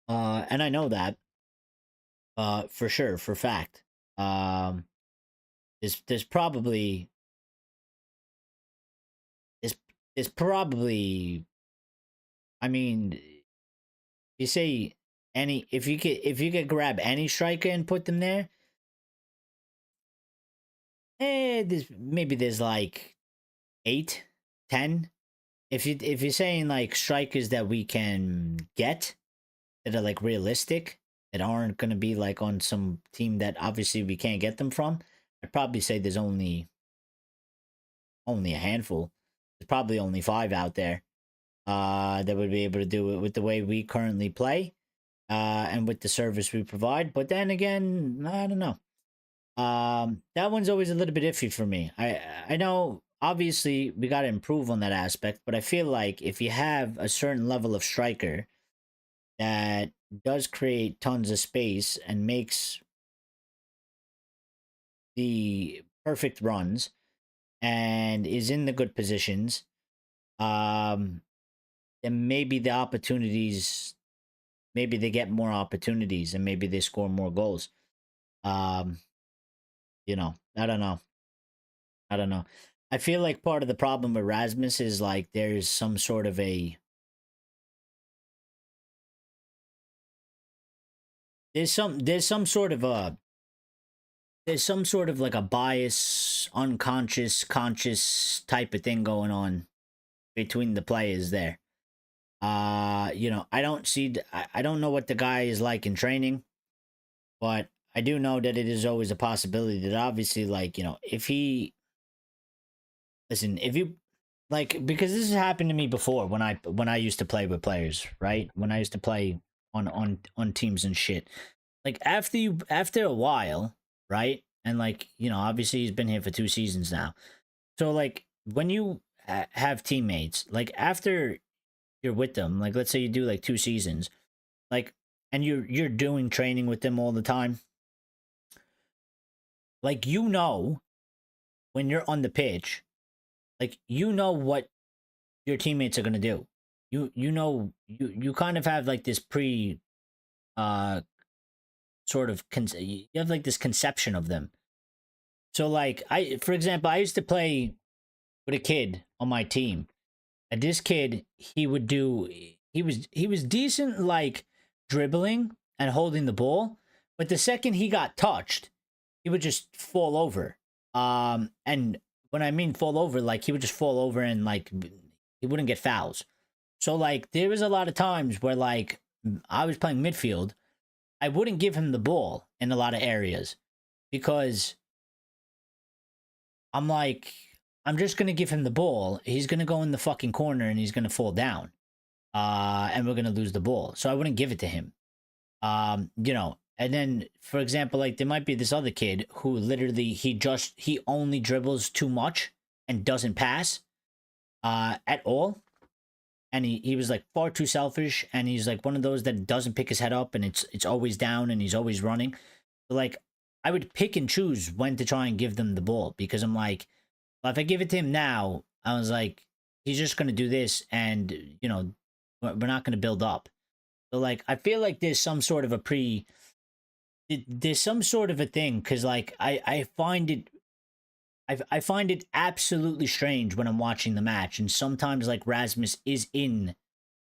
And I know that. For sure, for fact. There's probably there's probably I mean, you say any if you could grab any striker and put them there, there's like 8, 10. If you're saying like strikers that we can get that are like realistic, that aren't gonna be like on some team that obviously we can't get them from, I'd probably say there's only a handful. There's probably only 5 out there that would be able to do it with the way we currently play and with the service we provide. But then again, I don't know. That one's always a little bit iffy for me. I know obviously we got to improve on that aspect, but I feel like if you have a certain level of striker that does create tons of space and makes the perfect runs and is in the good positions, then maybe the opportunities, maybe they get more opportunities and maybe they score more goals. Um, I don't know. I don't know. I feel like part of the problem with Rasmus is like there's some sort of a there's some sort of a there's some sort of like a bias, unconscious, conscious type of thing going on between the players there. I don't see I don't know what the guy is like in training, but I do know that it is always a possibility that obviously like, if he listen, if you like because this has happened to me before when I used to play with players, right? When I used to play on teams and shit. Like after a while, right? And like, obviously he's been here for 2 seasons now. So like when you have teammates, like after you're with them, like let's say you do like 2 seasons, like and you're doing training with them all the time, like when you're on the pitch, like what your teammates are going to do. You kind of have like this pre uh you have like this conception of them. So like for example, I used to play with a kid on my team. And this kid, he was decent like dribbling and holding the ball, but the second he got touched, he would just fall over. And when I mean fall over, like he would just fall over and like he wouldn't get fouls. So like there was a lot of times where like I was playing midfield, I wouldn't give him the ball in a lot of areas because I'm like, I'm just gonna give him the ball. He's gonna go in the fucking corner and he's gonna fall down. And we're gonna lose the ball. So I wouldn't give it to him. And then for example, like there might be this other kid who literally he only dribbles too much and doesn't pass. at all. And he was like far too selfish, and he's like one of those that doesn't pick his head up, and it's always down, and he's always running. So like I would pick and choose when to try and give them the ball, because I'm like, well, if I give it to him now, I was like, he's just gonna do this, and we're not gonna build up. So like I feel like there's some sort of a there's some sort of a thing, because like I find it absolutely strange when I'm watching the match, and sometimes like Rasmus is in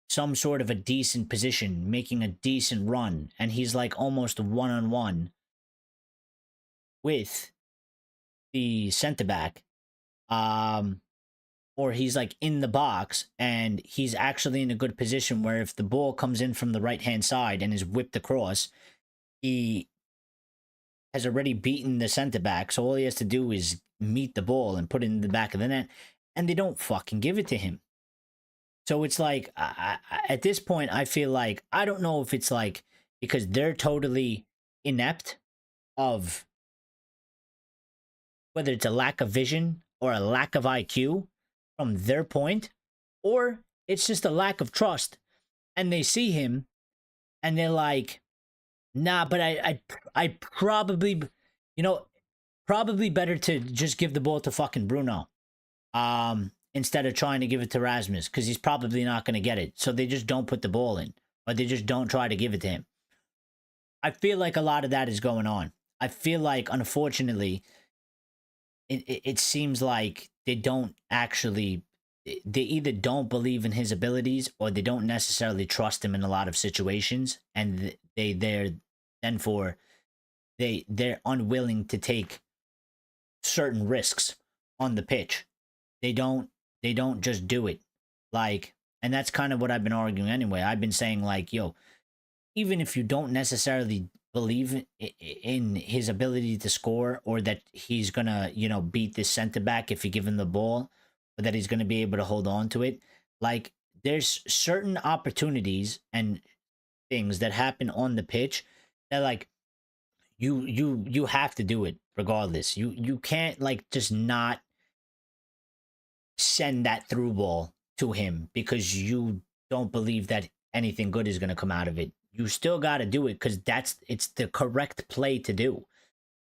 some sort of a decent position, making a decent run, and he's like almost one on one with the center back, um, or he's like in the box, and he's actually in a good position where if the ball comes in from the right hand side and is whipped across, he has already beaten the center back, so all he has to do is meet the ball and put it in the back of the net, and they don't fucking give it to him. So it's like, at this point, I feel like, I don't know if it's like because they're totally inept of whether it's a lack of vision or a lack of IQ from their point, or it's just a lack of trust. And they see him and they're like, nah, but I probably, probably better to just give the ball to fucking Bruno. Instead of trying to give it to Rasmus, because he's probably not going to get it. So they just don't put the ball in, or they just don't try to give it to him. I feel like a lot of that is going on. I feel like, unfortunately, it seems like they don't actually, they either don't believe in his abilities, or they don't necessarily trust him in a lot of situations, and they're they're unwilling to take certain risks on the pitch. They don't just do it. Like, and that's kind of what I've been arguing anyway. I've been saying like, yo, even if you don't necessarily believe in his ability to score, or that he's gonna, beat this center back if you give him the ball, or that he's gonna be able to hold on to it, like there's certain opportunities and things that happen on the pitch that like you have to do it regardless. You can't like just not send that through ball to him because you don't believe that anything good is going to come out of it. You still got to do it because it's the correct play to do.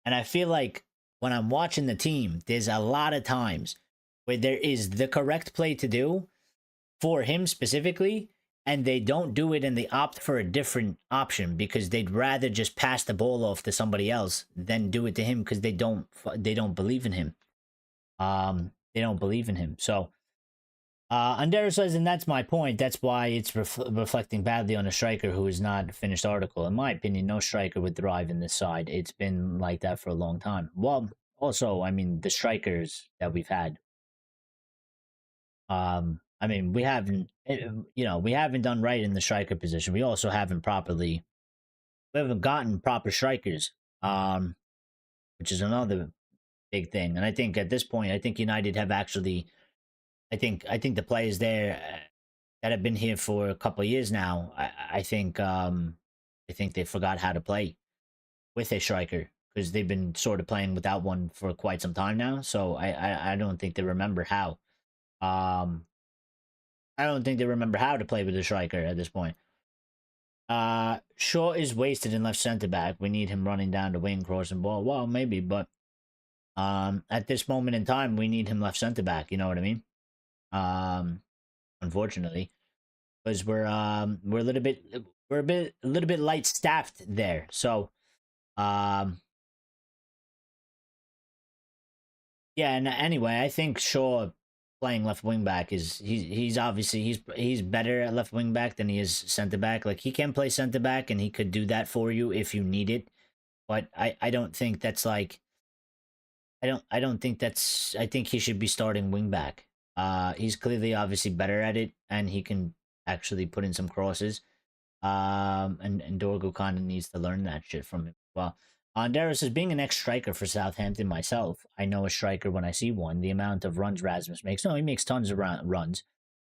And I feel like when I'm watching the team, there's a lot of times where there is the correct play to do for him specifically, and they don't do it, and they opt for a different option because they'd rather just pass the ball off to somebody else than do it to him, because they don't believe in him. They don't believe in him. So Andera says, and that's my point. That's why it's reflecting badly on a striker who is not a finished article. In my opinion, no striker would thrive in this side. It's been like that for a long time. Well, also, I mean, the strikers that we've had. I mean, we haven't done right in the striker position. We also we haven't gotten proper strikers, which is another big thing. And I think at this point, I think United have actually, I think the players there that have been here for a couple of years now, I think they forgot how to play with a striker, because they've been sort of playing without one for quite some time now. So I don't think they remember how. Um, I don't think they remember how to play with a striker at this point. Shaw is wasted in left center back. We need him running down the wing, crossing ball. Well, maybe, but at this moment in time, we need him left center back. You know what I mean? Unfortunately, because we're a little bit light staffed there. So, um, yeah. And anyway, I think Shaw playing left wing back is he's obviously he's better at left wing back than he is center back. Like, he can play center back, and he could do that for you if you need it. But I don't think that's like I don't think that's I think he should be starting wing back. He's clearly obviously better at it, and he can actually put in some crosses. And Dorgo kind of needs to learn that shit from him. Well, Andera says, being an ex-striker for Southampton myself, I know a striker when I see one. The amount of runs Rasmus makes, no, he makes tons of runs.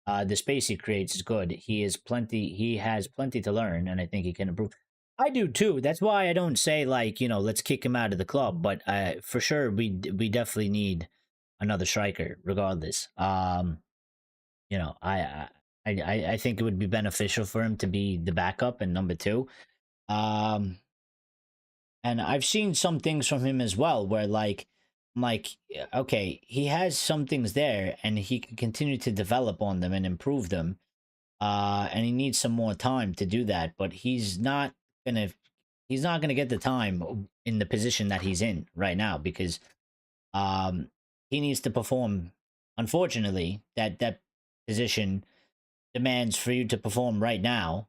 The space he creates is good. He has plenty to learn, and I think he can improve. I do too. That's why I don't say like, let's kick him out of the club. But for sure, we definitely need another striker, regardless. you know, I think it would be beneficial for him to be the backup and number two. Um, and I've seen some things from him as well where like I'm like, yeah, okay, he has some things there and he can continue to develop on them and improve them. And he needs some more time to do that, but gonna he's not gonna get the time in the position that he's in right now because um he needs to perform. Unfortunately, that position demands for you to perform right now.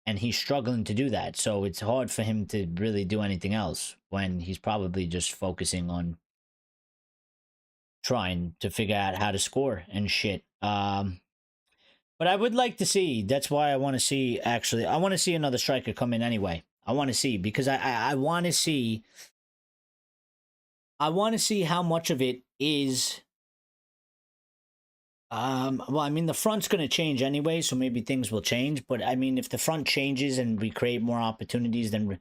And he's struggling to do that. So it's hard for him to really do anything else when he's probably just focusing on trying to figure out how to score and shit. But I would like to see. That's why I want to see. Actually, I want to see another striker come in anyway. I want to see because I want to see. I want to see how much of it is. Well, I mean, the front's going to change anyway, so maybe things will change. But I mean, if the front changes and we create more opportunities, then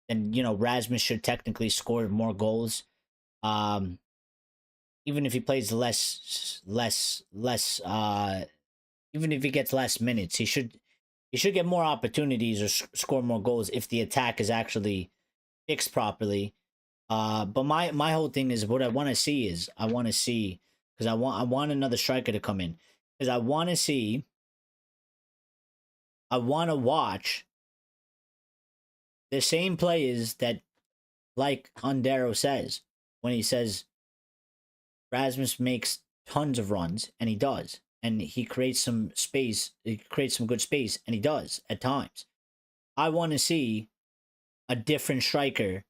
you know, Rasmus should technically score more goals. Um, even if he plays less. Even if he gets less minutes, he should get more opportunities or score more goals if the attack is actually fixed properly. But my whole thing is what I want to see is I want to see because I want another striker to come in because I want to watch the same players that like Undero says when he says Rasmus makes tons of runs and he does and he creates some space, he creates some good space and he does at times. I want to see a different striker.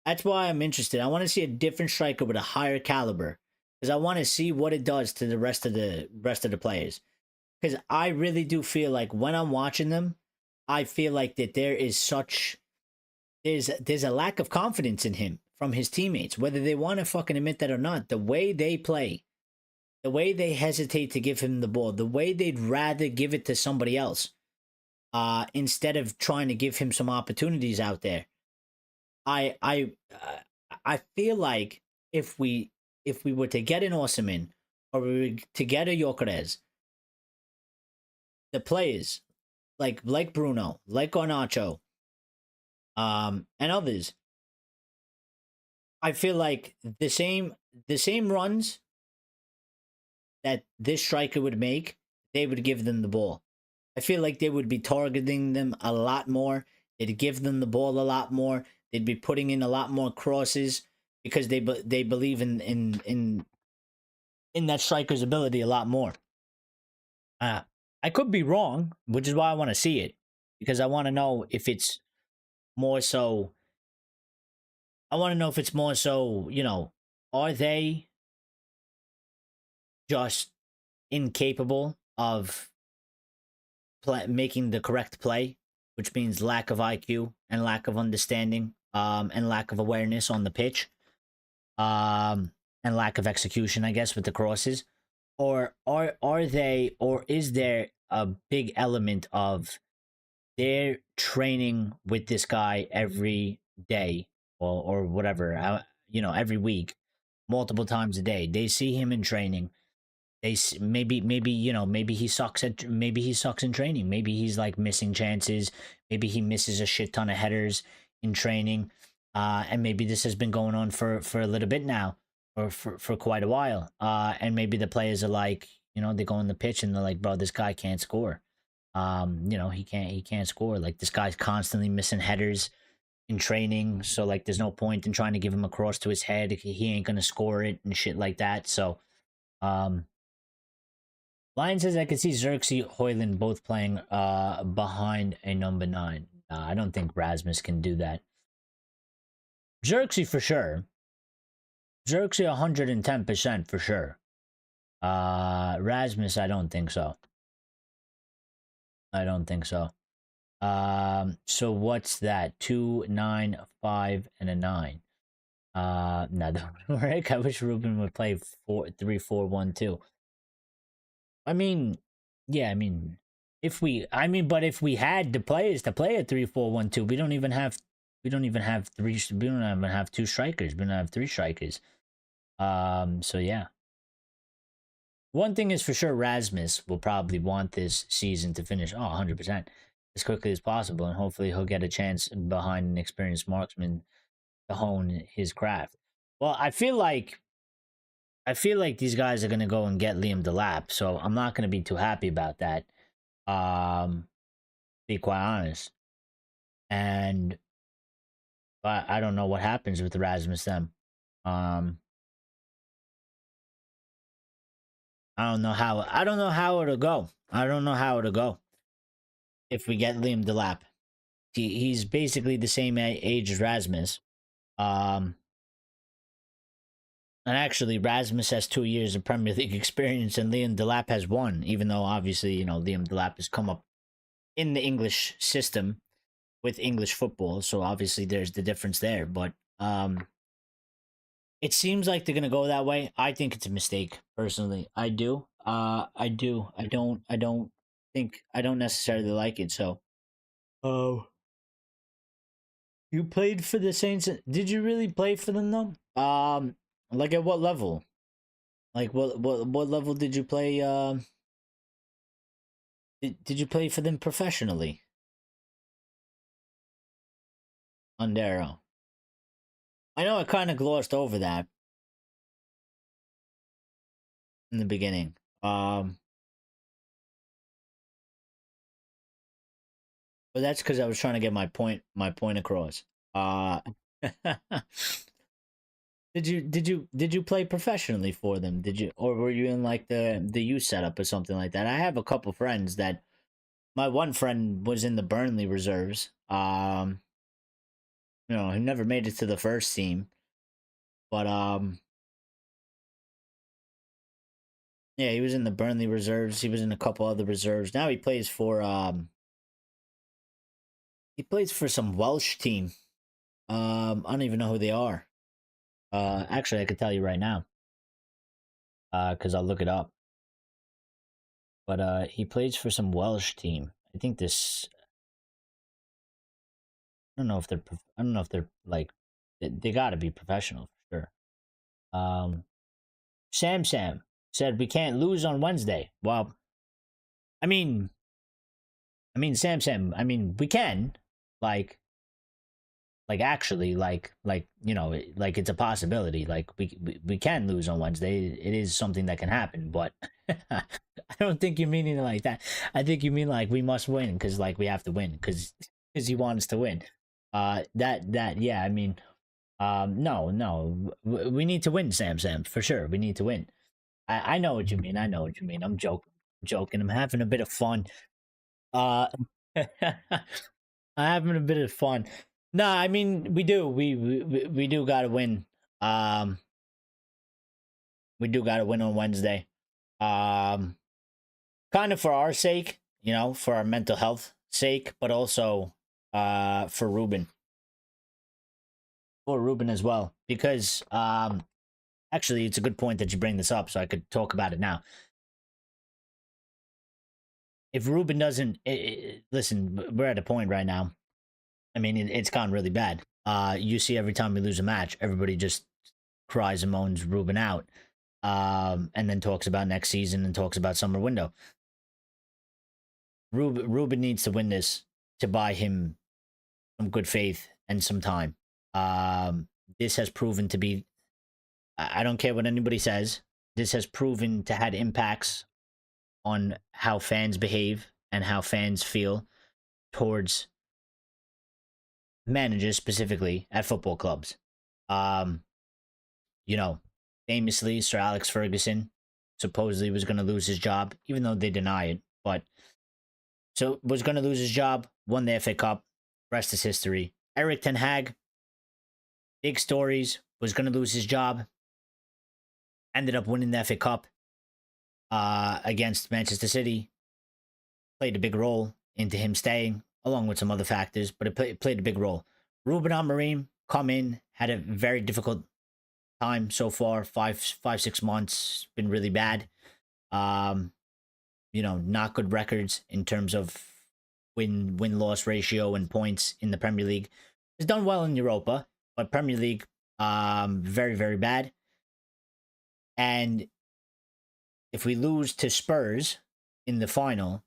That's why I'm interested. I want to see a different striker with a higher caliber because I want to see what it does to the rest of the players. Because I really do feel like when I'm watching them, I feel like that there's a lack of confidence in him from his teammates, whether they want to fucking admit that or not. The way they play, the way they hesitate to give him the ball, the way they'd rather give it to somebody else, instead of trying to give him some opportunities out there. I feel like if we were to get an Osimhen or we were to get a Gyökeres, the players like Bruno, like Garnacho, and others, I feel like the same runs that this striker would make, they would give them the ball. I feel like they would be targeting them a lot more. They'd give them the ball a lot more. They'd be putting in a lot more crosses because they believe in that striker's ability a lot more. Uh, I could be wrong, which is why I want to see it because I want to know if it's more so. I want to know if it's more so. Are they just incapable of making the correct play, which means lack of IQ and lack of understanding, and lack of awareness on the pitch, and lack of execution, I guess, with the crosses, or is there a big element of they're training with this guy every day or whatever, every week, multiple times a day. They see him in training. Maybe he sucks in training. Maybe he's like missing chances. Maybe he misses a shit ton of headers in training. And maybe this has been going on for a little bit now, or for quite a while. And maybe the players are like, they go on the pitch and they're like, bro, this guy can't score. He can't score. Like this guy's constantly missing headers in training. So like there's no point in trying to give him a cross to his head. He ain't gonna score it and shit like that. So um Lion says I could see Xerxes Hoyland both playing behind a number 9. I don't think Rasmus can do that. Xerxes for sure. Xerxes 110% for sure. Rasmus, I don't think so. I don't think so. So what's that? 2, 9, 5, and a 9. No, that would work. I wish Ruben would play 4-3-4-1-2. I mean, yeah, but if we had the players to play a 3-4-1-2, we don't even have 2 strikers. We don't have 3 strikers. So yeah. One thing is for sure, Rasmus will probably want this season to finish 100% as quickly as possible, and hopefully he'll get a chance behind an experienced marksman to hone his craft. Well, I feel like these guys are gonna go and get Liam Delap, so I'm not gonna be too happy about that. Be quite honest. And but I don't know what happens with Rasmus then. Um, I don't know how it'll go. I don't know how it'll go if we get Liam Delap. He's basically the same age as Rasmus. Um, and actually, Rasmus has 2 years of Premier League experience, and Liam Delap has one. Even though obviously, Liam Delap has come up in the English system with English football, so obviously there's the difference there. But it seems like they're gonna go that way. I think it's a mistake, personally. I do. I do. I don't necessarily like it. So, oh, you played for the Saints. Did you really play for them though? Like at what level? Like what level did you play? Did you play for them professionally? Undero. I know I kind of glossed over that in the beginning. But that's because I was trying to get my point across. Did you play professionally for them? Did you, or were you in like the youth setup or something like that? I have a couple friends that my one friend was in the Burnley reserves. He never made it to the first team, but yeah, he was in the Burnley reserves. He was in a couple other reserves. Now he plays for some Welsh team. I don't even know who they are. Actually, I could tell you right now. Because I'll look it up. But he plays for some Welsh team. I think this. I don't know if they're. I don't know if they're like. They got to be professional for sure. Sam said we can't lose on Wednesday. Well, I mean, Sam. I mean, we can. Like, actually, like it's a possibility. Like we can lose on Wednesday. It is something that can happen, but I don't think you mean it like that. I think you mean like we must win because like we have to win because you want us to win. That yeah. I mean, no, we need to win, Sam, for sure. We need to win. I know what you mean. I know what you mean. I'm joking. I'm having a bit of fun. Uh, I'm having a bit of fun. No, I mean we do. We do got to win. Um, we do got to win on Wednesday. Um, kind of for our sake, for our mental health sake, but also for Ruben as well, because actually it's a good point that you bring this up, so I could talk about it now. If Ruben doesn't listen, we're at a point right now. I mean, it's gone really bad. You see, every time we lose a match, everybody just cries and moans Ruben out, and then talks about next season and talks about summer window. Ruben needs to win this to buy him some good faith and some time. This has proven to be. I don't care what anybody says. This has proven to had impacts on how fans behave and how fans feel towards managers, specifically at football clubs. Um, famously, Sir Alex Ferguson supposedly was going to lose his job, even though they deny it. But so was going to lose his job, won the FA Cup. Rest is history. Eric Ten Hag, big stories, was going to lose his job. Ended up winning the FA Cup against Manchester City. Played a big role into him staying, along with some other factors, but it played a big role. Ruben Amorim come in, had a very difficult time so far. 6 months, been really bad. Not good records in terms of win loss ratio and points in the Premier League. Has done well in Europa, but Premier League, very very bad. And if we lose to Spurs in the final,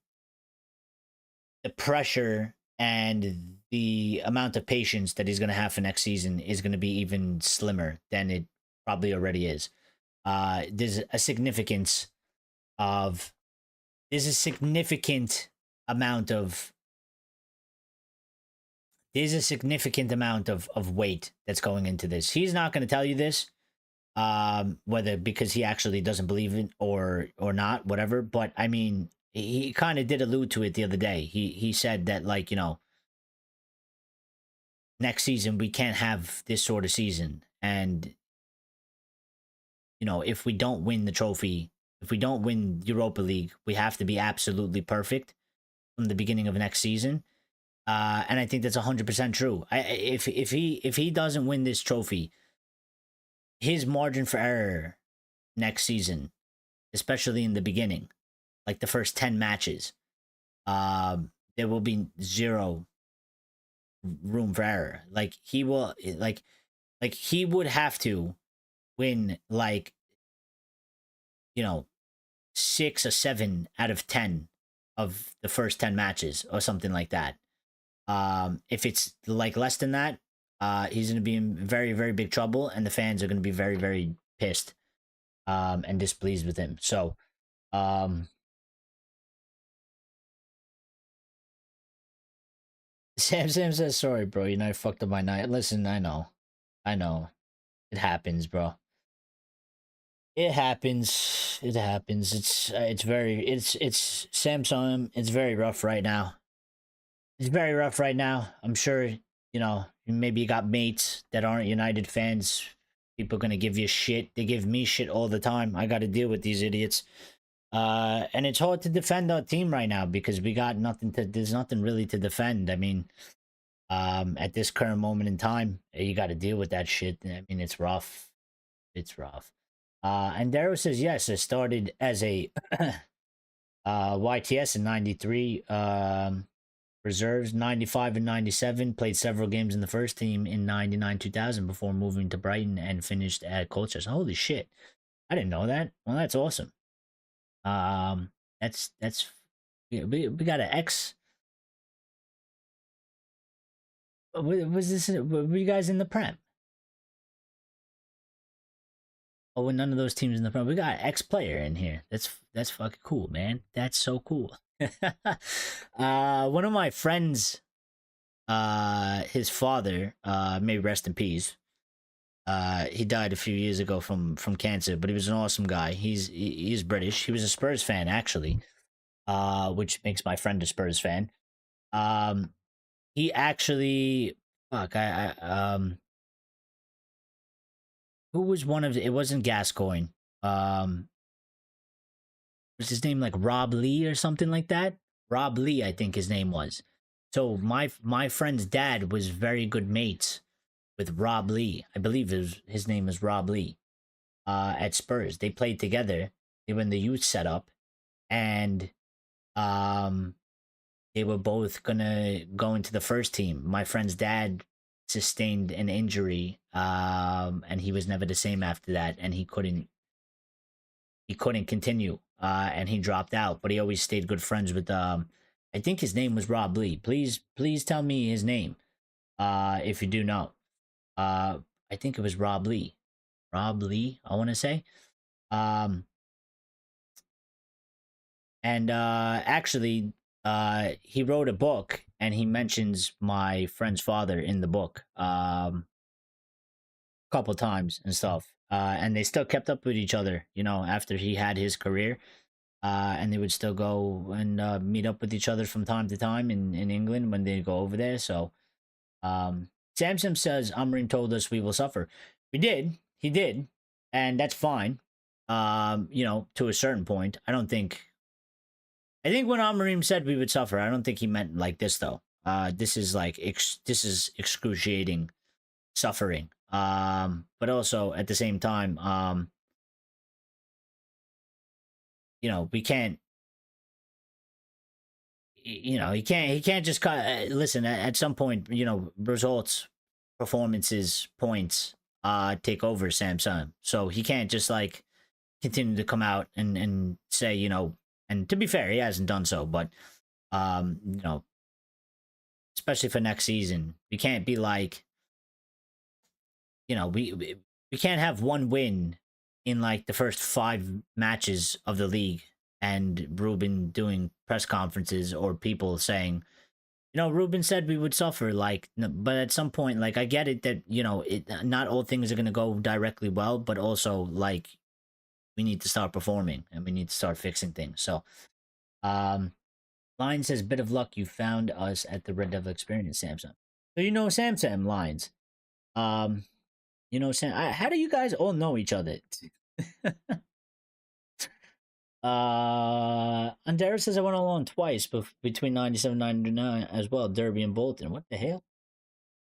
the pressure and the amount of patience that he's going to have for next season is going to be even slimmer than it probably already is. There's a significance of there's a significant amount of weight that's going into this. He's not going to tell you this, whether because he actually doesn't believe it or not, whatever. But I mean, he kind of did allude to it the other day. He said that, like, next season we can't have this sort of season, and if we don't win the trophy, if we don't win Europa League, we have to be absolutely perfect from the beginning of next season. And I think that's 100% true. If he doesn't win this trophy, his margin for error next season, especially in the beginning, like the first 10 matches, there will be zero room for error. Like he will, like he would have to win, like, 6 or 7 out of 10 of the first 10 matches or something like that. If it's like less than that, he's going to be in very, very big trouble, and the fans are going to be very, very pissed and displeased with him. So, Sam says, sorry, bro. I fucked up my night. Listen, I know. It happens, bro. It happens. It's Samsung. It's very rough right now. It's very rough right now. I'm sure, maybe you got mates that aren't United fans. People are going to give you shit. They give me shit all the time. I got to deal with these idiots. And it's hard to defend our team right now because there's nothing really to defend. I mean, at this current moment in time, you got to deal with that shit. I mean, it's rough. It's rough. And Darrow says, yes, I started as a YTS in 93. Reserves 95 and 97, played several games in the first team in 99 2000 before moving to Brighton and finished at Colchester. Holy shit, I didn't know that. Well, that's awesome. That's we got an X. Was this, were you guys in the Prem? Oh, well, none of those teams in the Prem. We got an X player in here. That's fucking cool, man. That's so cool. One of my friends, his father, may rest in peace. He died a few years ago from cancer, but he was an awesome guy. He's British. He was a Spurs fan, actually, which makes my friend a Spurs fan. He actually, fuck, who was one of it wasn't Gascoigne. Was his name like Rob Lee or something like that? Rob Lee, I think his name was. So my friend's dad was very good mates with Rob Lee. I believe his name was Rob Lee. At Spurs, they played together. They were in the youth setup, and they were both gonna go into the first team. My friend's dad sustained an injury, and he was never the same after that, and he couldn't continue, and he dropped out. But he always stayed good friends with I think his name was Rob Lee. Please tell me his name, if you do know. I think it was Rob Lee. Rob Lee, I want to say. And actually, he wrote a book, and he mentions my friend's father in the book a couple times and stuff. And they still kept up with each other, after he had his career. And they would still go and meet up with each other from time to time in England when they go over there. So Samson says, Amrin told us we will suffer. We did. He did. And that's fine. To a certain point. I think when Amarim said we would suffer, I don't think he meant like this, though. This is like, this is excruciating suffering. But also at the same time, we can't, he can't just listen, at some point, results, performances, points, take over Samsung. So he can't just continue to come out and say, and to be fair, he hasn't done so, but especially for next season, we can't be like, we can't have one win in like the first 5 matches of the league and Ruben doing press conferences or people saying, Ruben said we would suffer, like, but at some point, like, I get it that, not all things are going to go directly well, but also, like, we need to start performing and we need to start fixing things. So, Lion says, bit of luck you found us at the Red Devil Experience, Samsung. So, Samsung, Lines. Sam, how do you guys all know each other? Andera says I went along twice, but between 97 and 99 as well, Derby and Bolton. What the hell?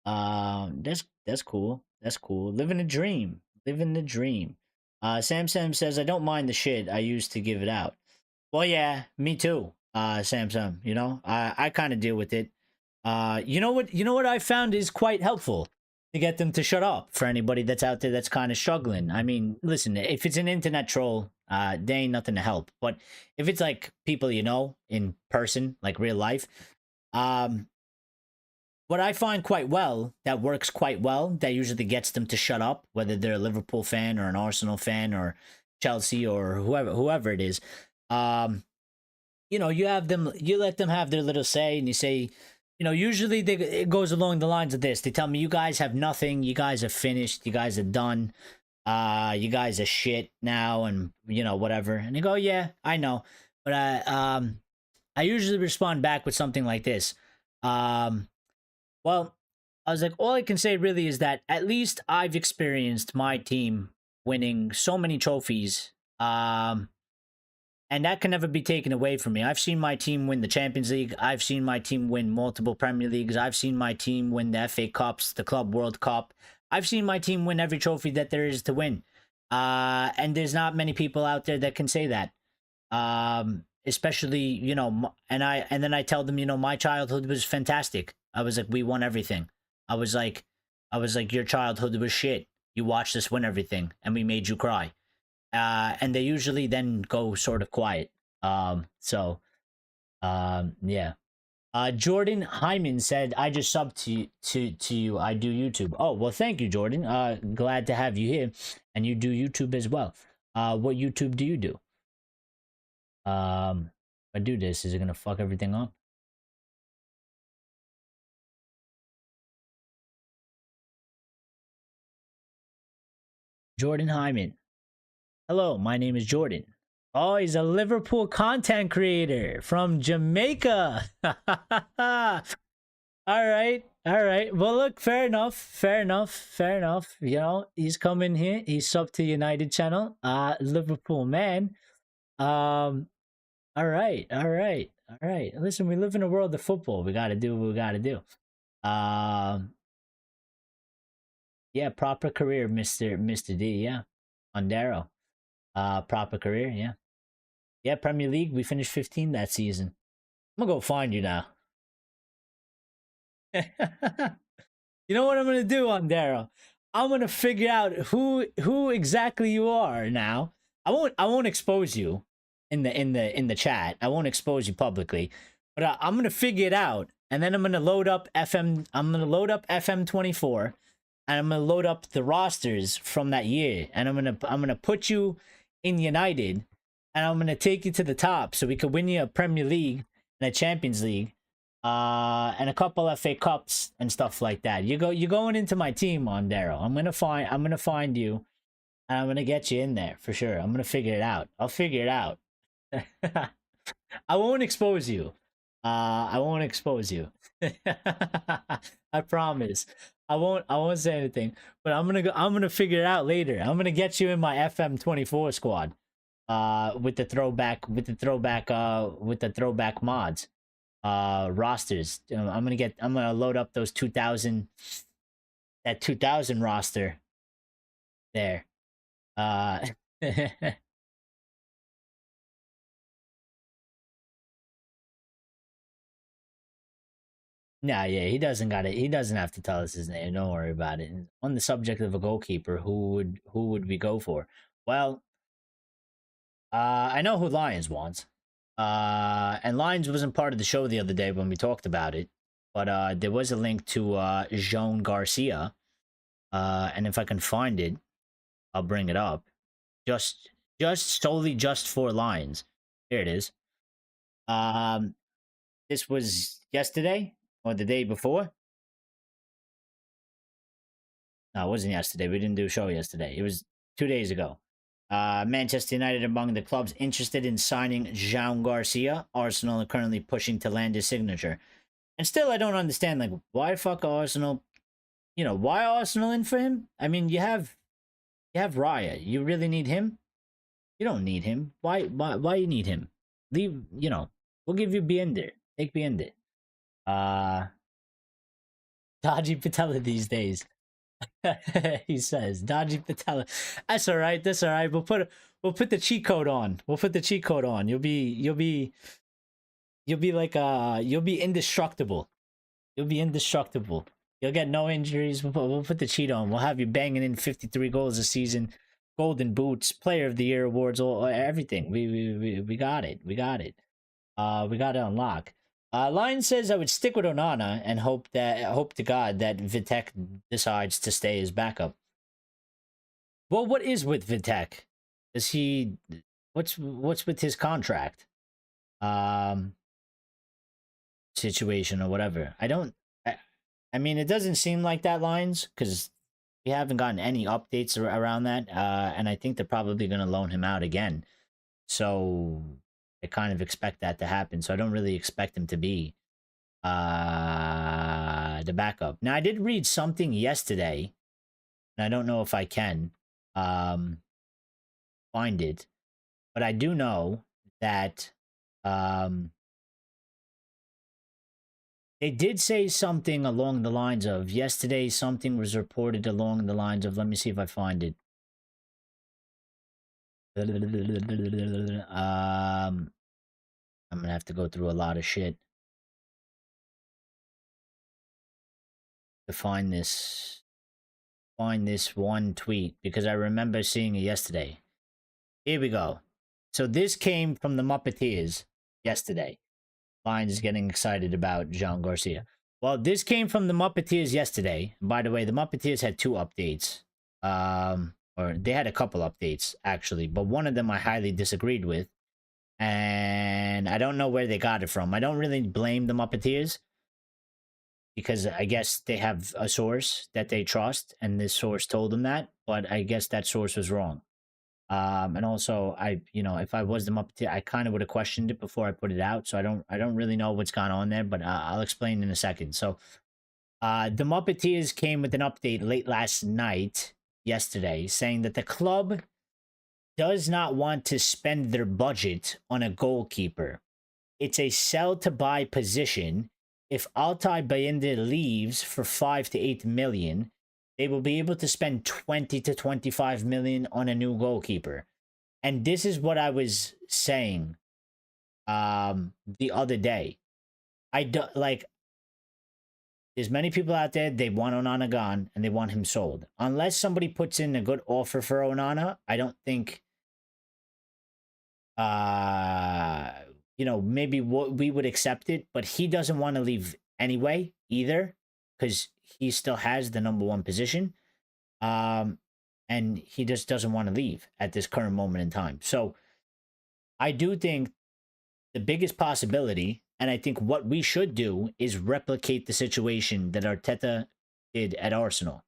That's cool. That's cool. Living a dream. Living the dream. Sam says I don't mind the shit. I used to give it out. Well, yeah, me too. Sam, I kind of deal with it. You know what I found is quite helpful to get them to shut up for anybody that's out there that's kind of struggling. I mean, listen, if it's an internet troll, they ain't nothing to help. But if it's like people in person, like real life, what I find quite well, that works quite well, that usually gets them to shut up, whether they're a Liverpool fan or an Arsenal fan or Chelsea or whoever it is, you let them have their little say, and you say, usually it goes along the lines of this. They tell me, you guys have nothing, you guys are finished, you guys are done, you guys are shit now, and whatever. And they go, yeah, I know. But I usually respond back with something like this. Well, I was like, all I can say really is that at least I've experienced my team winning so many trophies. And that can never be taken away from me. I've seen my team win the Champions League. I've seen my team win multiple Premier Leagues. I've seen my team win the FA Cups, the Club World Cup. I've seen my team win every trophy that there is to win. And there's not many people out there that can say that. Especially, and then I tell them, my childhood was fantastic. I was like, we won everything. I was like, your childhood was shit. You watched us win everything, and we made you cry. And they usually then go sort of quiet. Yeah. Jordan Hyman said, I just subbed to you. I do YouTube. Oh, well, thank you, Jordan. Glad to have you here. And you do YouTube as well. What YouTube do you do? If I do this, is it going to fuck everything up? Jordan Hyman. Hello, my name is Jordan. Oh, he's a Liverpool content creator from Jamaica. All right. Well, look, fair enough. He's coming here. He's sub to United channel. Liverpool man. All right. Listen, we live in a world of football. We got to do what we got to do. Yeah, proper career, Mr. D. Yeah, Ondero. Proper career. Yeah. Premier League. We finished 15 that season. I'm gonna go find you now. You know what I'm gonna do, Ondero? I'm gonna figure out who exactly you are now. I won't expose you in the chat. I won't expose you publicly, but I'm gonna figure it out, and then I'm gonna load up FM. I'm gonna load up FM 24, and I'm gonna load up the rosters from that year, and I'm gonna put you in United, and I'm gonna take you to the top so we could win you a Premier League and a Champions League, and a couple FA Cups and stuff like that. You're going into my team, Ondero. I'm gonna find you, and I'm gonna get you in there for sure. I'm gonna figure it out. I'll figure it out. I won't expose you. I won't expose you. I promise. I won't say anything. But I'm gonna figure it out later. I'm gonna get you in my FM 24 squad. With the throwback mods. Rosters. I'm gonna load up those 2000 roster there. Nah, yeah, he doesn't have to tell us his name. Don't worry about it. On the subject of a goalkeeper, who would we go for? Well, I know who Lions wants. And Lions wasn't part of the show the other day when we talked about it, but there was a link to Jean Garcia. And if I can find it, I'll bring it up. Just solely just for Lions. Here it is. Um, this was yesterday or the day before. No, it wasn't yesterday. We didn't do a show yesterday. It was 2 days ago. Manchester United among the clubs interested in signing Jean Garcia. Arsenal are currently pushing to land his signature. And still, I don't understand, like, why fuck Arsenal? Why Arsenal in for him? I mean, you have Raya. You really need him? You don't need him. Why you need him? Leave, we'll give you Biender. Take Biender. Uh, Dodgy Patella these days. He says dodgy patella. That's all right. That's all right. We'll put the cheat code on. We'll put the cheat code on. You'll be like you'll be indestructible. You'll be indestructible. You'll get no injuries. We'll put the cheat on. We'll have you banging in 53 goals a season, golden boots, player of the year awards, all everything. We got it. We got it. We got it on lock. Lion says I would stick with Onana and hope to God that Vitek decides to stay as backup. Well, what is with Vitek? Is he what's with his contract? Situation or whatever. I mean, it doesn't seem like that, Lions, because we haven't gotten any updates around that. And I think they're probably going to loan him out again. So I kind of expect that to happen. So I don't really expect him to be the backup. Now, I did read something yesterday, and I don't know if I can find it, but I do know that they did say something along the lines of yesterday. Something was reported along the lines of. Let me see if I find it. I'm gonna have to go through a lot of shit to find this one tweet because I remember seeing it yesterday. Here we go. So this came from the Muppeteers yesterday. Lions is getting excited about Jean Garcia. Well, this came from the Muppeteers yesterday. By the way, the Muppeteers had 2 updates. Or they had a couple updates, actually. But one of them I highly disagreed with. And I don't know where they got it from. I don't really blame the Muppeteers. Because I guess they have a source that they trust. And this source told them that. But I guess that source was wrong. And also, if I was the Muppeteer, I kind of would have questioned it before I put it out. So I don't really know what's gone on there, but I'll explain in a second. So, the Muppeteers came with an update late last night, yesterday, saying that the club does not want to spend their budget on a goalkeeper. It's a sell to buy position. If Altay Bayindir leaves for 5 to 8 million, they will be able to spend 20 to 25 million on a new goalkeeper. And this is what I was saying the other day. I don't like there's many people out there, they want Onana gone and they want him sold. Unless somebody puts in a good offer for Onana, I don't think maybe we would accept it, but he doesn't want to leave anyway either because he still has the number 1 position. And he just doesn't want to leave at this current moment in time. So I do think the biggest possibility, and I think what we should do, is replicate the situation that Arteta did at Arsenal.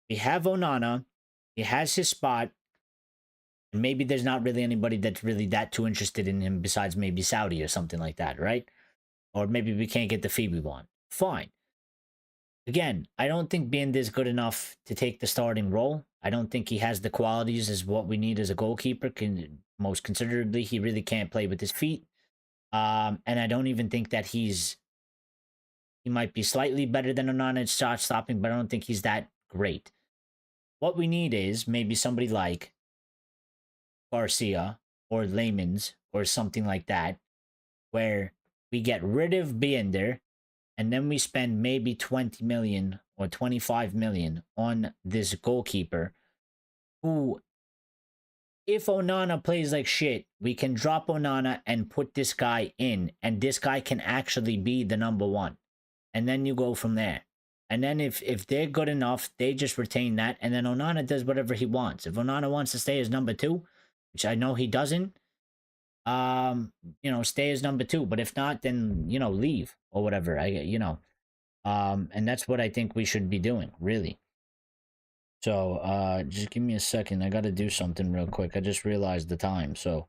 We have Onana, he has his spot, and maybe there's not really anybody that's really that too interested in him besides maybe Saudi or something like that, right? Or maybe we can't get the fee we want. Fine. Again, I don't think Bind is good enough to take the starting role. I don't think he has the qualities as what we need as a goalkeeper. Most considerably, he really can't play with his feet. And I don't even think that he might be slightly better than Onana at shot stopping, but I don't think he's that great. What we need is maybe somebody like Garcia or Layman's or something like that, where we get rid of Binder and then we spend maybe 20 million or 25 million on this goalkeeper who if Onana plays like shit, we can drop Onana and put this guy in, and this guy can actually be the number one. And then you go from there. And then if they're good enough, they just retain that, and then Onana does whatever he wants. If Onana wants to stay as number two, which I know he doesn't, stay as number two. But if not, then leave or whatever. And that's what I think we should be doing, really. So just give me a second. I gotta do something real quick. I just realized the time. So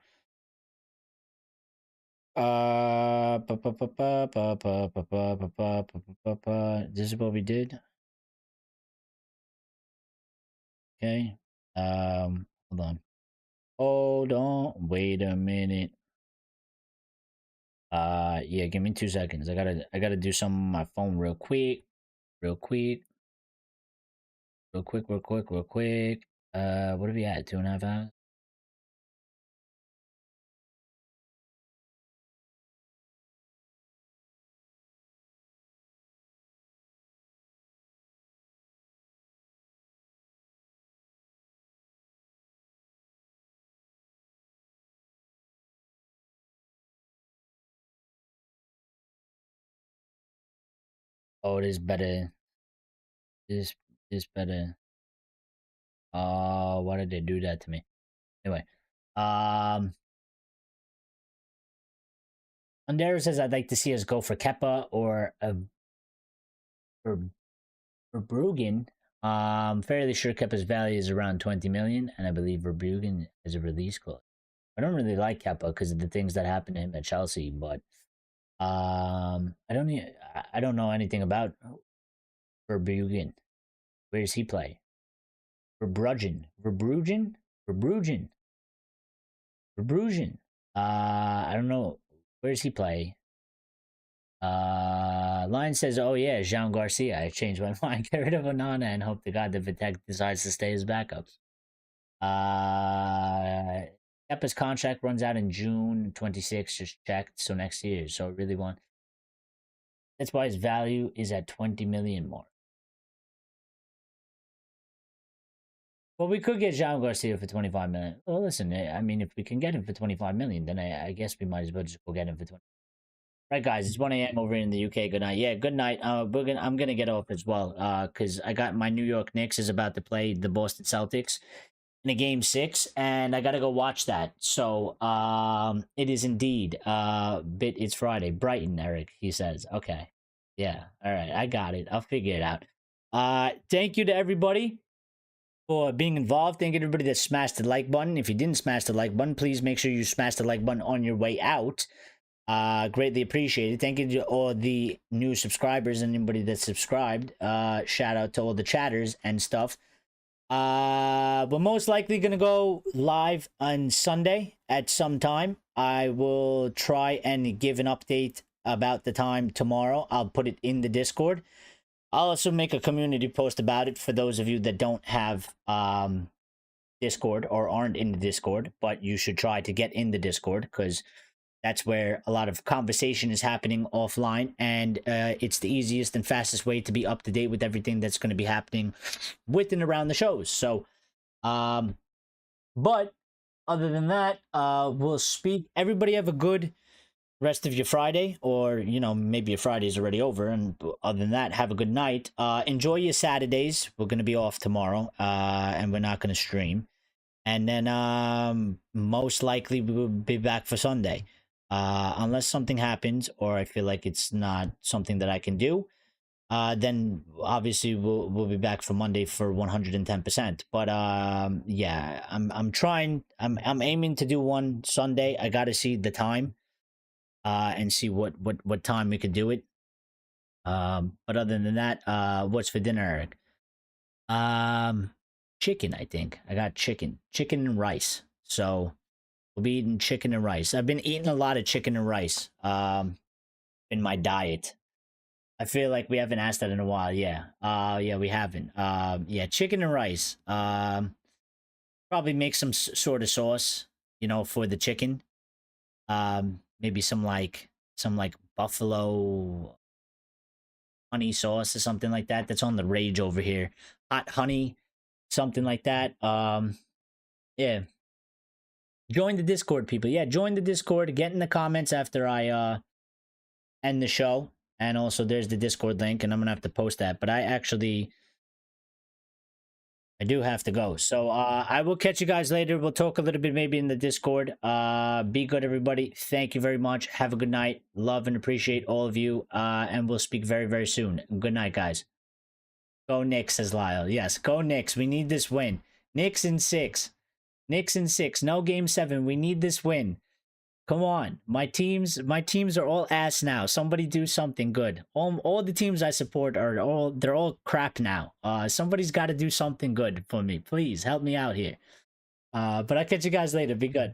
this is what we did. Okay. Hold on. Hold on. Wait a minute. Yeah, give me 2 seconds. I gotta do some on my phone real quick. Real quick. Real quick, real quick, real quick. What are we at? 2.5 hours? Oh, this better. This better. Oh, why did they do that to me? Anyway, um, Andero says I'd like to see us go for Keppa or for Verbruggen. Fairly sure Keppa's value is around 20 million, and I believe Verbruggen is a release clause. I don't really like Keppa because of the things that happened to him at Chelsea, but I don't know anything about Verbruggen. Where does he play? Verbruggen. I don't know. Where does he play? Lion says, "Oh yeah, Jean Garcia. I changed my mind. Get rid of Onana and hope to God that Vitek decides to stay as backups." Kepa's contract runs out in June 26th. Just checked, so next year. So I really want. That's why his value is at 20 million more. Well, we could get Jean Garcia for 25 million. Well, listen, I mean, if we can get him for 25 million, then I guess we might as well just go get him for 20. Right, guys, it's 1 a.m. over in the UK. Good night. Yeah, good night. I'm gonna get off as well. Because I got my New York Knicks is about to play the Boston Celtics in a game 6, and I gotta go watch that. So it is indeed it's Friday. Brighton, Eric, he says. Okay. Yeah, all right, I got it. I'll figure it out. Thank you to everybody for being involved. Thank you to everybody that smashed the like button. If you didn't smash the like button, please make sure you smash the like button on your way out. Greatly appreciated. Thank you to all the new subscribers and anybody that subscribed. Shout out to all the chatters and stuff. We're most likely gonna go live on Sunday at some time. I will try and give an update about the time tomorrow. I'll put it in the Discord. I'll also make a community post about it for those of you that don't have Discord or aren't in the Discord, but you should try to get in the Discord because that's where a lot of conversation is happening offline, and it's the easiest and fastest way to be up to date with everything that's going to be happening with and around the shows. So, but other than that, we'll speak. Everybody have a good rest of your Friday, or maybe your Friday is already over. And other than that, have a good night. Enjoy your Saturdays. We're going to be off tomorrow, and we're not going to stream. And then most likely we will be back for Sunday. Unless something happens or I feel like it's not something that I can do, then obviously we'll be back for Monday for 110%. But yeah, I'm trying. I'm aiming to do one Sunday. I got to see the time, and see what time we could do it. But other than that, what's for dinner, Eric? Chicken. I think I got chicken and rice. So we'll be eating chicken and rice. I've been eating a lot of chicken and rice in my diet. I feel like we haven't asked that in a while. Yeah. Yeah, we haven't. Yeah, chicken and rice. Probably make some sort of sauce, for the chicken. Maybe some buffalo honey sauce or something like that. That's on the rage over here. Hot honey, something like that. Yeah. Join the Discord, people. Yeah, join the Discord. Get in the comments after I end the show. And also, there's the Discord link, and I'm gonna have to post that. But I do have to go. So I will catch you guys later. We'll talk a little bit maybe in the Discord. Be good, everybody. Thank you very much. Have a good night. Love and appreciate all of you. And we'll speak very, very soon. Good night, guys. Go Knicks, says Lyle. Yes, go Knicks. We need this win. Knicks in 6. Knicks in 6. No game 7. We need this win. Come on. My teams are all ass now. Somebody do something good. All the teams I support are they're all crap now. Somebody's got to do something good for me. Please help me out here. But I'll catch you guys later. Be good.